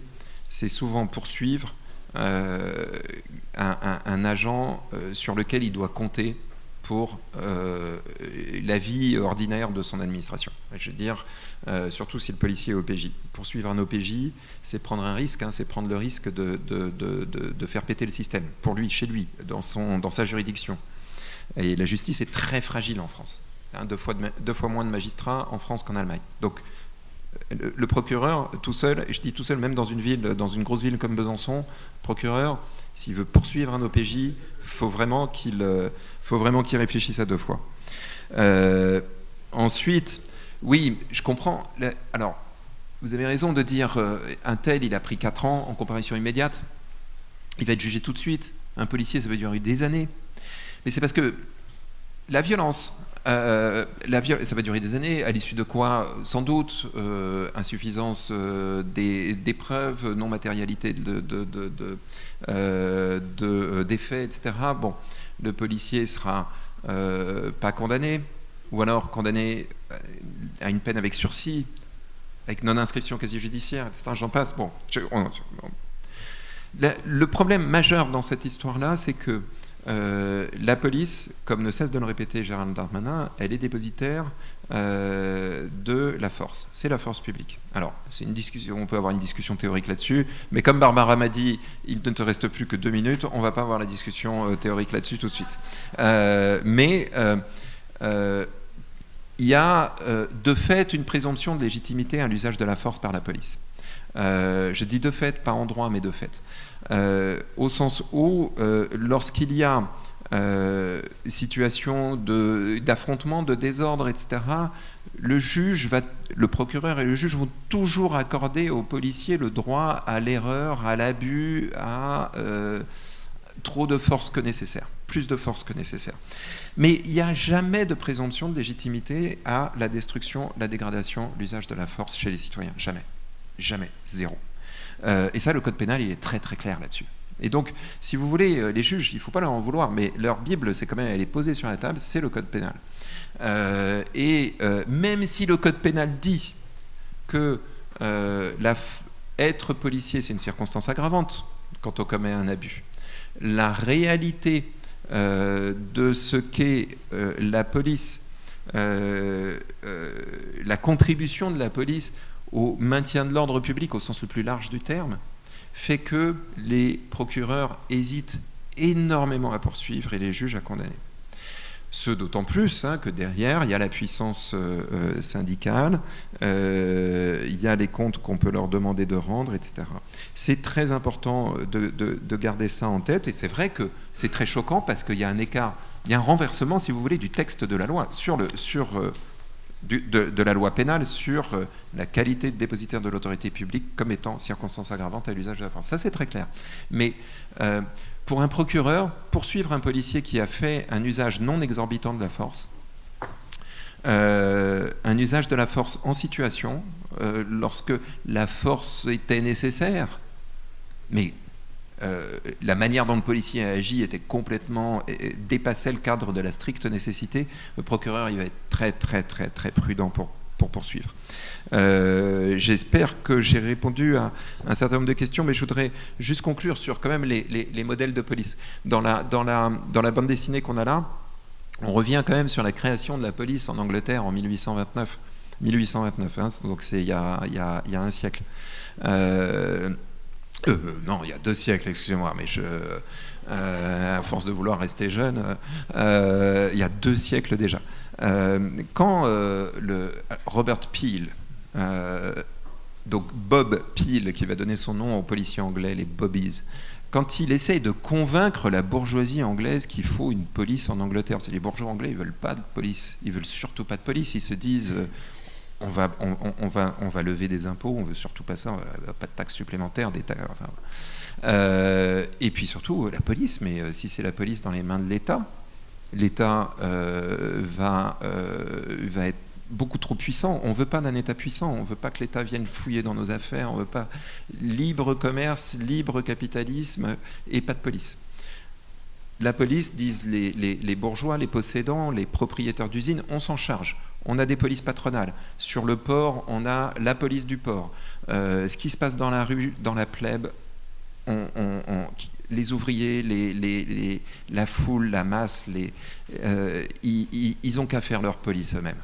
c'est souvent poursuivre un agent sur lequel il doit compter pour la vie ordinaire de son administration. Je veux dire, surtout si le policier est OPJ. Poursuivre un OPJ, c'est prendre un risque, c'est prendre le risque de faire péter le système, pour lui, chez lui, dans sa juridiction. Et la justice est très fragile en France. 2 fois moins de magistrats en France qu'en Allemagne. Donc, Le procureur, tout seul, et je dis tout seul, même dans une grosse ville comme Besançon, le procureur, s'il veut poursuivre un OPJ, il faut vraiment qu'il réfléchisse à 2 fois. Ensuite, oui, je comprends. Alors, vous avez raison de dire un tel, il a pris 4 ans en comparution immédiate. Il va être jugé tout de suite. Un policier, ça va durer des années. Mais c'est parce que la violence, ça va durer des années, à l'issue de quoi, sans doute, insuffisance des preuves, non-matérialité des faits, etc. Bon, le policier sera pas condamné, ou alors condamné à une peine avec sursis, avec non-inscription quasi-judiciaire, etc. J'en passe. Bon, le problème majeur dans cette histoire-là, c'est que la police, comme ne cesse de le répéter Gérald Darmanin, elle est dépositaire de la force. C'est la force publique. Alors, c'est une discussion, on peut avoir une discussion théorique là-dessus, mais comme Barbara m'a dit, il ne te reste plus que 2 minutes, on ne va pas avoir la discussion théorique là-dessus tout de suite. Il y a de fait une présomption de légitimité à l'usage de la force par la police. Je dis de fait, pas en droit, mais de fait. Au sens où, lorsqu'il y a situation d'affrontement, de désordre, etc., le procureur et le juge vont toujours accorder aux policiers le droit à l'erreur, à l'abus, à trop de force que nécessaire, plus de force que nécessaire. Mais il n'y a jamais de présomption de légitimité à la destruction, la dégradation, l'usage de la force chez les citoyens. Jamais. Jamais. Zéro. Et ça, le code pénal, il est très très clair là-dessus. Et donc, si vous voulez, les juges, il ne faut pas leur en vouloir, mais leur Bible, c'est quand même, elle est posée sur la table, c'est le code pénal. Même si le code pénal dit que être policier, c'est une circonstance aggravante quand on commet un abus, la réalité de ce qu'est la police, la contribution de la police au maintien de l'ordre public au sens le plus large du terme, fait que les procureurs hésitent énormément à poursuivre et les juges à condamner. Ce d'autant plus que derrière, il y a la puissance syndicale, il y a les comptes qu'on peut leur demander de rendre, etc. C'est très important de garder ça en tête, et c'est vrai que c'est très choquant parce qu'il y a un écart, il y a un renversement, si vous voulez, du texte de la loi de la loi pénale sur la qualité de dépositaire de l'autorité publique comme étant circonstance aggravante à l'usage de la force. Ça, c'est très clair. Mais pour un procureur, poursuivre un policier qui a fait un usage non exorbitant de la force, un usage de la force en situation, lorsque la force était nécessaire, mais la manière dont le policier a agi était complètement dépassait le cadre de la stricte nécessité, le procureur il va être très très très très prudent pour poursuivre. J'espère que j'ai répondu à un certain nombre de questions, mais je voudrais juste conclure sur quand même les modèles de police. Dans la bande dessinée qu'on a là, on revient quand même sur la création de la police en Angleterre en 1829, donc c'est il y a un siècle. Non, il y a 2 siècles, excusez-moi, mais à force de vouloir rester jeune, il y a 2 siècles déjà. Quand Robert Peel, donc Bob Peel, qui va donner son nom aux policiers anglais, les Bobbies, quand il essaye de convaincre la bourgeoisie anglaise qu'il faut une police en Angleterre, parce que les bourgeois anglais, ils veulent pas de police, ils veulent surtout pas de police, ils se disent... On va lever des impôts, on veut surtout pas ça, pas de taxes supplémentaires, et puis surtout la police, mais si c'est la police dans les mains de l'État, l'État va être beaucoup trop puissant. On ne veut pas d'un État puissant, on ne veut pas que l'État vienne fouiller dans nos affaires, on ne veut pas libre commerce, libre capitalisme et pas de police. La police, disent les bourgeois, les possédants, les propriétaires d'usines, on s'en charge. On a des polices patronales. Sur le port, on a la police du port. Ce qui se passe dans la rue, dans la plèbe, les ouvriers, la foule, la masse, ils ont qu'à faire leur police eux-mêmes.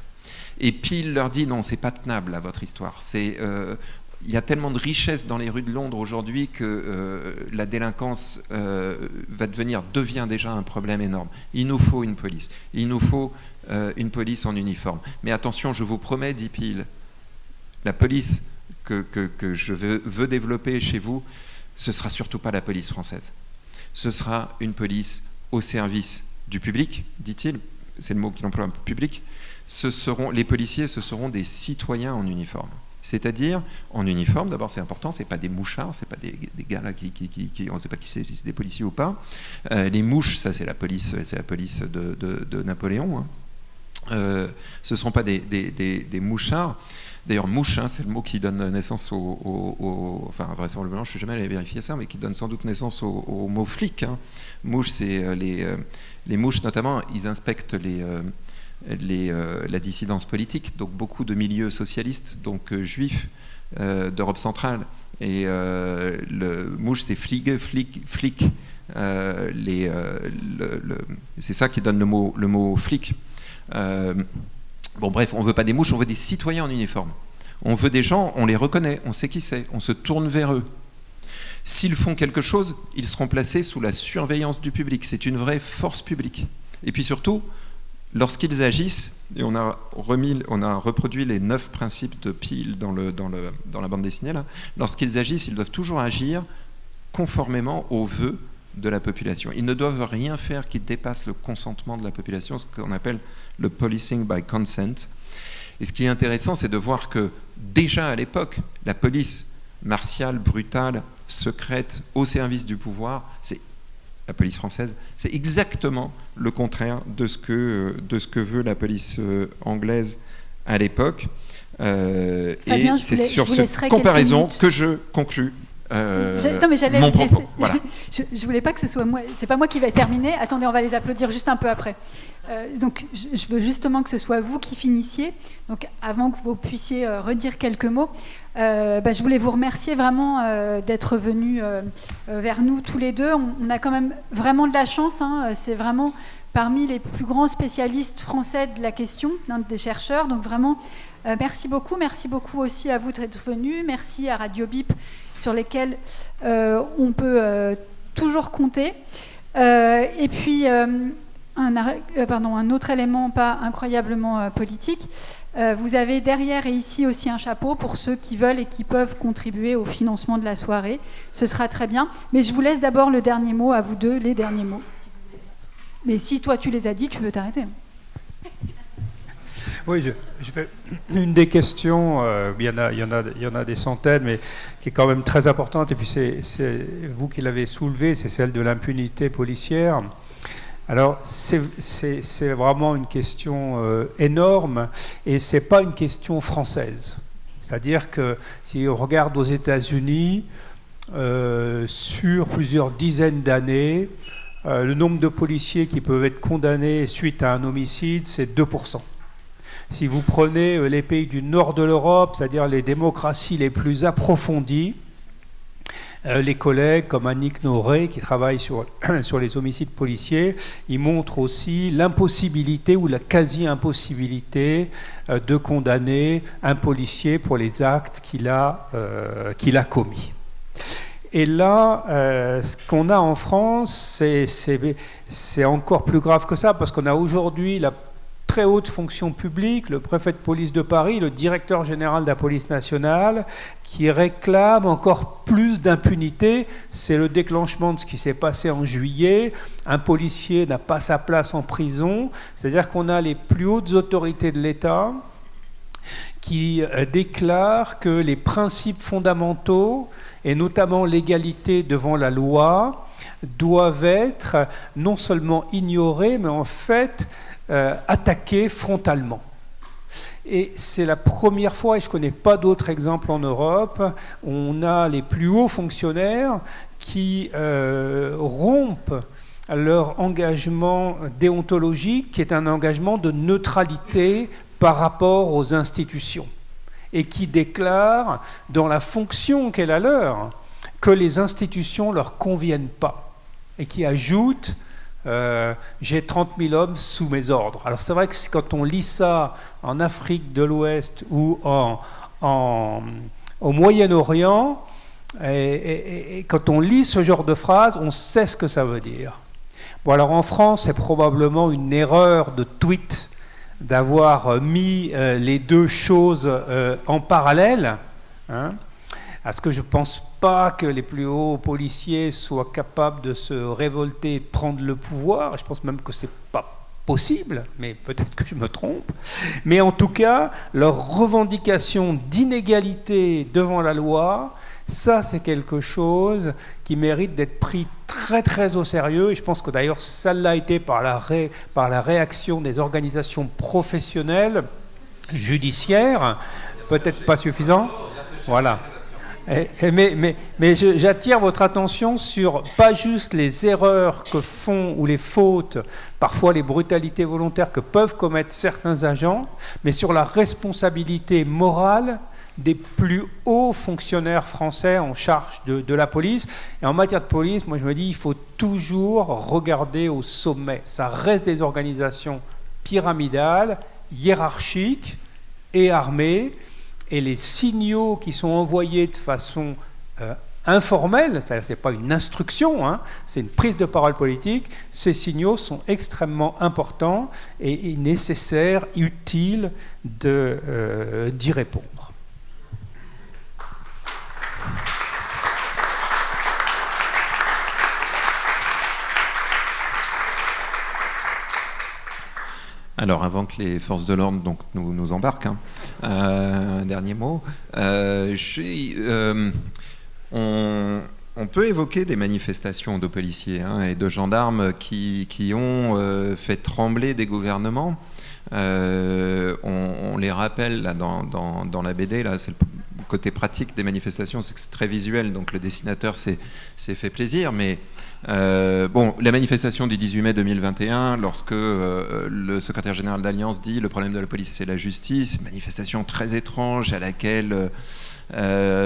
Et Peel leur dit non, c'est pas tenable là, votre histoire. Il y a tellement de richesse dans les rues de Londres aujourd'hui que la délinquance devient déjà un problème énorme. Il nous faut une police. Il nous faut une police en uniforme. Mais attention, je vous promets, dit Peel, La police que je veux développer chez vous, ce ne sera surtout pas la police française. Ce sera une police au service du public, dit-il, c'est le mot qu'il emploie, public. Les policiers, ce seront des citoyens en uniforme. C'est-à-dire, en uniforme, d'abord c'est important, c'est pas des mouchards, c'est pas des gars là qui on ne sait pas qui c'est, si c'est des policiers ou pas. Les mouches, ça c'est la police de Napoléon. Hein. Ce ne sont pas des mouchards. D'ailleurs, mouche, hein, c'est le mot qui donne naissance enfin, vraisemblablement, je ne suis jamais allé vérifier ça, mais qui donne sans doute naissance au mot flic. Hein. Mouche, c'est les mouches, notamment, ils inspectent la dissidence politique, donc beaucoup de milieux socialistes, donc juifs d'Europe centrale. Et le mouche, c'est flic. C'est ça qui donne le mot flic. Bon, bref, on ne veut pas des mouches, on veut des citoyens en uniforme. On veut des gens, on les reconnaît, on sait qui c'est, on se tourne vers eux. S'ils font quelque chose, ils seront placés sous la surveillance du public. C'est une vraie force publique. Et puis surtout, lorsqu'ils agissent, et on a reproduit les 9 principes de Peel dans la bande dessinée, là, lorsqu'ils agissent, ils doivent toujours agir conformément aux vœux de la population. Ils ne doivent rien faire qui dépasse le consentement de la population, ce qu'on appelle le policing by consent. Et ce qui est intéressant, c'est de voir que déjà à l'époque, la police martiale, brutale, secrète, au service du pouvoir, c'est la police française, c'est exactement le contraire de ce que veut la police anglaise à l'époque. Fabien, et c'est sur cette comparaison que je conclus. Mon propos. Voilà. Je voulais pas que ce soit moi. C'est pas moi qui vais terminer. Attendez, on va les applaudir juste un peu après. Donc, je veux justement que ce soit vous qui finissiez. Donc, avant que vous puissiez redire quelques mots, je voulais vous remercier vraiment d'être venus vers nous tous les deux. On a quand même vraiment de la chance. Hein. C'est vraiment parmi les plus grands spécialistes français de la question, des chercheurs. Donc, vraiment, merci beaucoup. Merci beaucoup aussi à vous d'être venus. Merci à Radio Bip, sur lesquels on peut toujours compter. Et puis, un autre élément pas incroyablement politique, vous avez derrière et ici aussi un chapeau pour ceux qui veulent et qui peuvent contribuer au financement de la soirée. Ce sera très bien. Mais je vous laisse d'abord le dernier mot, à vous deux, les derniers mots. Si vous voulez. Mais si toi tu les as dit, tu peux t'arrêter. Oui, je fais une des questions, il y en a des centaines, mais qui est quand même très importante, et puis c'est vous qui l'avez soulevée, c'est celle de l'impunité policière. Alors, c'est vraiment une question énorme, et c'est pas une question française. C'est-à-dire que si on regarde aux États-Unis, sur plusieurs dizaines d'années, le nombre de policiers qui peuvent être condamnés suite à un homicide, c'est 2%. Si vous prenez les pays du nord de l'Europe, c'est-à-dire les démocraties les plus approfondies, les collègues comme Annick Noré, qui travaillent sur les homicides policiers, ils montrent aussi l'impossibilité ou la quasi-impossibilité de condamner un policier pour les actes qu'il a commis. Et là, ce qu'on a en France, c'est encore plus grave que ça, parce qu'on a aujourd'hui la très haute fonction publique, le préfet de police de Paris, le directeur général de la police nationale, qui réclame encore plus d'impunité. C'est le déclenchement de ce qui s'est passé en juillet. Un policier n'a pas sa place en prison. C'est-à-dire qu'on a les plus hautes autorités de l'État qui déclarent que les principes fondamentaux, et notamment l'égalité devant la loi, doivent être non seulement ignorés, mais en fait attaqués frontalement. Et c'est la première fois, et je ne connais pas d'autres exemples en Europe, où on a les plus hauts fonctionnaires qui rompent leur engagement déontologique, qui est un engagement de neutralité par rapport aux institutions, et qui déclarent, dans la fonction qu'est la leur, que les institutions ne leur conviennent pas, et qui ajoutent j'ai 30 000 hommes sous mes ordres. Alors c'est vrai que quand on lit ça en Afrique de l'Ouest ou au Moyen-Orient, et quand on lit ce genre de phrase, on sait ce que ça veut dire. Bon, alors en France, c'est probablement une erreur de tweet d'avoir mis les deux choses en parallèle, hein, parce que je ne pense pas que les plus hauts policiers soient capables de se révolter et de prendre le pouvoir. Je pense même que ce n'est pas possible, mais peut-être que je me trompe. Mais en tout cas, leur revendication d'inégalité devant la loi, ça c'est quelque chose qui mérite d'être pris très très au sérieux. Et je pense que d'ailleurs ça l'a été par la réaction des organisations professionnelles, judiciaires, peut-être pas suffisant. Voilà. Mais j'attire votre attention sur pas juste les erreurs que font ou les fautes, parfois les brutalités volontaires que peuvent commettre certains agents, mais sur la responsabilité morale des plus hauts fonctionnaires français en charge de la police. Et en matière de police, moi je me dis, il faut toujours regarder au sommet. Ça reste des organisations pyramidales, hiérarchiques et armées. Et les signaux qui sont envoyés de façon informelle, c'est-à-dire ce n'est pas une instruction, hein, c'est une prise de parole politique, ces signaux sont extrêmement importants et nécessaires, utiles d'y répondre. Alors, avant que les forces de l'ordre donc, nous embarquent, hein, un dernier mot. On peut évoquer des manifestations de policiers hein, et de gendarmes qui ont fait trembler des gouvernements. On les rappelle là, dans la BD, là, c'est le côté pratique des manifestations, c'est que c'est très visuel, donc le dessinateur s'est fait plaisir, mais la manifestation du 18 mai 2021, lorsque le secrétaire général d'Alliance dit le problème de la police c'est la justice, une manifestation très étrange à laquelle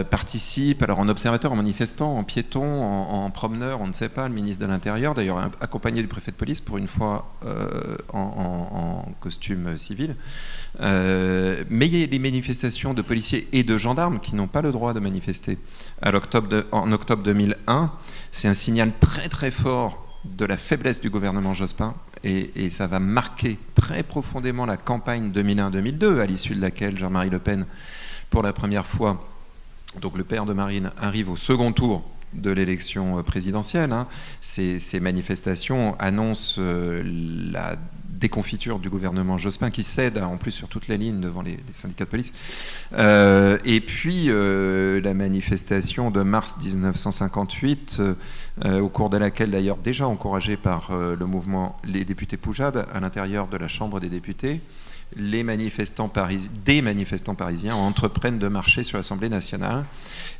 participe, alors en observateur, en manifestant, en piéton, en promeneur, on ne sait pas, le ministre de l'Intérieur, d'ailleurs accompagné du préfet de police pour une fois en costume civil. Mais il y a des manifestations de policiers et de gendarmes qui n'ont pas le droit de manifester. En octobre 2001, c'est un signal très très fort de la faiblesse du gouvernement Jospin et ça va marquer très profondément la campagne 2001-2002 à l'issue de laquelle Jean-Marie Le Pen, pour la première fois, donc le père de Marine, arrive au second tour de l'élection présidentielle. Hein. Ces manifestations annoncent la déconfiture du gouvernement Jospin qui cède en plus sur toute la ligne devant les syndicats de police. Et puis la manifestation de mars 1958 au cours de laquelle d'ailleurs déjà encouragée par le mouvement Les députés Poujade à l'intérieur de la Chambre des députés, des manifestants parisiens entreprennent de marcher sur l'Assemblée nationale.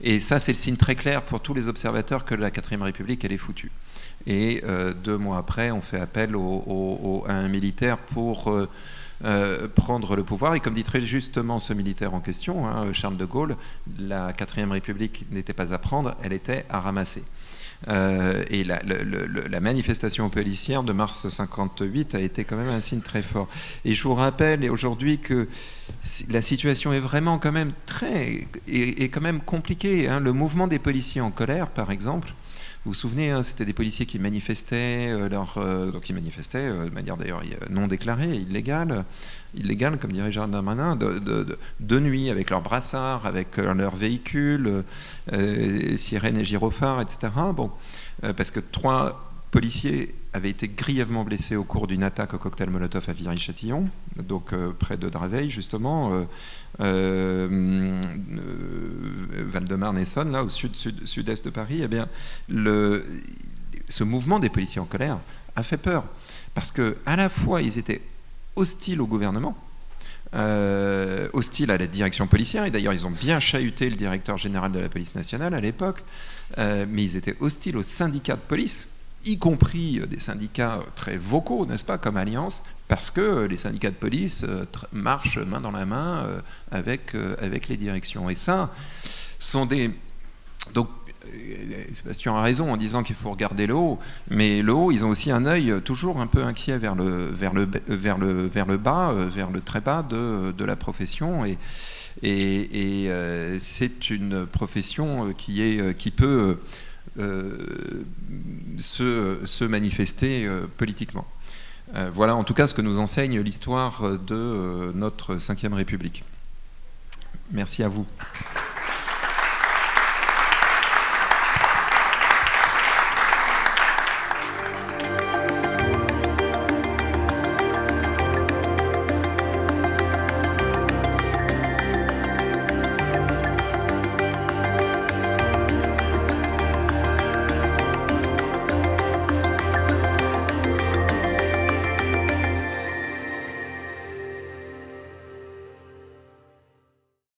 Et ça, c'est le signe très clair pour tous les observateurs que la 4ème République, elle est foutue. Et 2 mois après, on fait appel à un militaire pour prendre le pouvoir. Et comme dit très justement ce militaire en question, hein, Charles de Gaulle, la 4ème République n'était pas à prendre, elle était à ramasser. Et la manifestation policière de mars 58 a été quand même un signe très fort. Et je vous rappelle aujourd'hui que la situation est vraiment quand même quand même compliquée. Hein. Le mouvement des policiers en colère, par exemple, vous vous souvenez, hein, c'était des policiers qui manifestaient, de manière d'ailleurs non déclarée, illégale, comme dirait Gérald Darmanin, de nuit, avec leurs brassards, avec leurs véhicules, sirènes et gyrophares, etc. Parce que 3 policiers avaient été grièvement blessés au cours d'une attaque au cocktail Molotov à Viry-Châtillon, donc près de Draveil, justement, Val-de-Marne-Essonne, là, au sud-est de Paris. Eh bien, ce mouvement des policiers en colère a fait peur, parce que à la fois, ils étaient hostiles au gouvernement, hostiles à la direction policière, et d'ailleurs ils ont bien chahuté le directeur général de la police nationale à l'époque, mais ils étaient hostiles aux syndicats de police, y compris des syndicats très vocaux, n'est-ce pas, comme Alliance, parce que les syndicats de police marchent main dans la main avec les directions. Et ça, sont des... Donc, Sébastien a raison en disant qu'il faut regarder le haut, mais le haut, ils ont aussi un œil toujours un peu inquiet vers le bas, vers le très bas de la profession, et c'est une profession qui peut se manifester politiquement. Voilà en tout cas ce que nous enseigne l'histoire de notre 5e République. Merci à vous.